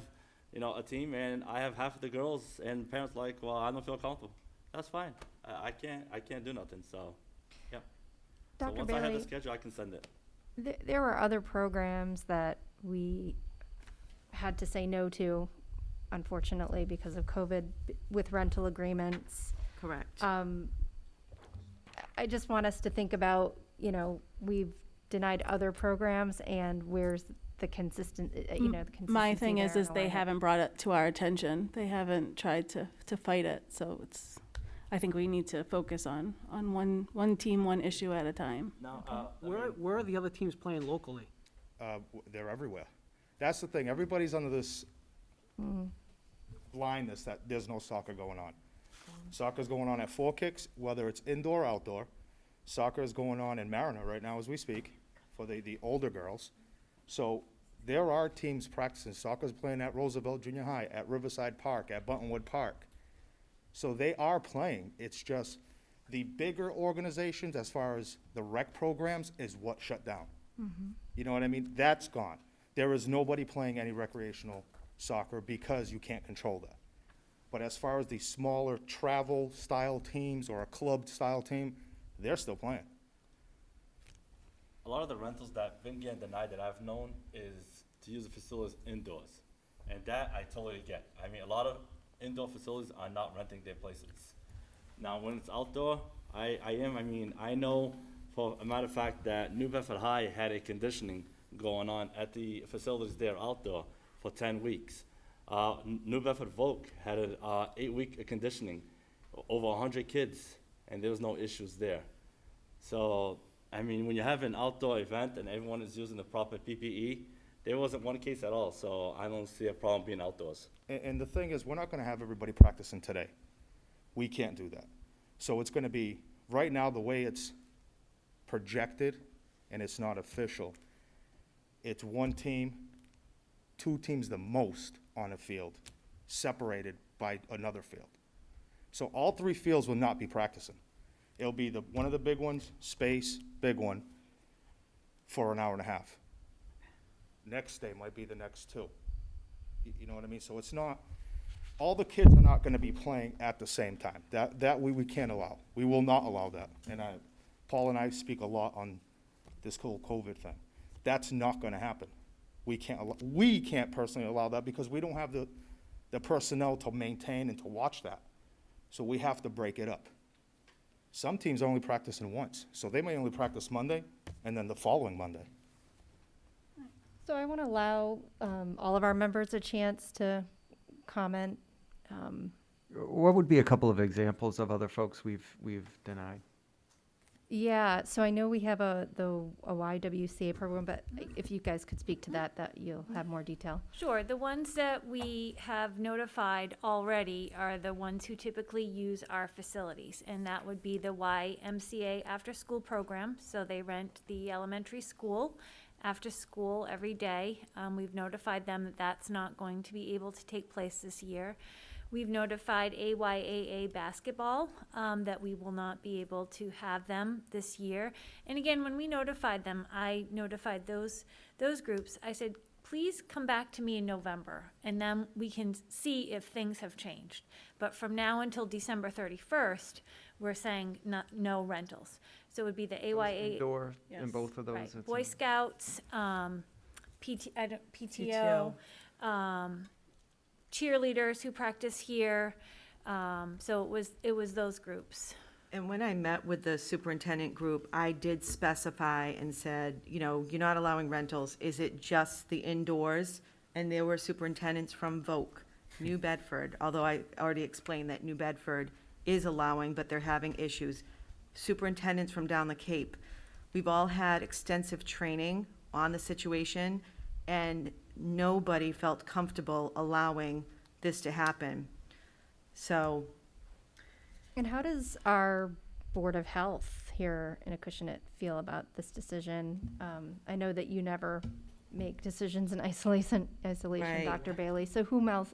a team, and I have half of the girls, and parents well, I don't feel comfortable. That's fine. I can't do nothing, so, yeah. Dr. So once I have the Bailey, schedule, I can send it. there were other programs that we had to say no to, unfortunately, because of COVID with rental agreements. Correct. I just want us to think about, we've denied other programs, and where's the consistent, the consistency My thing is there and they alignment. haven't brought it to our attention. They haven't tried to fight it, so I think we need to focus on one team, one issue at a time. Now, Where are the other teams playing locally? They're everywhere. That's the thing. Everybody's under this blindness that there's no soccer going on. Soccer's going on at 4 Kicks, whether it's indoor or outdoor. Soccer is going on in Mariner right now as we speak for the older girls. So there are teams practicing. Soccer's playing at Roosevelt Junior High, at Riverside Park, at Buttonwood Park. So they are playing. It's just The bigger organizations, as far as the rec programs, is what shut down. You know what I mean? That's gone. There is nobody playing any recreational soccer because you can't control that. But as far as the smaller travel-style teams or a club-style team, they're still playing. A lot of the rentals that been getting denied that I've known is to use the facilities indoors. And that I totally get. I mean, a lot of indoor facilities are not renting their places. Now, when it's outdoor, I know for a matter of fact that New Bedford High had a conditioning going on at the facilities there outdoor for 10 weeks. New Bedford Voc had an 8-week conditioning, over 100 kids, and there was no issues there. So, I mean, when you have an outdoor event and everyone is using the proper PPE, there wasn't one case at all, so I don't see a problem being outdoors. And the thing is, we're not gonna have everybody practicing today. We can't do that. So it's gonna be, right now, the way it's projected, and it's not official, it's one team, 2 teams the most on a field, separated by another field. So all 3 fields will not be practicing. It'll be one of the big ones, space, big one, for an hour and a half. Next day might be the next 2. You know what I mean? So it's not, all the kids are not gonna be playing at the same time. That we can't allow. We will not allow that. And Paul and I speak a lot on this whole COVID thing. That's not gonna happen. We can't personally allow that because we don't have the personnel to maintain and to watch that. So we have to break it up. Some teams are only practicing once, so they may only practice Monday and then the following Monday. So I want to allow all of our members a chance to comment. What would be a couple of examples of other folks we've denied? Yeah, so I know we have a YWCA program, but if you guys could speak to that you'll have more detail. Sure, the ones that we have notified already are the ones who typically use our facilities, and that would be the YMCA after-school program. So they rent the elementary school after school every day. We've notified them that that's not going to be able to take place this year. We've notified AYAA basketball that we will not be able to have them this year. And again, when we notified them, I notified those groups. I said, please come back to me in November, and then we can see if things have changed. But from now until December 31st, we're saying no rentals. So it would be the AYA. Indoor in Yes. both of those? Right, it's Boy in- Scouts, PTO, cheerleaders who practice here. So it was those groups. And when I met with the superintendent group, I did specify and said, you're not allowing rentals. Is it just the indoors? And there were superintendents from Voc, New Bedford, although I already explained that New Bedford is allowing, but they're having issues. Superintendents from down the Cape. We've all had extensive training on the situation, and nobody felt comfortable allowing this to happen. So, And how does our Board of Health here in Acushnet feel about this decision? I know that you never make decisions in isolation, Right. Dr. Bailey. So who else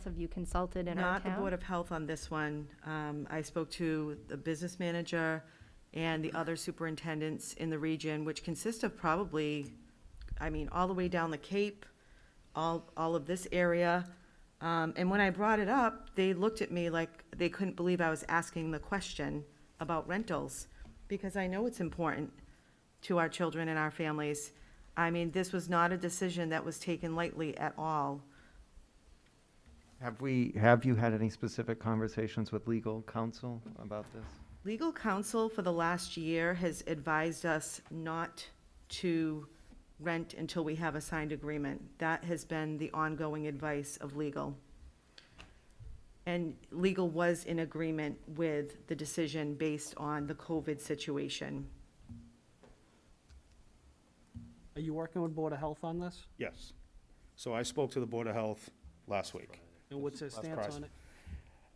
have you consulted in our not the town? Board of Health on this one. I spoke to the business manager and the other superintendents in the region, which consist of probably, all the way down the Cape, all of this area. And when I brought it up, they looked at me like they couldn't believe I was asking the question about rentals, because I know it's important to our children and our families. This was not a decision that was taken lightly at all. Have you had any specific conversations with legal counsel about this? Legal counsel for the last year has advised us not to rent until we have a signed agreement. That has been the ongoing advice of legal. And legal was in agreement with the decision based on the COVID situation. Are you working with Board of Health on this? Yes. So I spoke to the Board of Health last week. And what's their Last stance Friday. on it?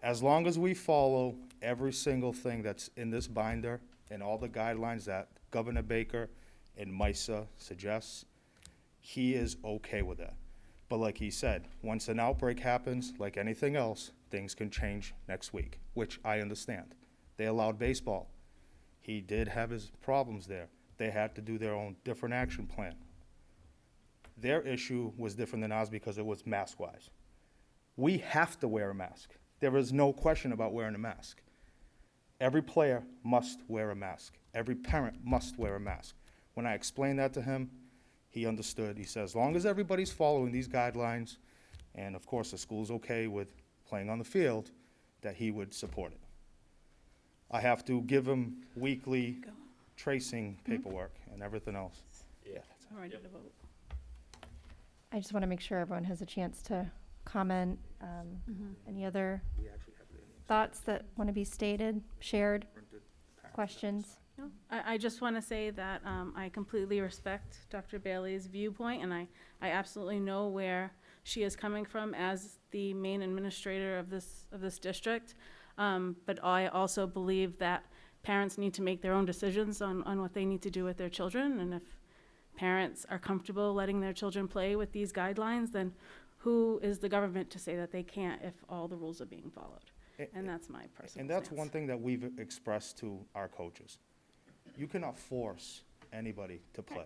As long as we follow every single thing that's in this binder and all the guidelines that Governor Baker and MISA suggests, he is okay with that. But like he said, once an outbreak happens, like anything else, things can change next week, which I understand. They allowed baseball. He did have his problems there. They had to do their own different action plan. Their issue was different than ours because it was mask-wise. We have to wear a mask. There is no question about wearing a mask. Every player must wear a mask. Every parent must wear a mask. When I explained that to him, he understood. He said, as long as everybody's following these guidelines, and of course the school's okay with playing on the field, that he would support it. I have to give him weekly tracing paperwork and everything else. Yeah. I'm ready to vote. I just want to make sure everyone has a chance to comment. Any other thoughts that want to be stated, shared, questions? No, I just want to say that I completely respect Dr. Bailey's viewpoint, and I absolutely know where she is coming from as the main administrator of this district. But I also believe that parents need to make their own decisions on what they need to do with their children, and if parents are comfortable letting their children play with these guidelines, then who is the government to say that they can't if all the rules are being followed? And that's my personal stance. And that's one thing that we've expressed to our coaches. You cannot force anybody to play.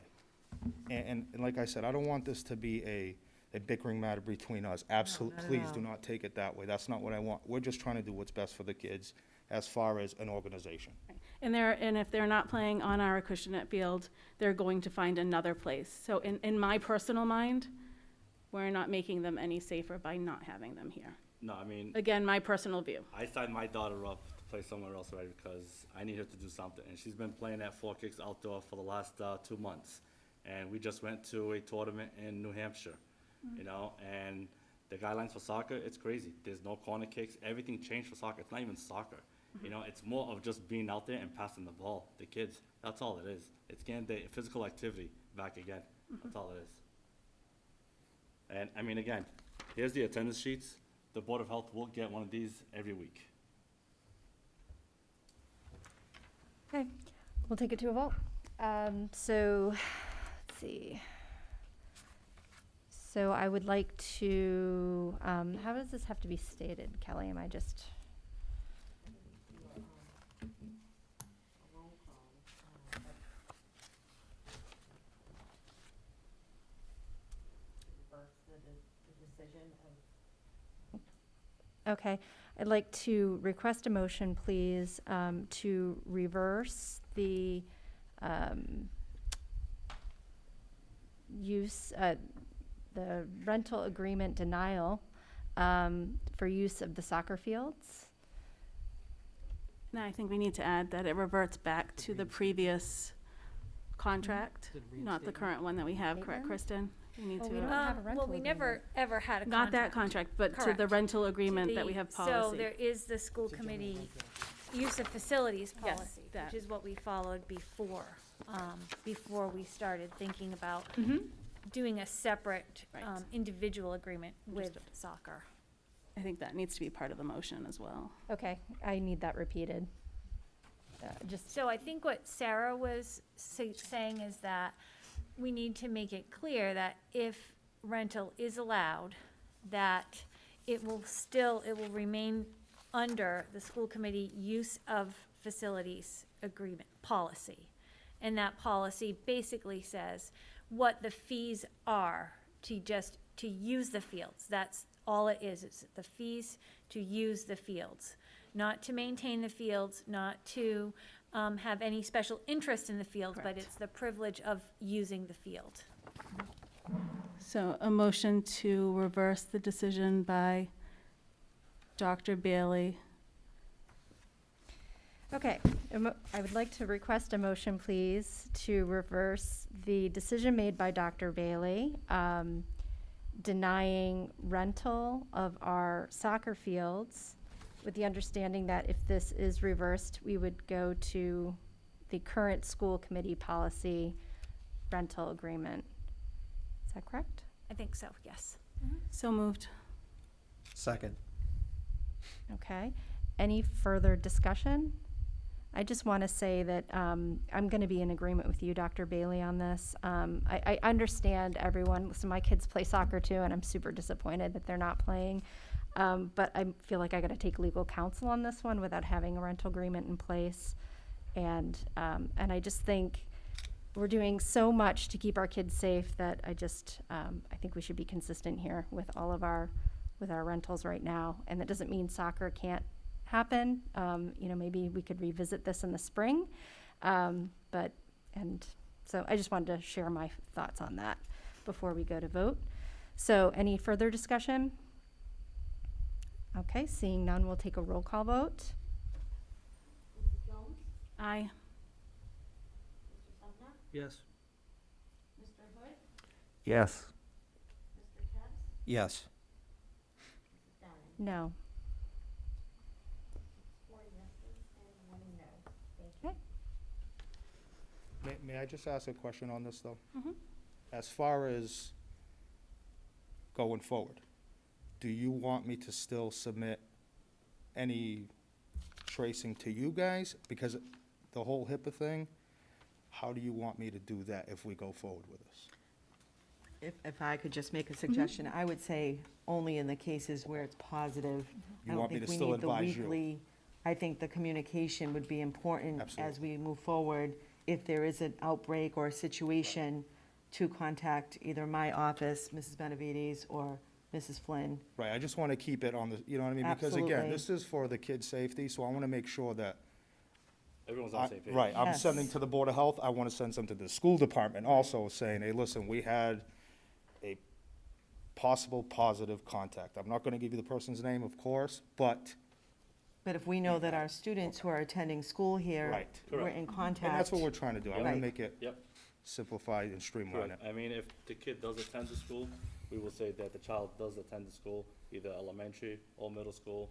And like I said, I don't want this to be a bickering matter between us. Absolutely, please do not take it that way. That's not what I want. We're just trying to do what's best for the kids as far as an organization. And if they're not playing on our Acushnet field, they're going to find another place. So in my personal mind, we're not making them any safer by not having them here. No, I mean, Again, my personal view. I signed my daughter up to play somewhere else already because I need her to do something. And she's been playing at Four Kicks Outdoor for the last 2 months. And we just went to a tournament in New Hampshire, you know, and the guidelines for soccer, it's crazy. There's no corner kicks. Everything changed for soccer. It's not even soccer. You know, it's more of just being out there and passing the ball, the kids. That's all it is. It's getting the physical activity back again. That's all it is. And I mean, again, here's the attendance sheets. The Board of Health will get one of these every week. Okay, we'll take it to a vote. So, let's see. So I would like to, how does this have to be stated, Kelly? Am I just? Okay, I'd like to request a motion, please, to reverse the the rental agreement denial for use of the soccer fields. No, I think we need to add that it reverts back to the previous contract, not the current one that we have, correct, Kristen? We need Well, to, we don't have a rental Well, we agreement. never, ever had a contract. not that contract, but to the Correct. rental agreement that we have So policy. there is the school committee use of facilities Yes, policy, that. which is what we followed before we started thinking about doing a separate, Right. individual agreement with Understood. soccer. I think that needs to be part of the motion as well. Okay, I need that repeated. Just, So I think what Sarah was saying is that we need to make it clear that if rental is allowed, that it will remain under the school committee use of facilities agreement policy. And that policy basically says what the fees are to use the fields. That's all it is. It's the fees to use the fields, not to maintain the fields, not to have any special interest in the field, but Correct. it's the privilege of using the field. So a motion to reverse the decision by Dr. Bailey. okay, I would like to request a motion, please, to reverse the decision made by Dr. Bailey denying rental of our soccer fields, with the understanding that if this is reversed, we would go to the current school committee policy rental agreement. Is that correct? I think so, yes. So moved. Second. Okay. Any further discussion? I just want to say that I'm going to be in agreement with you, Dr. Bailey, on this. I understand everyone. So my kids play soccer too, and I'm super disappointed that they're not playing. But I feel like I gotta take legal counsel on this one without having a rental agreement in place. And I just think we're doing so much to keep our kids safe that I think we should be consistent here with all of with our rentals right now. And that doesn't mean soccer can't happen. Maybe we could revisit this in the spring. So I just wanted to share my thoughts on that before we go to vote. So any further discussion? Okay, seeing none, we'll take a roll call vote. Aye. Yes. Yes. Yes. No. Okay. May I just ask a question on this, though? Mhm. As far as going forward, do you want me to still submit any tracing to you guys? Because the whole HIPAA thing, how do you want me to do that if we go forward with this? If I could just make a suggestion, I would say only in the cases where it's positive. You want me to still advise you? I think the communication would be important as Absolutely. we move forward. If there is an outbreak or a situation, to contact either my office, Mrs. Benavides, or Mrs. Flynn. Right, I just want to keep it on the, you know what I mean? Because again, Absolutely. this is for the kids' safety, so I want to make sure that. Everyone's on the same page. Right, I'm Yes. sending to the Board of Health, I want to send some to the school department also, saying, hey, listen, we had a possible positive contact. I'm not going to give you the person's name, of course, but, But if we know that our students who are attending school here, Right. we're Correct. in and contact. that's what we're trying to do. I want to Right. make it Yep. simplified and streamline it. Correct. I mean, if the kid does attend the school, we will say that the child does attend the school, either elementary or middle school.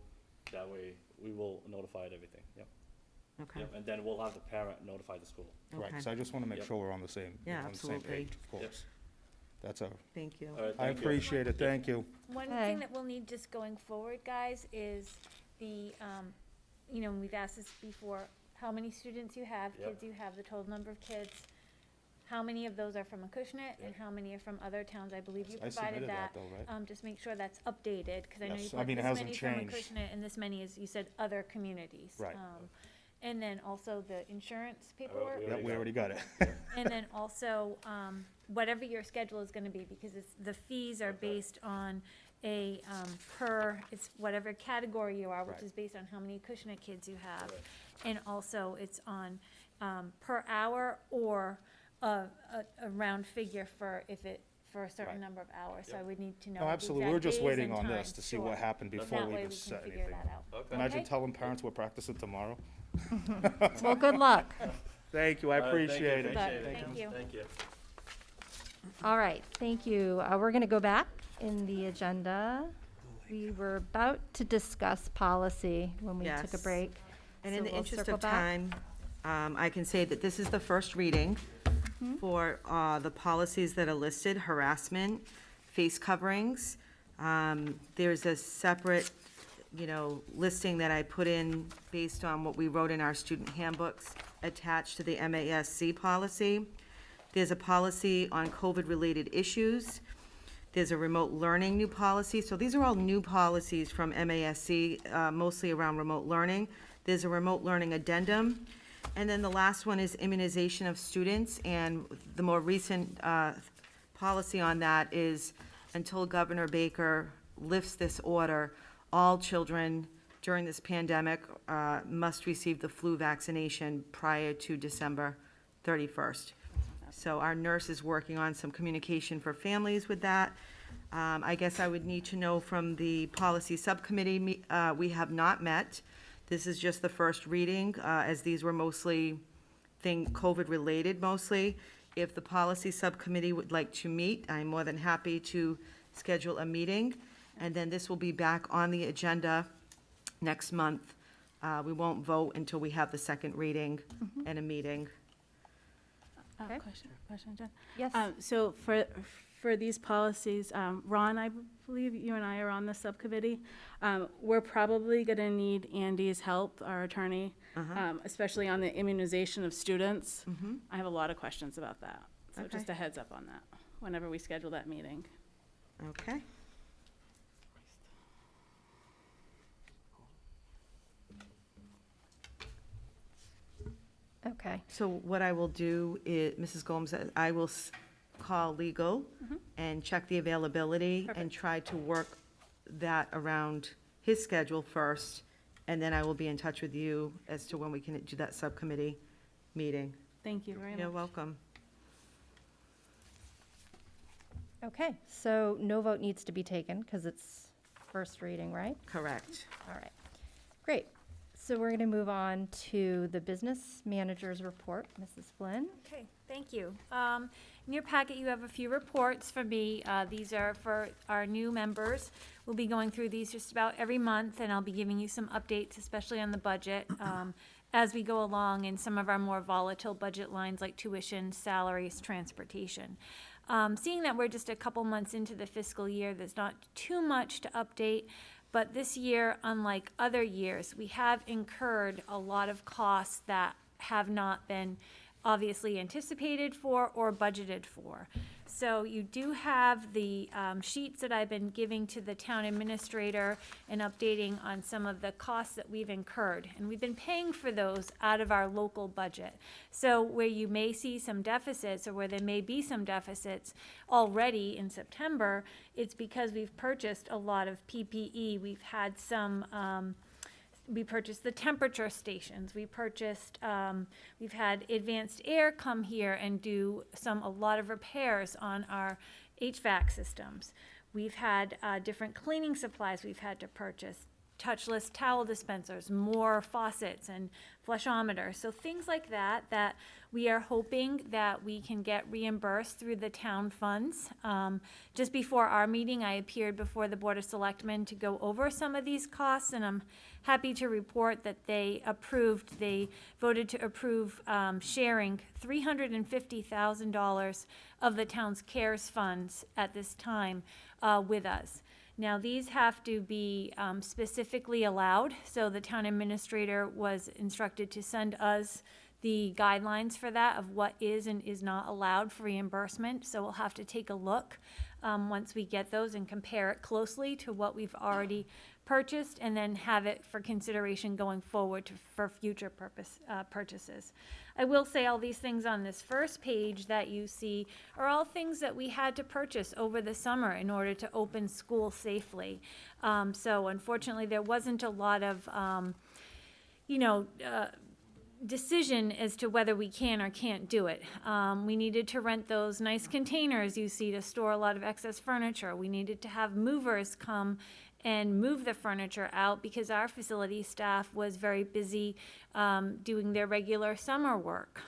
That way, we will notify it everything, yep. Okay, Yep, and then we'll have the parent notify the school. Right, okay. so I just want to make Yep. sure we're on the same, Yeah, on the same absolutely. page, of course. That's a, Thank you. All right, I thank you. appreciate it, thank you. One Okay. thing that we'll need just going forward, guys, is the, we've asked this before, how many students you have, Yep. kids you have, the total number of kids, how many of those are from Acushnet, and Yep. how many are from other towns, I believe you I provided submitted that. that though, right? Just make sure that's updated, because I know you Yes, I put mean, it this hasn't many from changed. Acushnet, and this many is, you said, other communities. Right. And then also the insurance we paperwork. Yeah, we already got it. And then also, whatever your schedule is gonna be, because the fees are based on a, it's whatever category you are, which Right. is based on how many Acushnet kids you have. And also, it's on, per hour or a round figure for for a certain Right. number of hours, so I would need to know. No, the absolutely, exact we're just days waiting and on this times, to see sure. what happened before That we way even we set can figure anything. that out. Okay. Imagine Okay. telling parents we're practicing tomorrow. Well, good luck. Thank you, I All right, thank you, appreciate it. Thank you. Thank you. All right, thank you. We're going to go back in the agenda. We were about to discuss policy when we took a Yes. break. And so in the we'll interest circle of back. time, I can say that this is the first reading for the policies that are listed, harassment, face coverings. There's a separate, listing that I put in based on what we wrote in our student handbooks attached to the MASC policy. There's a policy on COVID-related issues. There's a remote learning new policy. So these are all new policies from MASC, mostly around remote learning. There's a remote learning addendum. And then the last one is immunization of students. And the more recent policy on that is until Governor Baker lifts this order, all children during this pandemic must receive the flu vaccination prior to December 31st. So our nurse is working on some communication for families with that. I guess I would need to know from the policy subcommittee, we have not met. This is just the first reading, as these were mostly COVID-related mostly. If the policy subcommittee would like to meet, I'm more than happy to schedule a meeting. And then this will be back on the agenda next month. We won't vote until we have the second reading and a meeting. Okay. Question, Jen. Yes. So for these policies, Ron, I believe you and I are on the subcommittee. We're probably gonna need Andy's help, our attorney, especially on the immunization of students. I have a lot of questions about that. So Okay. just a heads up on that, whenever we schedule that meeting. Okay. Okay. So what I will do is, Mrs. Gomes, I will call legal and check the availability and Perfect. try to work that around his schedule first, and then I will be in touch with you as to when we can do that subcommittee meeting. Thank you very much. You're welcome. Okay, so no vote needs to be taken because it's first reading, right? Correct. All right, great. So we're going to move on to the business manager's report. Mrs. Flynn? Okay, thank you. In your packet, you have a few reports for me. These are for our new members. We'll be going through these just about every month, and I'll be giving you some updates, especially on the budget, as we go along in some of our more volatile budget lines like tuition, salaries, transportation. Seeing that we're just a couple months into the fiscal year, there's not too much to update. But this year, unlike other years, we have incurred a lot of costs that have not been obviously anticipated for or budgeted for. So you do have the sheets that I've been giving to the town administrator and updating on some of the costs that we've incurred. And we've been paying for those out of our local budget. So where you may see some deficits or where there may be some deficits already in September, it's because we've purchased a lot of PPE. We've had some we purchased the temperature stations. We purchased, we've had Advanced Air come here and do a lot of repairs on our HVAC systems. We've had different cleaning supplies we've had to purchase, touchless towel dispensers, more faucets and flushometers. So things like that, that we are hoping that we can get reimbursed through the town funds. Just before our meeting, I appeared before the Board of Selectmen to go over some of these costs, and I'm happy to report that they voted to approve sharing $350,000 of the town's CARES funds at this time with us. Now, these have to be specifically allowed, so the town administrator was instructed to send us the guidelines for that of what is and is not allowed for reimbursement. So we'll have to take a look once we get those and compare it closely to what we've already purchased, and then have it for consideration going forward for future purchases. I will say all these things on this first page that you see are all things that we had to purchase over the summer in order to open school safely. So unfortunately, there wasn't a lot of, decision as to whether we can or can't do it. We needed to rent those nice containers you see to store a lot of excess furniture. We needed to have movers come and move the furniture out because our facility staff was very busy doing their regular summer work.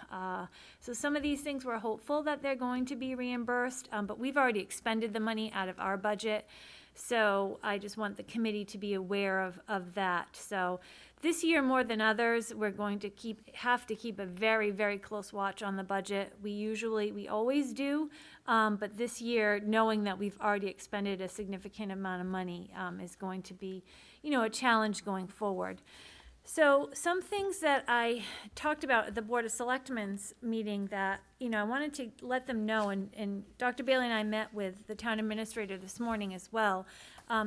So some of these things we're hopeful that they're going to be reimbursed, but we've already expended the money out of our budget. So I just want the committee to be aware of that. So this year, more than others, we're going to have to keep a very, very close watch on the budget. We always do, but this year, knowing that we've already expended a significant amount of money is going to be, a challenge going forward. So some things that I talked about at the Board of Selectmen's meeting that, I wanted to let them know, and Dr. Bailey and I met with the town administrator this morning as well,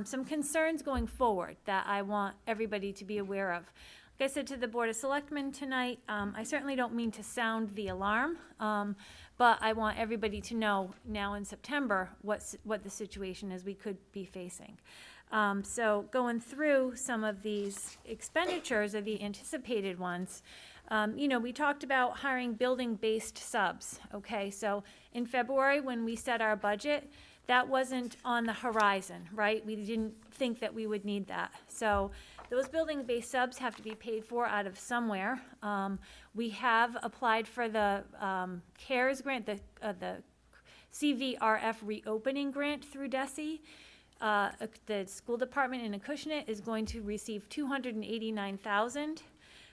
some concerns going forward that I want everybody to be aware of. Like I said to the Board of Selectmen tonight, I certainly don't mean to sound the alarm, but I want everybody to know now in September what the situation is we could be facing. So going through some of these expenditures, or the anticipated ones, we talked about hiring building-based subs, okay? So in February, when we set our budget, that wasn't on the horizon, right? We didn't think that we would need that. So those building-based subs have to be paid for out of somewhere. We have applied for the CARES grant, the CVRF reopening grant through DESE. The school department in Acushnet is going to receive $289,000.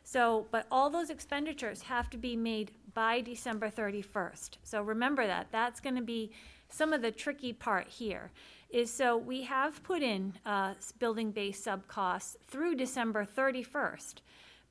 So, but all those expenditures have to be made by December 31st. So remember that. That's going to be some of the tricky part here. So we have put in building-based sub costs through December 31st.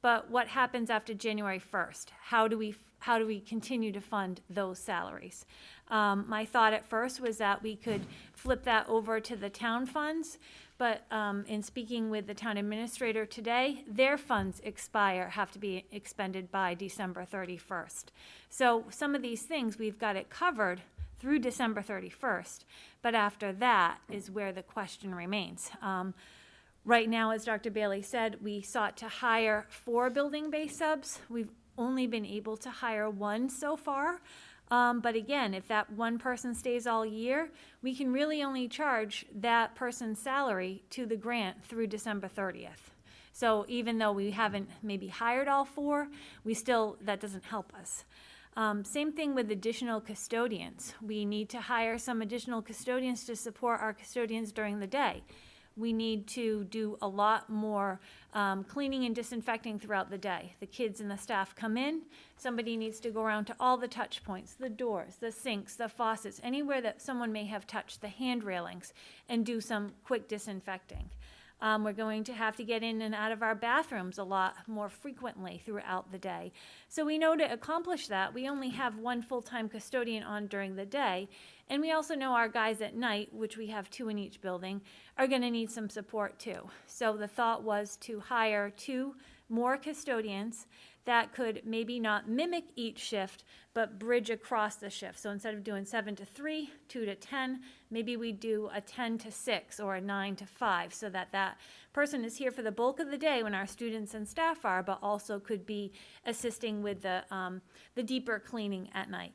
But what happens after January 1st? How do we continue to fund those salaries? My thought at first was that we could flip that over to the town funds, but in speaking with the town administrator today, their funds have to be expended by December 31st. So some of these things, we've got it covered through December 31st, but after that is where the question remains. Right now, as Dr. Bailey said, we sought to hire 4 building-based subs. We've only been able to hire 1 so far. But again, if that one person stays all year, we can really only charge that person's salary to the grant through December 30th. So even though we haven't maybe hired all 4, that doesn't help us. Same thing with additional custodians. We need to hire some additional custodians to support our custodians during the day. We need to do a lot more cleaning and disinfecting throughout the day. The kids and the staff come in, somebody needs to go around to all the touch points, the doors, the sinks, the faucets, anywhere that someone may have touched, the hand railings, and do some quick disinfecting. We're going to have to get in and out of our bathrooms a lot more frequently throughout the day. So we know to accomplish that, we only have 1 full-time custodian on during the day, and we also know our guys at night, which we have 2 in each building, are going to need some support too. So the thought was to hire 2 more custodians that could maybe not mimic each shift, but bridge across the shift. So instead of doing 7 to 3, 2 to 10, maybe we do a 10 to 6 or a 9 to 5, so that that person is here for the bulk of the day when our students and staff are, but also could be assisting with the deeper cleaning at night.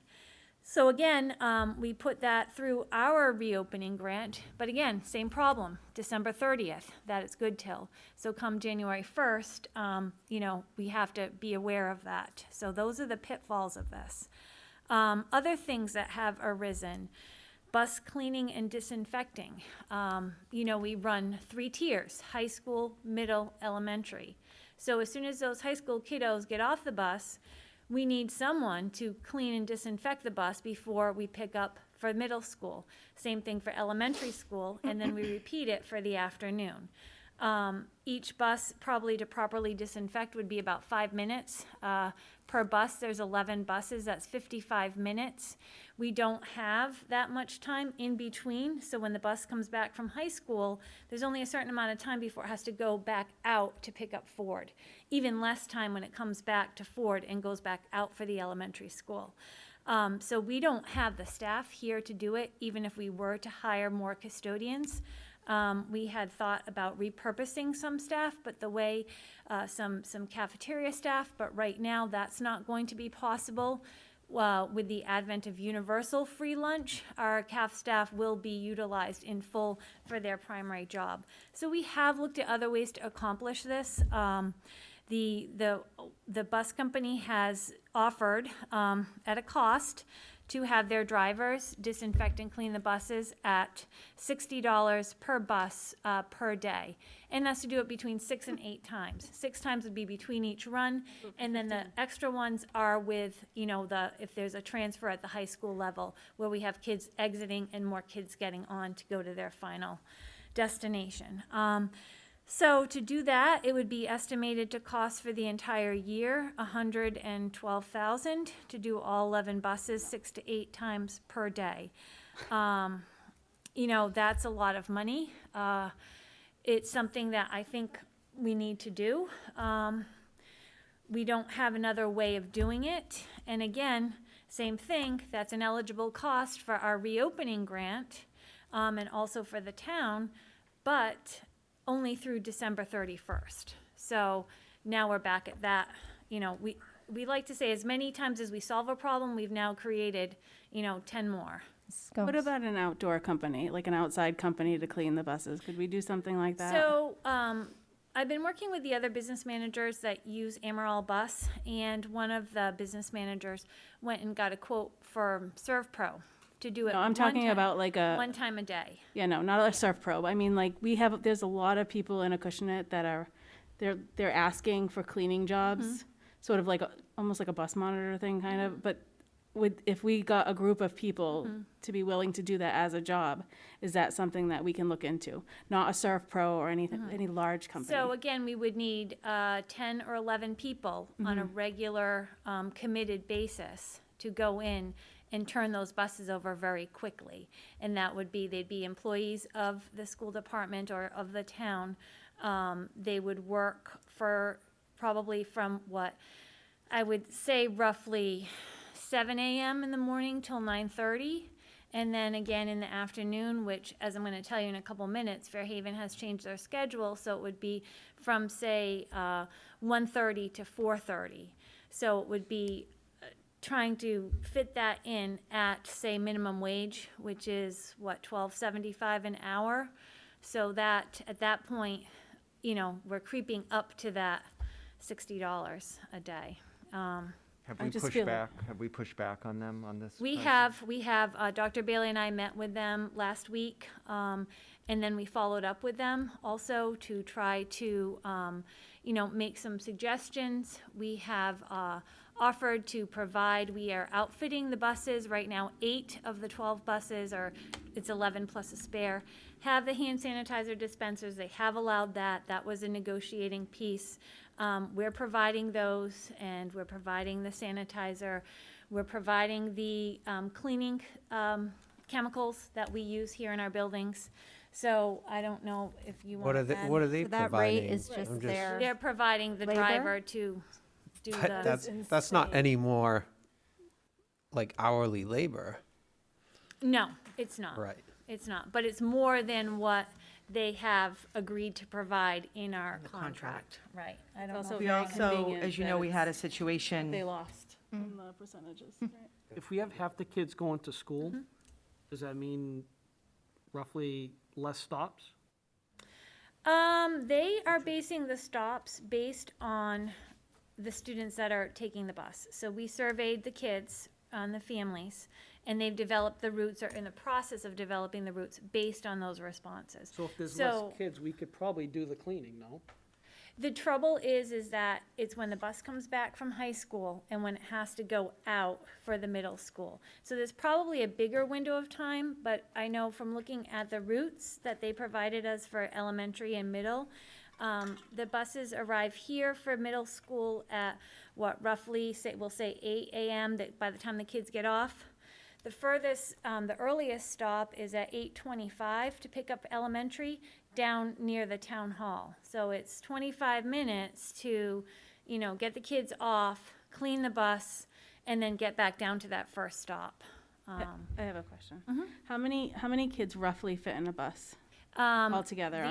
So again, we put that through our reopening grant, but again, same problem, December 30th, that it's good till. So come January 1st, we have to be aware of that. So those are the pitfalls of this. Other things that have arisen, bus cleaning and disinfecting. We run 3 tiers, high school, middle, elementary. So as soon as those high school kiddos get off the bus, we need someone to clean and disinfect the bus before we pick up for middle school. Same thing for elementary school, and then we repeat it for the afternoon. Each bus, probably to properly disinfect, would be about 5 minutes. Per bus, there's 11 buses, that's 55 minutes. We don't have that much time in between, so when the bus comes back from high school, there's only a certain amount of time before it has to go back out to pick up Ford. Even less time when it comes back to Ford and goes back out for the elementary school. So we don't have the staff here to do it, even if we were to hire more custodians. We had thought about repurposing some staff, but the way some cafeteria staff, but right now that's not going to be possible. With the advent of universal free lunch, our CAF staff will be utilized in full for their primary job. So we have looked at other ways to accomplish this. The bus company has offered at a cost to have their drivers disinfect and clean the buses at $60 per bus per day. And that's to do it between 6 and 8 times. 6 times would be between each run, and then the extra ones are with, if there's a transfer at the high school level where we have kids exiting and more kids getting on to go to their final destination. So to do that, it would be estimated to cost for the entire year $112,000 to do all 11 buses 6 to 8 times per day. That's a lot of money. It's something that I think we need to do. We don't have another way of doing it. And again, same thing, that's an eligible cost for our reopening grant and also for the town, but only through December 31st. So now we're back at that. We like to say as many times as we solve a problem, we've now created, 10 more. What about an outdoor company, like an outside company to clean the buses? Could we do something like that? So I've been working with the other business managers that use Amaral Bus, and one of the business managers went and got a quote for ServPro to do it. No, I'm talking about like a 1 time a day. Yeah, no, not a surf pro. I mean, like there's a lot of people in Acushnet that are, they're asking for cleaning jobs, sort of like almost like a bus monitor thing, kind of. But if we got a group of people to be willing to do that as a job, is that something that we can look into? Not a Surf Pro or anything, any large company. So again, we would need 10 or 11 people on a regular committed basis to go in and turn those buses over very quickly. And that would be, they'd be employees of the school department or of the town. They would work for probably from what I would say roughly 7 a.m. in the morning till 9:30. And then again in the afternoon, which, as I'm going to tell you in a couple minutes, Fairhaven has changed their schedule, so it would be from, say, 1:30 to 4:30. So it would be trying to fit that in at, say, minimum wage, which is, what, $12.75 an hour? So that, at that point, you know, we're creeping up to that $60 a day. Have I we just pushed feel- back, have we pushed back on them on this? We price? have, Dr. Bailey and I met with them last week, and then we followed up with them also to try to, you know, make some suggestions. We have offered to provide, we are outfitting the buses right now. 8 of the 12 buses, or it's 11 plus a spare, have the hand sanitizer dispensers. They have allowed that. That was a negotiating piece. We're providing those, and we're providing the sanitizer. We're providing the cleaning chemicals that we use here in our buildings. So I don't know if you want to add. What are they So that providing? rate is just I'm their They're providing the labor? driver to do But the. that's not any more like hourly labor, No, it's not. right? It's not, but it's more than what they have agreed to provide in our contract. Right. I don't know. also if We very also, convenient as you that know, we had a it's- situation. They lost on the percentages, right? If we have half the kids going to school, does that mean roughly less stops? They are basing the stops based on the students that are taking the bus. So we surveyed the kids, the families, and they've developed the routes, or in the process of developing the routes based on those responses. So if there's less So- kids, we could probably do the cleaning, no? The trouble is that it's when the bus comes back from high school and when it has to go out for the middle school. So there's probably a bigger window of time, but I know from looking at the routes that they provided us for elementary and middle, the buses arrive here for middle school at what, roughly, we'll say 8 a.m. that by the time the kids get off. The furthest, the earliest stop is at 8:25 to pick up elementary down near the town hall. So it's 25 minutes to, you know, get the kids off, clean the bus, and then get back down to that first stop. I have a question. How many kids roughly fit in a bus Um, altogether?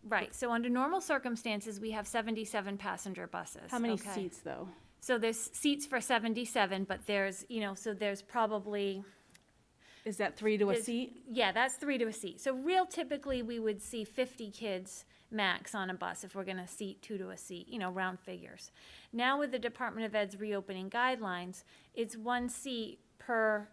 Right, so under normal circumstances, we have 77 passenger buses. How many okay? seats, though? So there's seats for 77, but there's, you know, so there's probably, Is that 3 to a There's- seat? yeah, that's 3 to a seat. So real typically, we would see 50 kids max on a bus if we're gonna seat 2 to a seat, you know, round figures. Now with the Department of Ed's reopening guidelines, it's 1 seat per,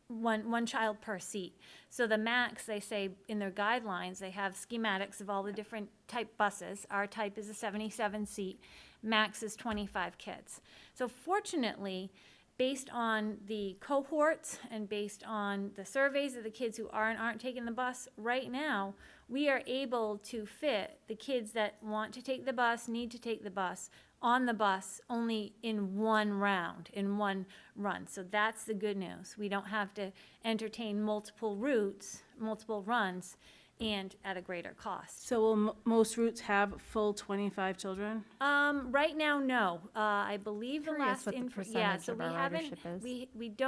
one child per seat. So the max, they say in their guidelines, they have schematics of all the different type buses. Our type is a 77 seat, max is 25 kids. So fortunately, based on the cohorts and based on the surveys of the kids who are and aren't taking the bus, right now, we are able to fit the kids that want to take the bus, need to take the bus, on the bus only in one round, in one run. So that's the good news. We don't have to entertain multiple routes, multiple runs, and at a greater cost. So will most routes have full 25 children? Right now, no. I believe the Curious last what the yeah, percentage so of we our haven't, ridership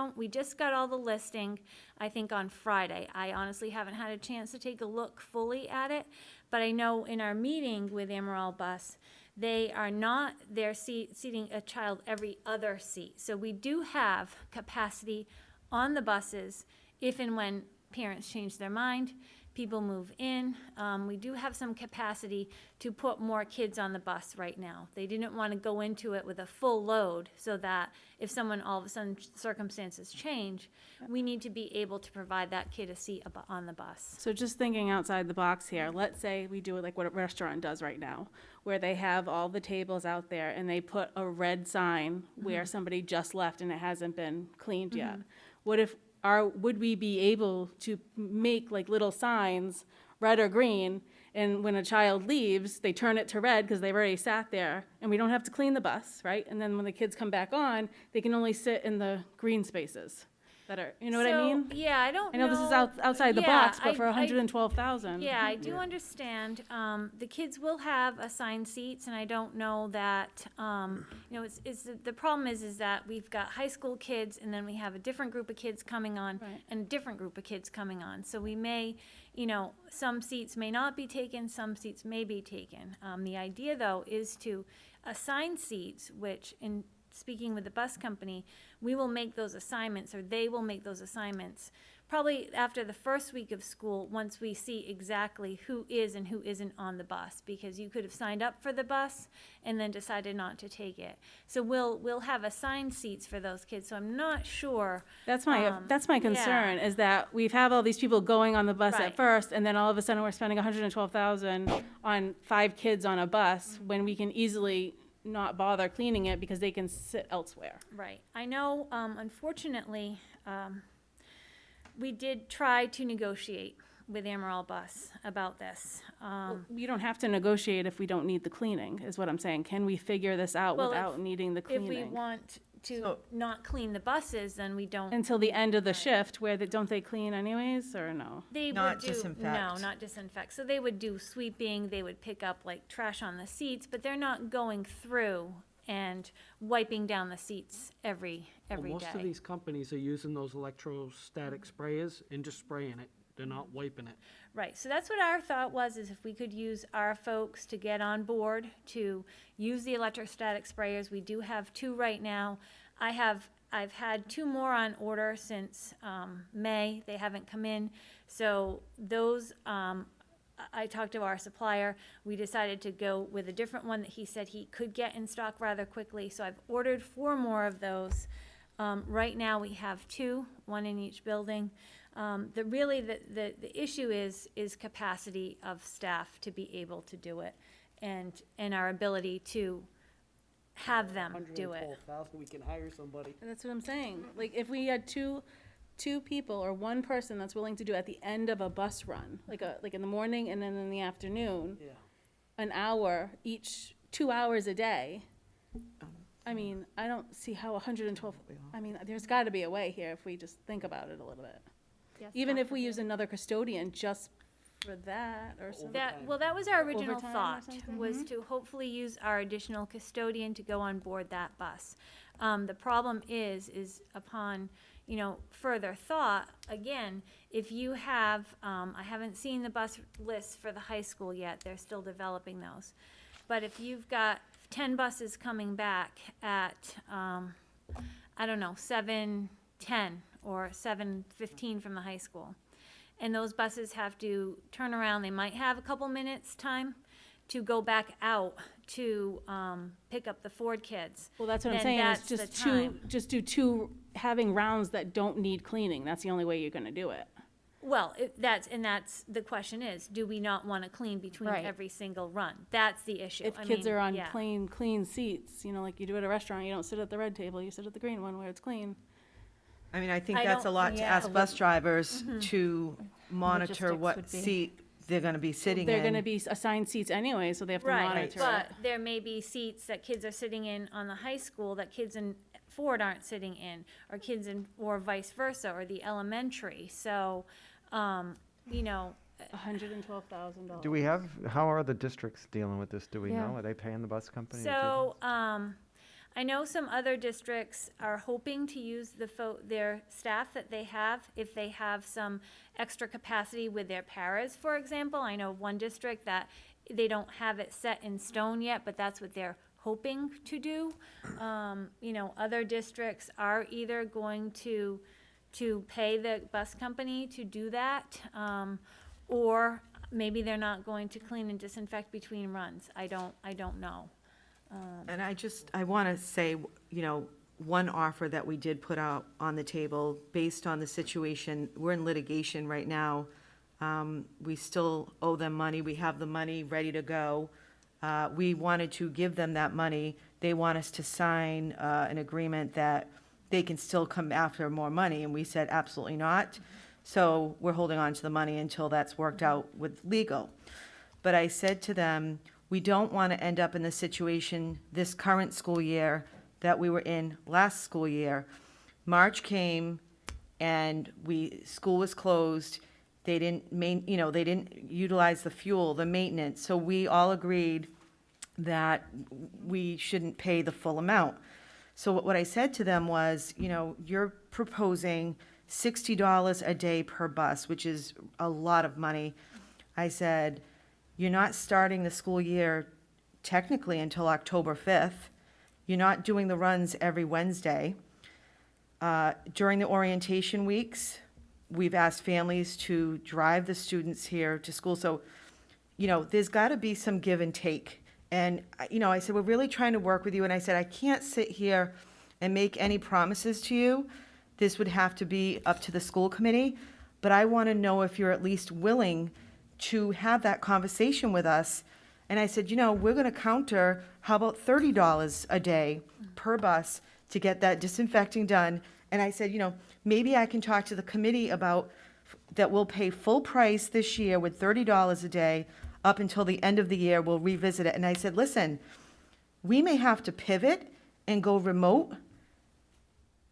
is. we just got all the listing, I think, on Friday. I honestly haven't had a chance to take a look fully at it, but I know in our meeting with Amaral Bus, they're seating a child every other seat. So we do have capacity on the buses if and when parents change their mind, people move in. We do have some capacity to put more kids on the bus right now. They didn't want to go into it with a full load, so that if someone, all of a sudden, circumstances change, we need to be able to provide that kid a seat on the bus. So just thinking outside the box here, let's say we do it like what a restaurant does right now, where they have all the tables out there and they put a red sign where somebody just left and it hasn't been cleaned yet. What if would we be able to make like little signs, red or green, and when a child leaves, they turn it to red because they've already sat there, and we don't have to clean the bus, right? And then when the kids come back on, they can only sit in the green spaces that are, you know what I mean? Yeah, I don't I know. know this is outside the Yeah, box, but for 112,000. Yeah, I do understand. The kids will have assigned seats, and I don't know that, you know, the problem is that we've got high school kids, and then we have a different group of kids coming on, Right. and a different group of kids coming on. So we may, you know, some seats may not be taken, some seats may be taken. The idea, though, is to assign seats, which, in speaking with the bus company, we will make those assignments, or they will make those assignments, probably after the first week of school, once we see exactly who is and who isn't on the bus, because you could have signed up for the bus and then decided not to take it. So we'll have assigned seats for those kids, so I'm not sure. That's my concern, is that we've have all these people going on the bus Right. at first, and then all of a sudden we're spending 112,000 on 5 kids on a bus, when we can easily not bother cleaning it because they can sit elsewhere. Right. I know, unfortunately, we did try to negotiate with Amaral Bus about this. You don't have to negotiate if we don't need the cleaning, is what I'm saying. Can we figure this out Well, without needing the If we cleaning? want to So- not clean the buses, then we don't. Until the end of the shift, where don't they clean anyways, or no? They Not would do, disinfect. no, not disinfect. So they would do sweeping, they would pick up like trash on the seats, but they're not going through and wiping down the seats every Well, day. most of these companies are using those electrostatic sprayers and just spraying it. They're not wiping it. Right, so that's what our thought was, is if we could use our folks to get on board to use the electrostatic sprayers. We do have 2 right now. I've had 2 more on order since May. They haven't come in. So those, I talked to our supplier. We decided to go with a different one that he said he could get in stock rather quickly. So I've ordered 4 more of those. Right now we have 2, 1 in each building. The issue is capacity of staff to be able to do it, and our ability to have them do it. 112,000, we can hire somebody. And that's what I'm saying. Like, if we had two people or one person that's willing to do at the end of a bus run, like in the morning and then in the afternoon, Yeah. an hour each, 2 hours a day. I mean, I don't see how 112, I mean, there's gotta be a way here if we just think about it a little bit. Yes, Even if we possibly. use another custodian just for that or something. That was our original Overtime or thought, something? was to hopefully use our additional custodian to go on board that bus. The problem is upon, you know, further thought, again, if you have, I haven't seen the bus list for the high school yet, they're still developing those. But if you've got 10 buses coming back at, I don't know, 7:10 or 7:15 from the high school, and those buses have to turn around, they might have a couple minutes time to go back out to pick up the Ford kids. Well, that's what I'm then saying, that's is the time. just do 2, having rounds that don't need cleaning. That's the only way you're gonna do it. Well, that's the question is, do we not want to clean between Right. every single run? That's the issue. If I kids mean, are on yeah. plain, clean seats, you know, like you do at a restaurant, you don't sit at the red table, you sit at the green one where it's clean. I mean, I think I that's a don't- lot to yeah. ask bus drivers to monitor Logistics what would be- seat they're gonna be sitting They're gonna in. be assigned seats anyway, so they have to Right, monitor but it. there may be seats that kids are sitting in on the high school that kids in Ford aren't sitting in, or kids in, or vice versa, or the elementary. So, you know, $112,000. Do we have, how are the districts dealing with this? Do we Yeah. know? Are they paying the bus company? to do so, I know some other districts are hoping to use their staff that they have, if they have some extra capacity with their paras, for example. I know one district that they don't have it set in stone yet, but that's what they're hoping to do. You know, other districts are either going to pay the bus company to do that, or maybe they're not going to clean and disinfect between runs. I don't know. And I want to say, you know, one offer that we did put out on the table, based on the situation, we're in litigation right now. We still owe them money. We have the money ready to go. We wanted to give them that money. They want us to sign an agreement that they can still come after more money, and we said absolutely not. So we're holding on to the money until that's worked out with legal. But I said to them, we don't want to end up in the situation this current school year that we were in last school year. March came and school was closed. They didn't they didn't utilize the fuel, the maintenance. So we all agreed that we shouldn't pay the full amount. So what I said to them was, you know, you're proposing $60 a day per bus, which is a lot of money. I said, you're not starting the school year technically until October 5th. You're not doing the runs every Wednesday. During the orientation weeks, we've asked families to drive the students here to school. So, you know, there's got to be some give and take. And, you know, I said, we're really trying to work with you. And I said, I can't sit here and make any promises to you. This would have to be up to the school committee. But I want to know if you're at least willing to have that conversation with us. And I said, you know, we're going to counter, how about $30 a day per bus to get that disinfecting done? And I said, you know, maybe I can talk to the committee about that we'll pay full price this year with $30 a day up until the end of the year. We'll revisit it. And I said, listen, we may have to pivot and go remote.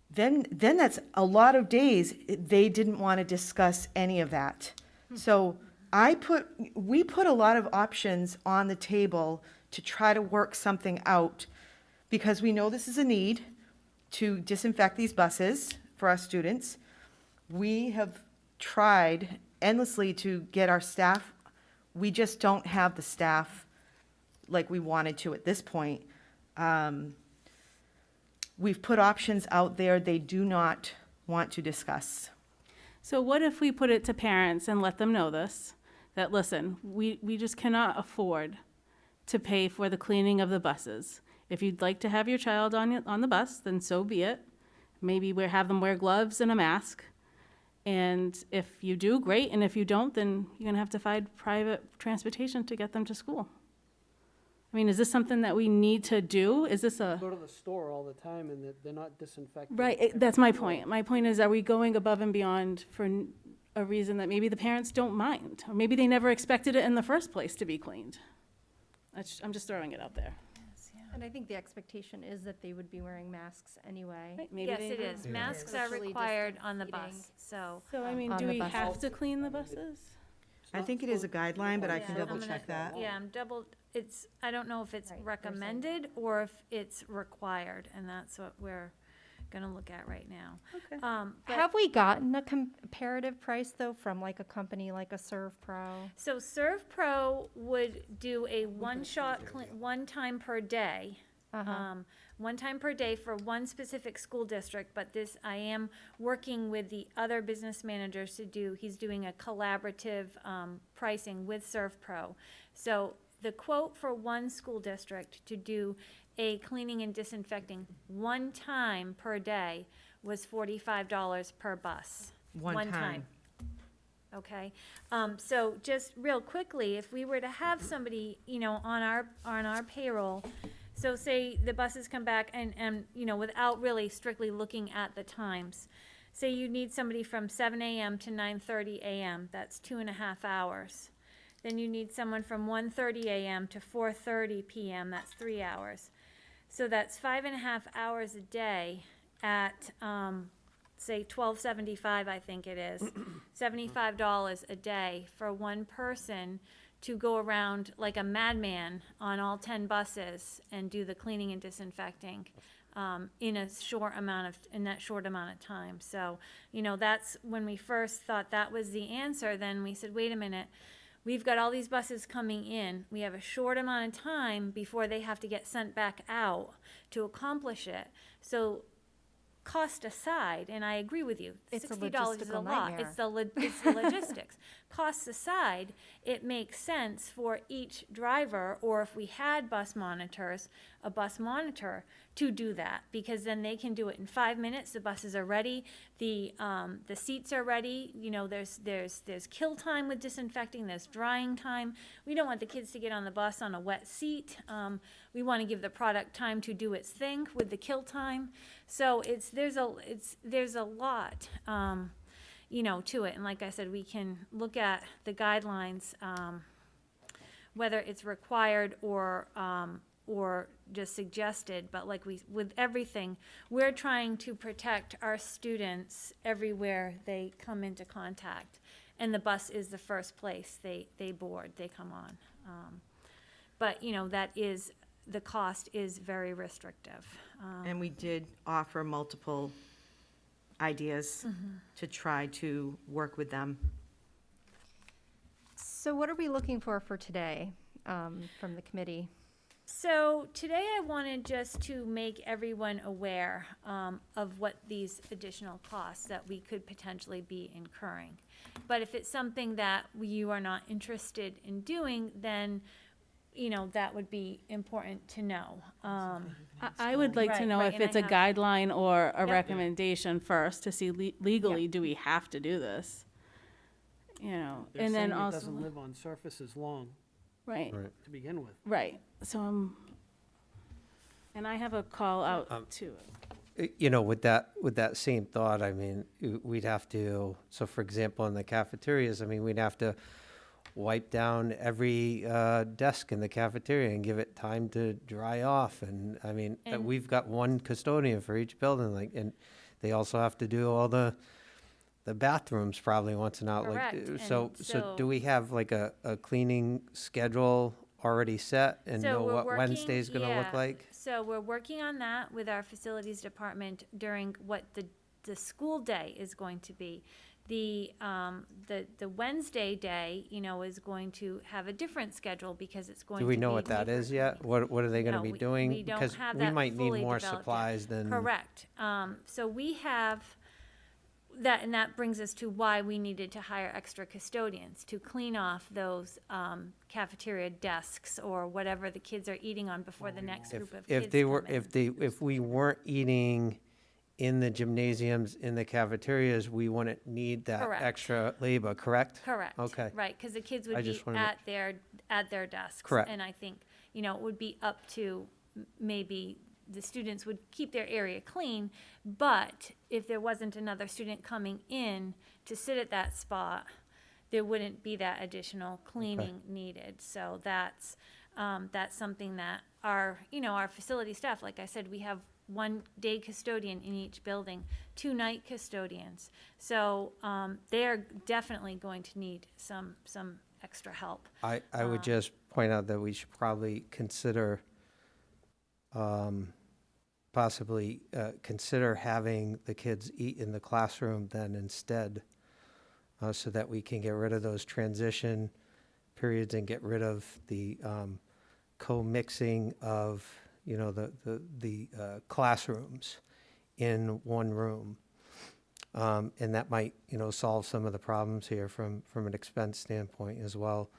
Then that's a lot of days. They didn't want to discuss any of that. So we put a lot of options on the table to try to work something out, because we know this is a need to disinfect these buses for our students. We have tried endlessly to get our staff. We just don't have the staff like we wanted to at this point. We've put options out there they do not want to discuss. So what if we put it to parents and let them know this, that listen, we just cannot afford to pay for the cleaning of the buses. If you'd like to have your child on the bus, then so be it. Maybe have them wear gloves and a mask. And if you do, great. And if you don't, then you're going to have to find private transportation to get them to school. I mean, is this something that we need to do? Is this Go to the store all the time and they're not disinfecting. Right, that's my point. My point is, are we going above and beyond for a reason that maybe the parents don't mind? Or maybe they never expected it in the first place to be cleaned? I'm just throwing it out there. And I think the expectation is that they would be wearing masks anyway. Right, maybe Yes, they it don't. is. Masks are Socially required distant on the seating. bus, so. So, I mean, on do the we bus. have to clean the buses? I think it is a guideline, but I Yeah, can I'm double gonna- check that. Yeah, I don't know if it's Right, they're saying- recommended or if it's required, and that's what we're gonna look at right now. Okay. But- Have we gotten a comparative price, though, from like a company like a Serve Pro? So Serve Pro would do a one time per day. One time per day for one specific school district, but I am working with the other business managers he's doing a collaborative pricing with Serve Pro. So the quote for one school district to do a cleaning and disinfecting one time per day was $45 per bus. One time. Okay, so just real quickly, if we were to have somebody, on our payroll, so say the buses come back and, without really strictly looking at the times, say you need somebody from 7 a.m. to 9:30 a.m., that's 2.5 hours. Then you need someone from 1:30 a.m. to 4:30 p.m., that's 3 hours. So that's 5.5 hours a day at, say $12.75, I think it is, $75 a day for one person to go around like a madman on all 10 buses and do the cleaning and disinfecting in that short amount of time. So, that's when we first thought that was the answer. Then we said, wait a minute, we've got all these buses coming in. We have a short amount of time before they have to get sent back out to accomplish it. So cost aside, and I agree with you, It's a $60 is a logistical lot. nightmare. It's the logistics. Costs aside, it makes sense for each driver, or if we had bus monitors, a bus monitor to do that, because then they can do it in 5 minutes. The buses are ready, the seats are ready. You know, there's kill time with disinfecting. There's drying time. We don't want the kids to get on the bus on a wet seat. We want to give the product time to do its thing with the kill time. So there's a lot, you know, to it. And like I said, we can look at the guidelines, whether it's required or just suggested. But like with everything, we're trying to protect our students everywhere they come into contact. And the bus is the first place they board, they come on. But, you know, the cost is very restrictive. And we did offer multiple ideas to try to work with them. So what are we looking for today from the committee? So today I wanted just to make everyone aware of what these additional costs that we could potentially be incurring. But if it's something that you are not interested in doing, then, you know, that would be important to know. I would like to Right, know right, if and it's a I have- guideline or a Yep. recommendation first to see legally, do we have to do this? You know, They're and then saying it also, doesn't live on surfaces long right, to begin with. right. So, and I have a call out to it. You know, with that same thought, I mean, we'd have to, so for example, in the cafeterias, I mean, we'd have to wipe down every desk in the cafeteria and give it time to dry off. And I mean, And- we've got one custodian for each building, like, and they also have to do all the bathrooms probably once in a while. Like, Correct, so and do so- we have like a cleaning schedule already set and So know we're what working- Wednesday's gonna look yeah. like? So we're working on that with our facilities department during what the school day is going to be. The Wednesday day, you know, is going to have a different schedule because it's going to Do be. we know what that is yet? What are they gonna No, be we doing? don't Because have we that might need fully more developed yet. supplies than. Correct. So we have that, and that brings us to why we needed to hire extra custodians to clean off those cafeteria desks or whatever the kids are eating on before the next group of kids If they were, come in. if we weren't eating in the gymnasiums, in the cafeterias, we wouldn't need that Correct. extra labor, correct? Correct. Okay. Right, because the kids I would be just wanna at their desks. Correct. And I think, you know, it would be up to maybe the students would keep their area clean, but if there wasn't another student coming in to sit at that spot, there wouldn't be that additional cleaning needed. So that's something that our facility staff, like I said, we have one day custodian in each building, 2 night custodians. So they're definitely going to need some extra help. I would just point out that we should probably consider, possibly consider having the kids eat in the classroom then instead, so that we can get rid of those transition periods and get rid of the co-mixing of, you know, the classrooms in one room. And that might, you know, solve some of the problems here from an expense standpoint as well.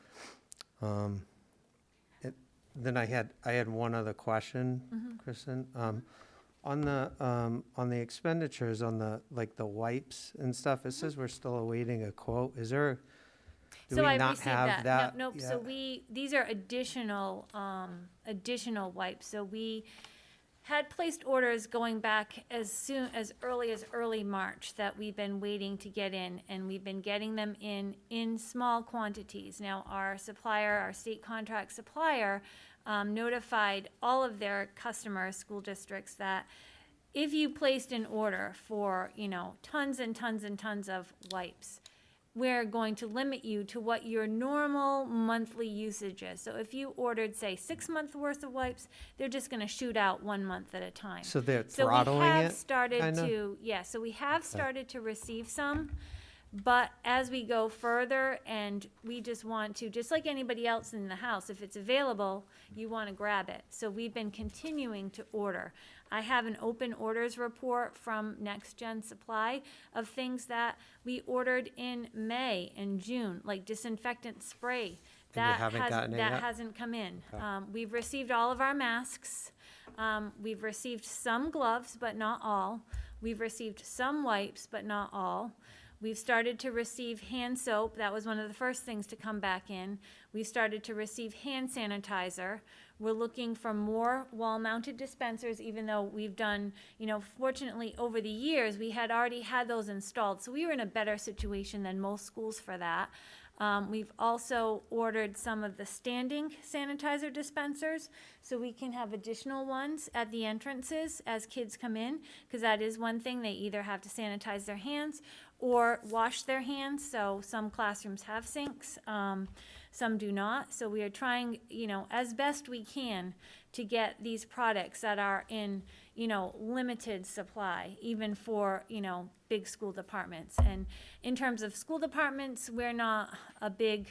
Then I had one other question, Kristen. On the expenditures, on the, like, the wipes and stuff, it says we're still awaiting a quote. Is there, do So I we not received have that. that? Nope, so yet? these are additional wipes. So we had placed orders going back as early as early March that we've been waiting to get in, and we've been getting them in small quantities. Now, our supplier, our state contract supplier, notified all of their customers, school districts, that if you placed an order for, you know, tons and tons and tons of wipes, we're going to limit you to what your normal monthly usage is. So if you ordered, say, 6 months worth of wipes, they're just gonna shoot out 1 month at a time. So they're So we throttling have it, started kinda? to, yeah, so we have started to receive some, but as we go further, and we just want to, just like anybody else in the house, if it's available, you wanna grab it. So we've been continuing to order. I have an open orders report from Next Gen Supply of things that we ordered in May and June, like disinfectant spray. And you That haven't gotten it that yet? hasn't come in. Okay. We've received all of our masks. We've received some gloves, but not all. We've received some wipes, but not all. We've started to receive hand soap. That was one of the first things to come back in. We've started to receive hand sanitizer. We're looking for more wall-mounted dispensers, even though we've done, fortunately, over the years, we had already had those installed. So we were in a better situation than most schools for that. We've also ordered some of the standing sanitizer dispensers, so we can have additional ones at the entrances as kids come in, because that is one thing, they either have to sanitize their hands or wash their hands, so some classrooms have sinks, some do not. So we are trying, as best we can to get these products that are in, limited supply, even for, big school departments. And in terms of school departments, we're not a big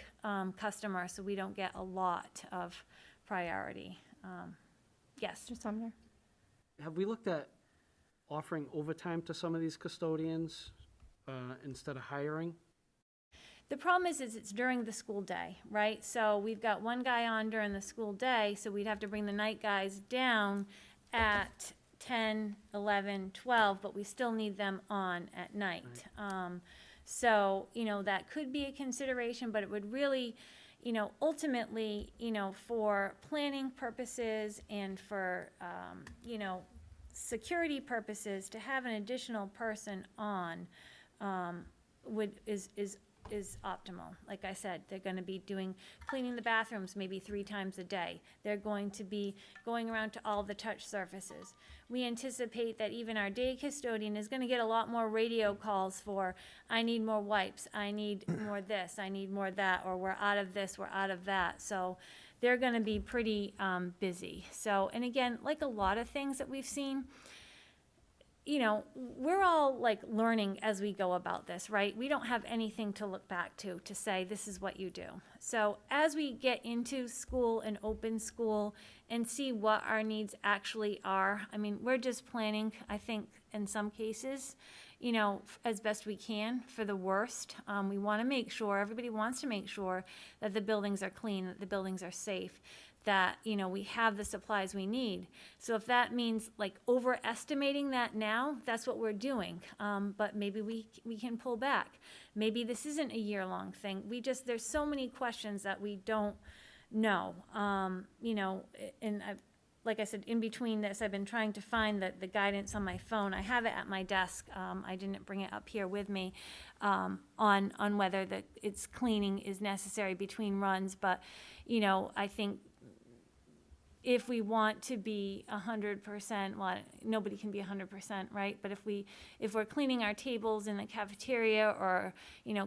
customer, so we don't get a lot of priority. Yes? Mr. Sumner? Have we looked at offering overtime to some of these custodians instead of hiring? The problem is it's during the school day, right? So we've got one guy on during the school day, so we'd have to bring the night guys down at 10, 11, 12, but we still need them on at night. So, that could be a consideration, but it would really, ultimately, for planning purposes and for, security purposes, to have an additional person on is optimal. Like I said, they're going to be cleaning the bathrooms maybe 3 times a day. They're going to be going around to all the touch surfaces. We anticipate that even our day custodian is going to get a lot more radio calls for, I need more wipes, I need more this, I need more that, or we're out of this, we're out of that. So they're going to be pretty busy. So, and again, like a lot of things that we've seen, we're all like learning as we go about this, right? We don't have anything to look back to say this is what you do. So as we get into school and open school and see what our needs actually are, we're just planning, I think, in some cases, as best we can for the worst. We want to make sure, everybody wants to make sure that the buildings are clean, that the buildings are safe, that, we have the supplies we need. So if that means like overestimating that now, that's what we're doing. But maybe we can pull back. Maybe this isn't a year-long thing. There's so many questions that we don't know. And like I said, in between this, I've been trying to find the guidance on my phone. I have it at my desk. I didn't bring it up here with me on whether its cleaning is necessary between runs. But, I think if we want to be 100%, well, nobody can be 100%, right? But if we're cleaning our tables in the cafeteria or,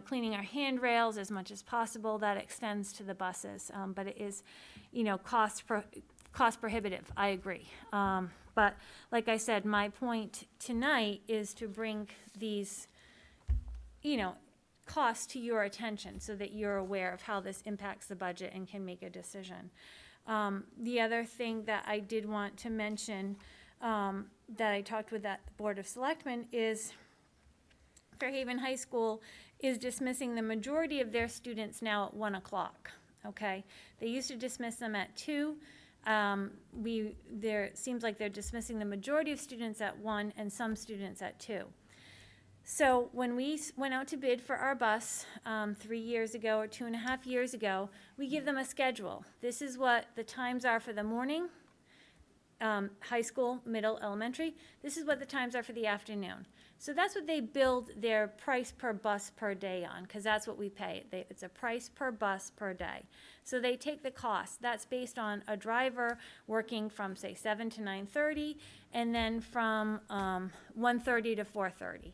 cleaning our handrails as much as possible, that extends to the buses. But it is, cost prohibitive, I agree. But like I said, my point tonight is to bring these, costs to your attention so that you're aware of how this impacts the budget and can make a decision. The other thing that I did want to mention that I talked with that Board of Selectmen is Fairhaven High School is dismissing the majority of their students now at 1 o'clock, okay? They used to dismiss them at 2. It seems like they're dismissing the majority of students at 1 and some students at 2. So when we went out to bid for our bus 3 years ago or 2.5 years ago, we give them a schedule. This is what the times are for the morning, high school, middle, elementary. This is what the times are for the afternoon. So that's what they build their price per bus per day on, because that's what we pay. It's a price per bus per day. So they take the cost. That's based on a driver working from, say, 7 to 9:30, and then from 1:30 to 4:30.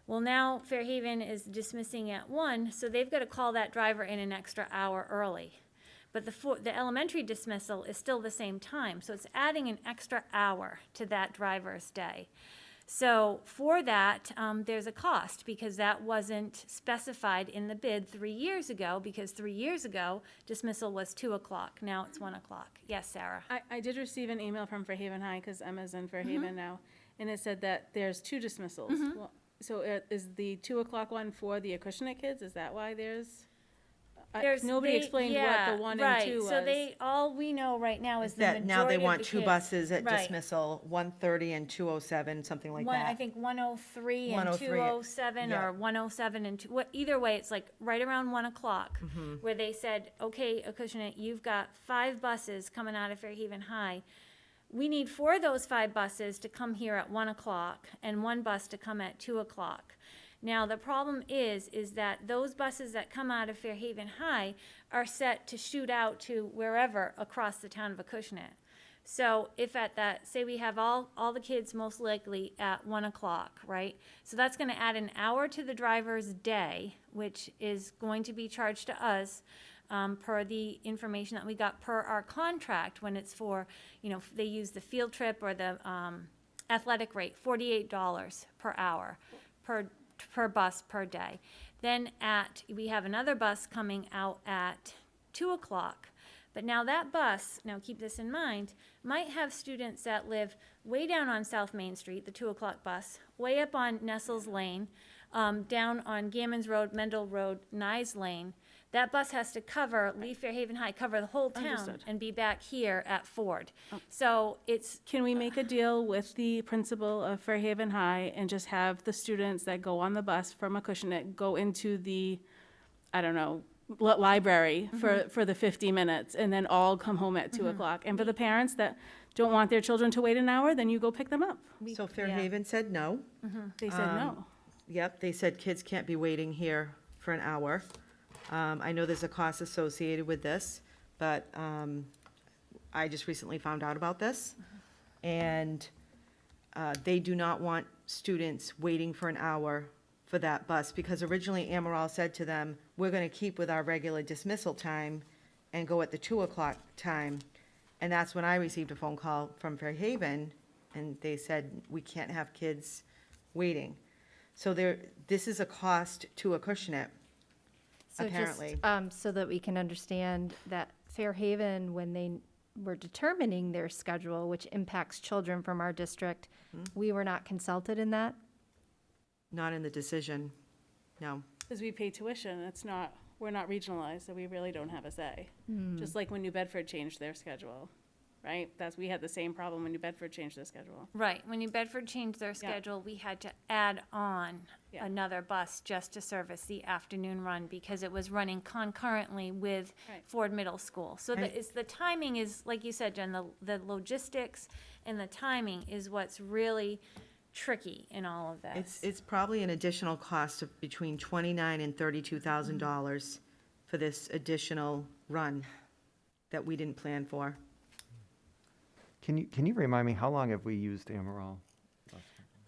Well, now Fairhaven is dismissing at 1, so they've got to call that driver in an extra hour early. But the elementary dismissal is still the same time, so it's adding an extra hour to that driver's day. So for that, there's a cost because that wasn't specified in the bid 3 years ago, because 3 years ago, dismissal was 2 o'clock. Now it's 1 o'clock. Yes, Sarah? I did receive an email from Fairhaven High, because Emma's in Fairhaven now, and it said that there's 2 dismissals. Well, so is the 2 o'clock one for the Acushnet kids? Is that why there's? Nobody explained what the 1 and 2 was. So all we know right now is the That now they majority of want the 2 kids- buses at Right. dismissal, 1:30 and 2:07, something like that. I think 103 and 103, 207, yeah. or 107 and either way, it's like right around 1 o'clock, where they said, okay, Acushnet, you've got 5 buses coming out of Fairhaven High. We need 4 of those 5 buses to come here at 1 o'clock and 1 bus to come at 2 o'clock. Now, the problem is that those buses that come out of Fairhaven High are set to shoot out to wherever across the town of Acushnet. So if at that, say we have all the kids most likely at 1 o'clock, right? So that's gonna add an hour to the driver's day, which is going to be charged to us, per the information that we got per our contract, when it's for, they use the field trip or the, athletic rate, $48 per hour, per bus per day. Then we have another bus coming out at 2 o'clock. But now that bus, now keep this in mind, might have students that live way down on South Main Street, the 2 o'clock bus, way up on Nestles Lane, down on Gammons Road, Mendel Road, Nye Lane. That bus has to leave Fairhaven High, cover the whole town, Understood. and be back here at Ford. So it's, Can we make a deal with the principal of Fairhaven High and just have the students that go on the bus from Acushnet go into the, I don't know, library for the 50 minutes, and then all come home at 2 o'clock? And for the parents that don't want their children to wait an hour, then you go pick them up. So Fairhaven said no. They said no. Yep, they said kids can't be waiting here for an hour. I know there's a cost associated with this, but I just recently found out about this. And they do not want students waiting for an hour for that bus, because originally Amaral said to them, we're going to keep with our regular dismissal time and go at the 2 o'clock time. And that's when I received a phone call from Fairhaven, and they said, we can't have kids waiting. So this is a cost to Acushnet. So Apparently. just, so that we can understand that Fairhaven, when they were determining their schedule, which impacts children from our district, we were not consulted in that? Not in the decision, no. Because we pay tuition, we're not regionalized, so we really don't have a say. Just like when New Bedford changed their schedule, right? We had the same problem when New Bedford changed their schedule. right, when New Bedford changed their schedule, we had to add on Yeah. another bus just to service the afternoon run, because it was running concurrently with Right. Ford Middle School. So the timing is, like you said, Jen, the logistics and the timing is what's really tricky in all of this. It's probably an additional cost of between $29,000 and $32,000 for this additional run that we didn't plan for. Can you remind me, how long have we used Amaral?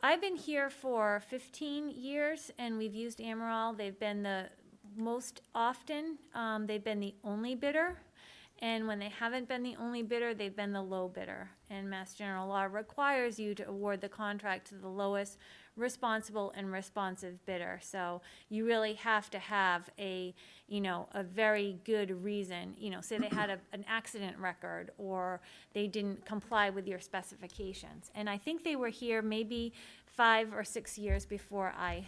I've been here for 15 years, and we've used Amaral. They've been the most often. They've been the only bidder, and when they haven't been the only bidder, they've been the low bidder. And Mass General Law requires you to award the contract to the lowest responsible and responsive bidder. So you really have to have a very good reason, say they had an accident record, or they didn't comply with your specifications. And I think they were here maybe 5 or 6 years before I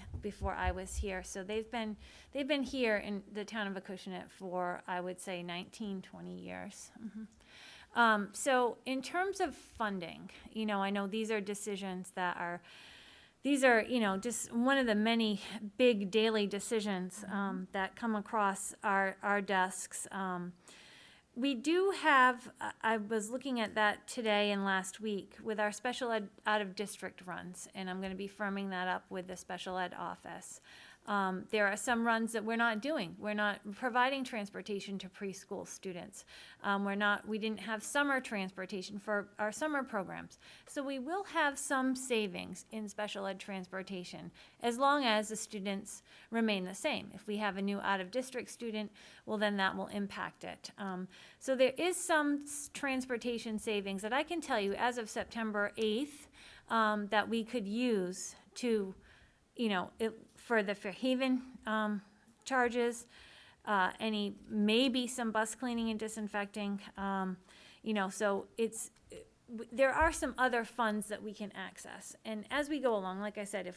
was here. So they've been here in the town of Acushnet for, I would say, 19, 20 years. So in terms of funding, I know these are decisions that are, just one of the many big daily decisions that come across our desks. We do have, I was looking at that today and last week with our special ed out-of-district runs, and I'm going to be firming that up with the special ed office. There are some runs that we're not doing. We're not providing transportation to preschool students. We didn't have summer transportation for our summer programs. So we will have some savings in special ed transportation as long as the students remain the same. If we have a new out-of-district student, well, then that will impact it. So there is some transportation savings that I can tell you as of September 8th. that we could use to, for the Fairhaven charges, maybe some bus cleaning and disinfecting, so there are some other funds that we can access. And as we go along, like I said,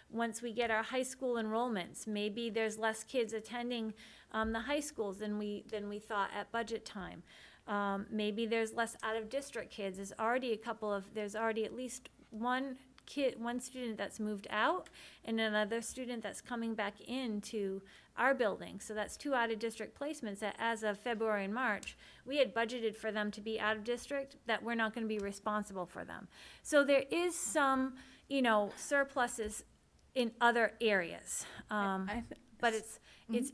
once we get our high school enrollments, maybe there's less kids attending the high schools than we thought at budget time. Maybe there's less out-of-district kids. There's already at least one student that's moved out and another student that's coming back into our building. So that's 2 out-of-district placements that as of February and March, we had budgeted for them to be out-of-district, that we're not gonna be responsible for them. So there is some, surpluses in other areas. But it's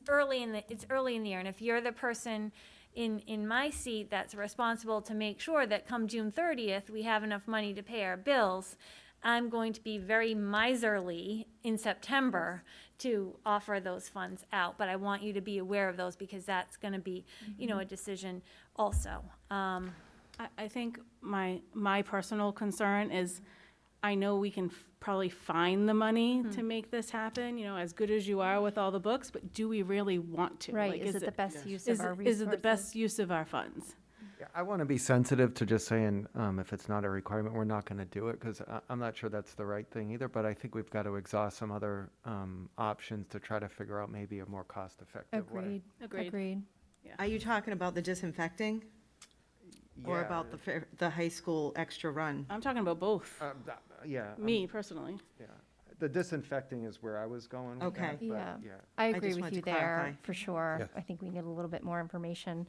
early in the year, and if you're the person in my seat that's responsible to make sure that come June 30th, we have enough money to pay our bills, I'm going to be very miserly in September to offer those funds out, but I want you to be aware of those because that's gonna be, a decision also. I think my personal concern is, I know we can probably find the money to make this happen, as good as you are with all the books, but do we really want to? Right, Like, is it the best use of our Is resources? it the best use of our funds? Yeah, I want to be sensitive to just saying, if it's not a requirement, we're not going to do it, because I'm not sure that's the right thing either, but I think we've got to exhaust some other options to try to figure out maybe a more cost-effective way. Agreed. Are you talking about the disinfecting or Yeah, about the high school extra run? I'm talking about both, Yeah. me personally. Yeah. The disinfecting is where I was going with Okay. that, but, Yeah. yeah. I I agree just with wanted you to clarify. there, for sure. Yeah. I think we need a little bit more information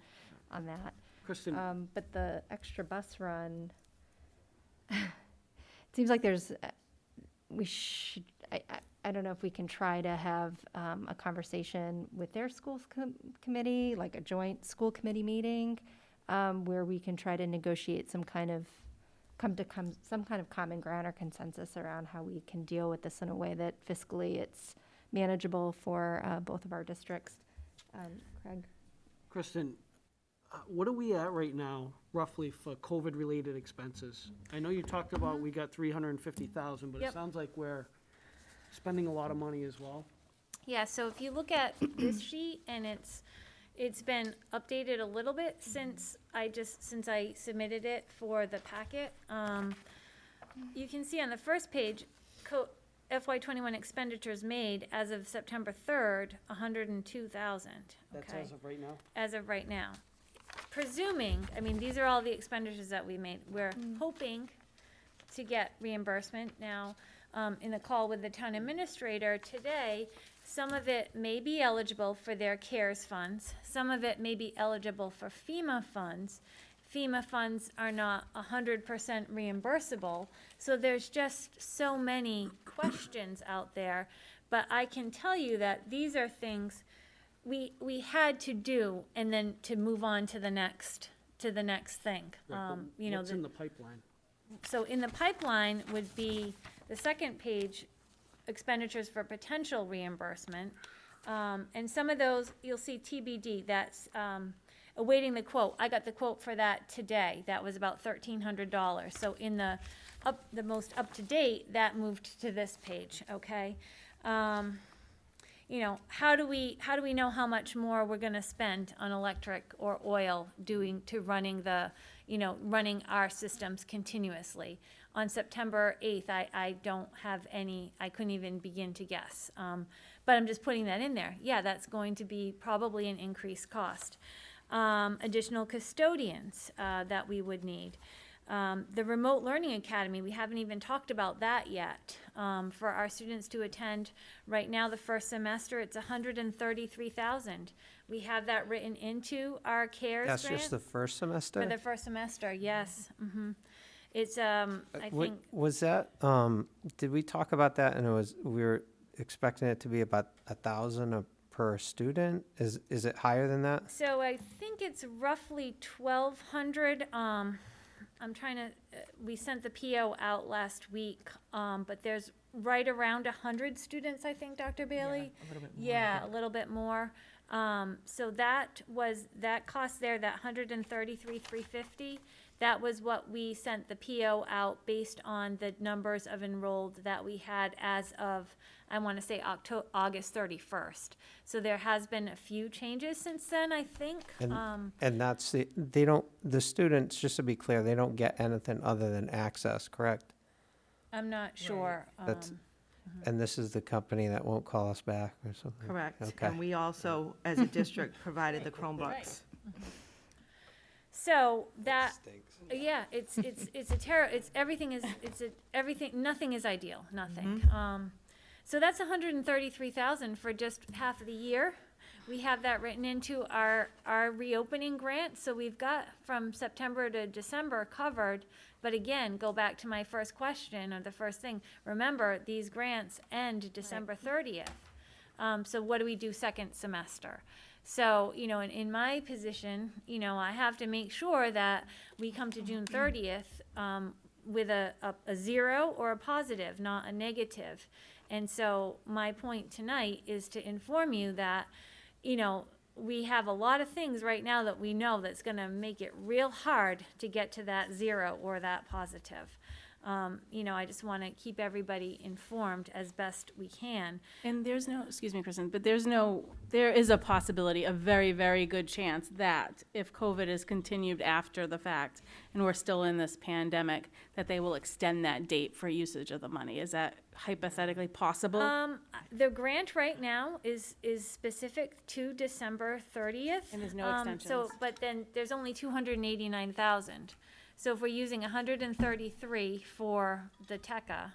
on that. Kristen, But the extra bus run, it seems like there's, I don't know if we can try to have a conversation with their schools committee, like a joint school committee meeting, where we can try to negotiate some kind of common ground or consensus around how we can deal with this in a way that fiscally it's manageable for both of our districts. Craig? Kristen, what are we at right now roughly for COVID-related expenses? I know you talked about we got 350,000, but it Yep. sounds like we're spending a lot of money as well. Yeah, so if you look at this sheet, and it's been updated a little bit since I submitted it for the packet. You can see on the first page, FY21 expenditures made as of September 3rd, 102,000. That's okay? as of right now? As of right now. Presuming, these are all the expenditures that we made. We're hoping to get reimbursement now. In the call with the town administrator today, some of it may be eligible for their CARES funds. Some of it may be eligible for FEMA funds. FEMA funds are not 100% reimbursable. So there's just so many questions out there. But I can tell you that these are things we had to do, and then to move on to the next thing. Right, but what's in the pipeline? So in the pipeline would be the second page, expenditures for potential reimbursement. And some of those, you'll see TBD, that's awaiting the quote. I got the quote for that today. That was about $1,300. So in the most up-to-date, that moved to this page, okay? How do we know how much more we're gonna spend on electric or oil running our systems continuously? On September 8th, I don't have any, I couldn't even begin to guess. But I'm just putting that in there. Yeah, that's going to be probably an increased cost. Additional custodians that we would need. The Remote Learning Academy, we haven't even talked about that yet. For our students to attend, right now, the first semester, it's $133,000. We have that written into our CARES grant. That's just the first semester? For the first semester, yes. It's, I think, Was that, did we talk about that, and we were expecting it to be about 1,000 per student? Is it higher than that? so I think it's roughly 1,200. I'm trying to, we sent the PO out last week, but there's right around 100 students, I think, Dr. Bailey? A little bit more. Yeah, a little bit more. So that cost there, that $133,350, That was what we sent the PO out based on the numbers of enrolled that we had as of, I want to say August 31st. So there has been a few changes since then, I think. And that's the students, just to be clear, they don't get anything other than access, correct? I'm not sure. That's, and this is the company that won't call us back or something? Correct. Okay. And we also, as a district, provided the Chromebooks. So that, yeah, it's everything, nothing is ideal, nothing. So that's 133,000 for just half of the year. We have that written into our reopening grant, so we've got from September to December covered. But again, go back to my first question, or the first thing, remember, these grants end December 30th. So what do we do second semester? So, you know, in my position, you know, I have to make sure that we come to June 30th with a 0 or a positive, not a negative. And so my point tonight is to inform you that, you know, we have a lot of things right now that we know that's going to make it real hard to get to that 0 or that positive. You know, I just want to keep everybody informed as best we can. And there's no, excuse me, Kristen, but there is a possibility, a very, very good chance that if COVID is continued after the fact and we're still in this pandemic, that they will extend that date for usage of the money. Is that hypothetically possible? The grant right now is specific to December 30th. And there's no extensions. So, but then there's only 289,000. So if we're using 133 for the TECA,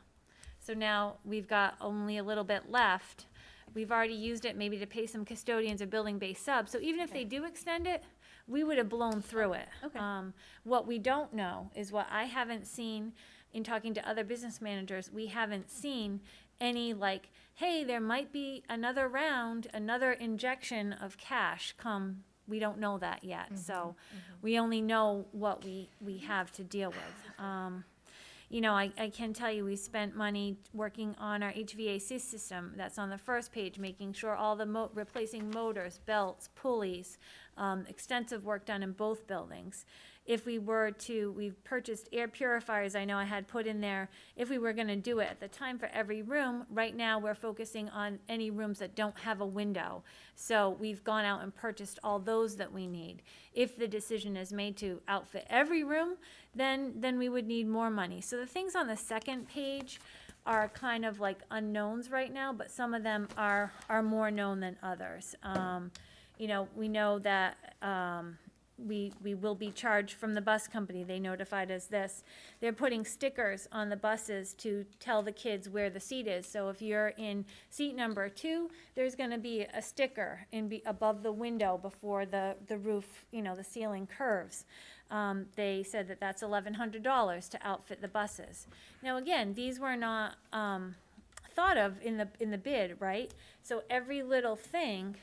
so now we've got only a little bit left. We've already used it maybe to pay some custodians or building-based subs. So even if they do extend it, we would have blown through it. Okay. What we don't know is what I haven't seen in talking to other business managers. We haven't seen any like, hey, there might be another round, another injection of cash come. We don't know that yet, so we only know what we have to deal with. You know, I can tell you we spent money working on our HVAC system. That's on the first page, making sure all the replacing motors, belts, pulleys, extensive work done in both buildings. If we were to, we've purchased air purifiers, I know I had put in there, if we were gonna do it at the time for every room, right now we're focusing on any rooms that don't have a window. So we've gone out and purchased all those that we need. If the decision is made to outfit every room, then we would need more money. So the things on the second page are kind of like unknowns right now, but some of them are more known than others. You know, we know that, we will be charged from the bus company. They notified us this. They're putting stickers on the buses to tell the kids where the seat is. So if you're in seat number 2, there's going to be a sticker above the window before the roof, you know, the ceiling curves. They said that that's $1,100 to outfit the buses. Now again, these were not thought of in the bid, right? So every little thing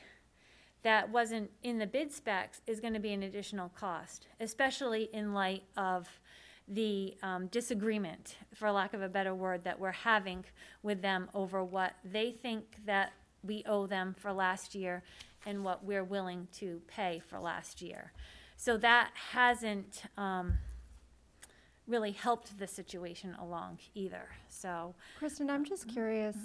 that wasn't in the bid specs is going to be an additional cost, especially in light of the disagreement, for lack of a better word, that we're having with them over what they think that we owe them for last year and what we're willing to pay for last year. So that hasn't really helped the situation along either. So, Kristen, I'm just curious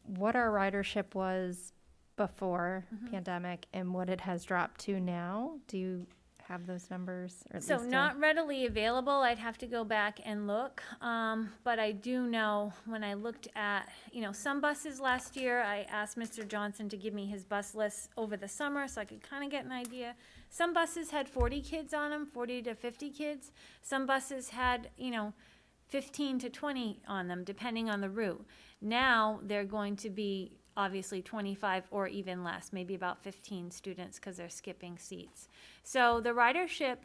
what our ridership was before pandemic and what it has dropped to now. Do you have those numbers? Or at so least not readily available. I'd have to go back and look. But I do know when I looked at, you know, some buses last year, I asked Mr. Johnson to give me his bus list over the summer so I could kind of get an idea. Some buses had 40 kids on them, 40 to 50 kids. Some buses had, you know, 15 to 20 on them, depending on the route. Now they're going to be obviously 25 or even less, maybe about 15 students because they're skipping seats. So the ridership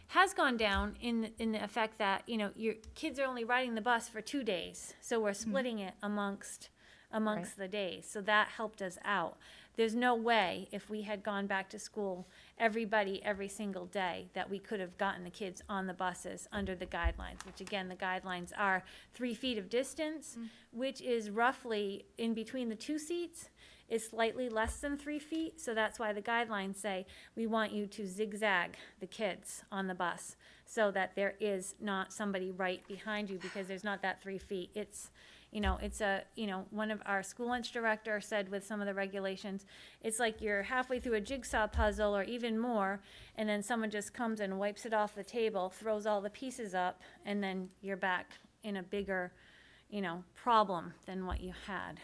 has gone down in the effect that, you know, your kids are only riding the bus for 2 days. So we're splitting it amongst the days. So that helped us out. There's no way if we had gone back to school, everybody every single day, that we could have gotten the kids on the buses under the guidelines, which again, the guidelines are 3 feet of distance, which is roughly in between the 2 seats is slightly less than 3 feet, so that's why the guidelines say we want you to zigzag the kids on the bus so that there is not somebody right behind you, because there's not that 3 feet. It's, one of our school lunch director said with some of the regulations, it's like you're halfway through a jigsaw puzzle or even more, and then someone just comes and wipes it off the table, throws all the pieces up, and then you're back in a bigger, problem than what you had.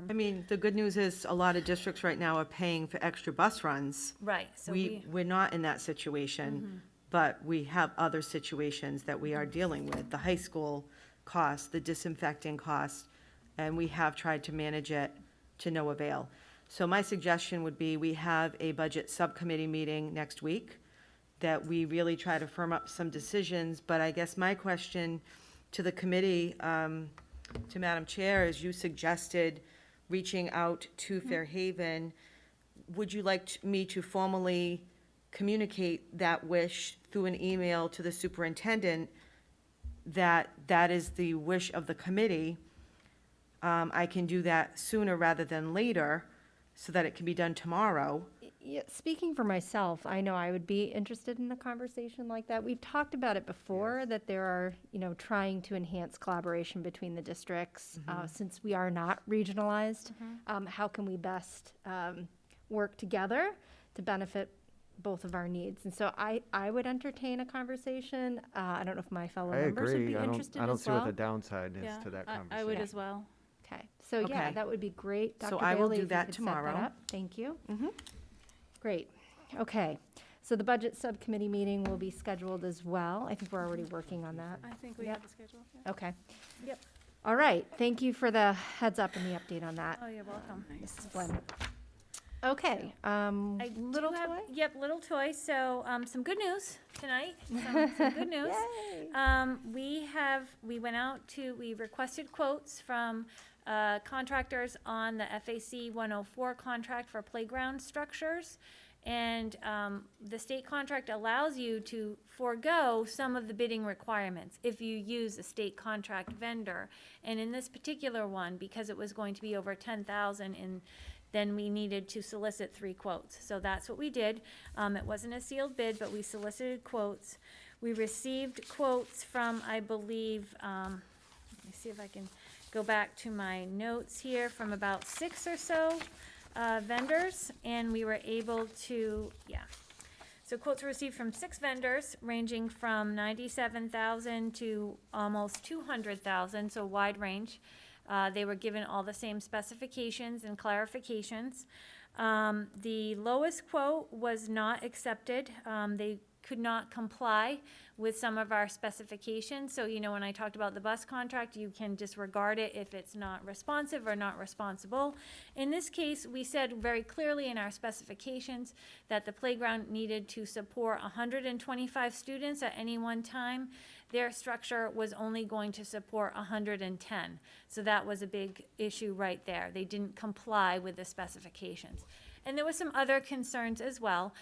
I mean, the good news is a lot of districts right now are paying for extra bus runs. Right, so We're not in that situation, but we have other situations that we are dealing with. The high school costs, the disinfecting costs, and we have tried to manage it to no avail. So my suggestion would be we have a budget subcommittee meeting next week, that we really try to firm up some decisions. But I guess my question to the committee, to Madam Chair, is you suggested reaching out to Fairhaven. Would you like me to formally communicate that wish through an email to the superintendent, that that is the wish of the committee? I can do that sooner rather than later, so that it can be done tomorrow. Yeah, speaking for myself, I know I would be interested in a conversation like that. We've talked about it before, that there are, trying to enhance collaboration between the districts. Since we are not regionalized, how can we best work together to benefit both of our needs? And so I would entertain a conversation. I don't know if my fellow I members would agree. be I interested don't as see well. what the downside is Yeah, to that I conversation. would as well. Okay, so yeah, Okay. that would be great. So Dr. I will Bailey, do if you that could set tomorrow. up. Thank you. Great. Okay. So the budget subcommittee meeting will be scheduled as well. I think we're already working on that. I think we Yep. have a schedule. Yeah. Okay. Yep. All right. Thank you for the heads up and the update on that, Oh, you're welcome. Mrs. Flynn. Okay. I Little do have, toy? Yep, little toy. So, some good news tonight. Some good news. Yay. We requested quotes from contractors on the FAC 104 contract for playground structures. And the state contract allows you to forego some of the bidding requirements if you use a state contract vendor. And in this particular one, because it was going to be over 10,000, and then we needed to solicit 3 quotes. So that's what we did. It wasn't a sealed bid, but we solicited quotes. We received quotes from, I believe, let me see if I can go back to my notes here, from about 6 or so vendors, and we were able to, So quotes were received from 6 vendors, ranging from 97,000 to almost 200,000, so wide range. They were given all the same specifications and clarifications. The lowest quote was not accepted. They could not comply with some of our specifications. So, when I talked about the bus contract, you can disregard it if it's not responsive or not responsible. In this case, we said very clearly in our specifications that the playground needed to support 125 students at any one time. Their structure was only going to support 110. So that was a big issue right there. They didn't comply with the specifications. And there were some other concerns as well.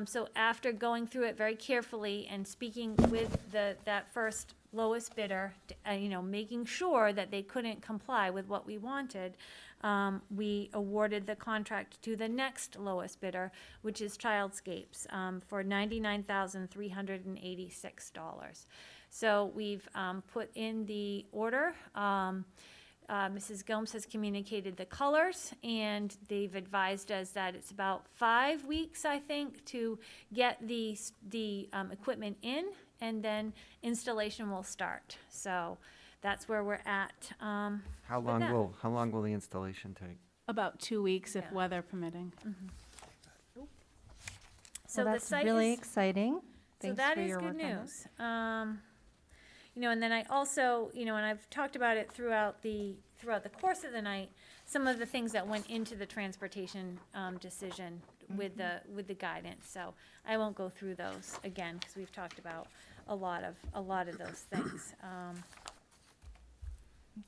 So after going through it very carefully and speaking with that first lowest bidder, making sure that they couldn't comply with what we wanted, we awarded the contract to the next lowest bidder, which is Childscapes, for $99,386. So we've put in the order. Mrs. Gomes has communicated the colors, and they've advised us that it's about 5 weeks, I think, to get the equipment in, and then installation will start. So that's where we're at. How with long that. will the installation take? About 2 weeks, if Yeah. weather permitting. So Well, the that's site really is, exciting. so Thanks that for is your good work on that. news. And then I also, and I've talked about it throughout the course of the night, some of the things that went into the transportation decision with the guidance. So I won't go through those again, because we've talked about a lot of those things.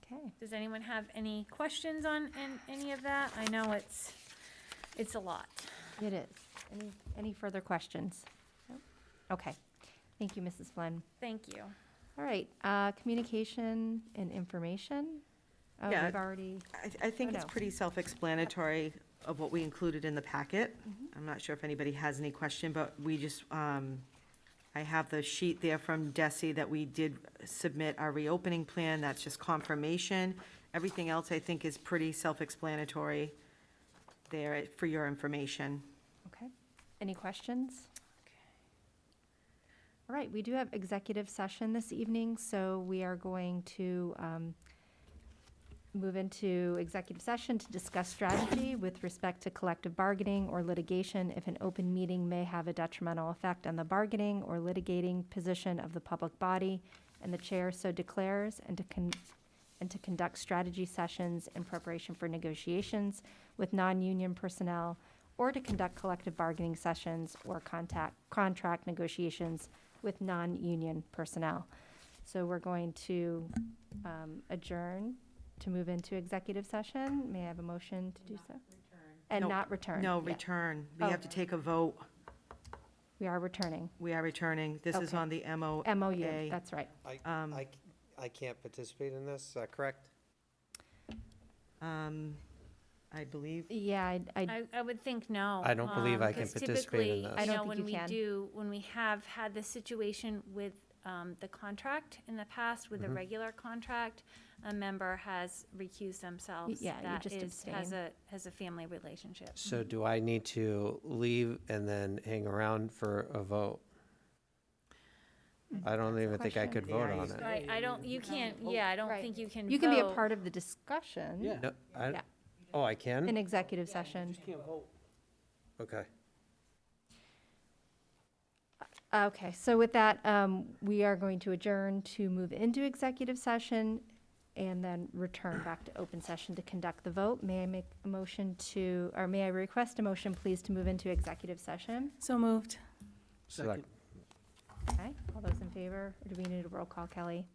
Okay. Does anyone have any questions on any of that? I know it's a lot. It is. Any further questions? Nope. Okay. Thank you, Mrs. Flynn. Thank you. All right, communication and information. Oh, Yeah. we've already, I think Oh, it's no. pretty self-explanatory of what we included in the packet. I'm not sure if anybody has any question, but we just, I have the sheet there from Desi that we did submit our reopening plan. That's just confirmation. Everything else, I think, is pretty self-explanatory there for your information. okay. Any questions? All right, we do have executive session this evening, so we are going to move into executive session to discuss strategy with respect to collective bargaining or litigation if an open meeting may have a detrimental effect on the bargaining or litigating position of the public body, and the chair so declares, and to conduct strategy sessions in preparation for negotiations with non-union personnel, or to conduct collective bargaining sessions or contract negotiations with non-union personnel. So we're going to adjourn to move into executive session. May I have a motion to do so? And No, not return? No, Yeah. return. We Oh. have to take a vote. We are returning. We are returning. This is Okay. on the MOA. MOU, that's right. I can't participate in this, is that correct? I believe. Yeah, I would think no. I don't believe I can 'cause participate in typically, this. I don't know, think when you we can. when we have had the situation with the contract in the past, with a regular contract, a member has recused themselves. Yeah, you That just is- has abstain. has a family relationship. So do I need to leave and then hang around for a vote? I don't even think I could vote Yeah, on you- it. I don't, you can't, yeah, I don't Right. think you can You can be a vote. part of the discussion Yeah. No, Yeah. oh, I can? in executive session. Just can't vote. Okay. Okay, so with that, we are going to adjourn to move into executive session and then return back to open session to conduct the vote. May I make a motion to, or may I request a motion, please, to move into executive session? So moved. Second. Okay, all those in favor, or do we need a roll call, Kelly?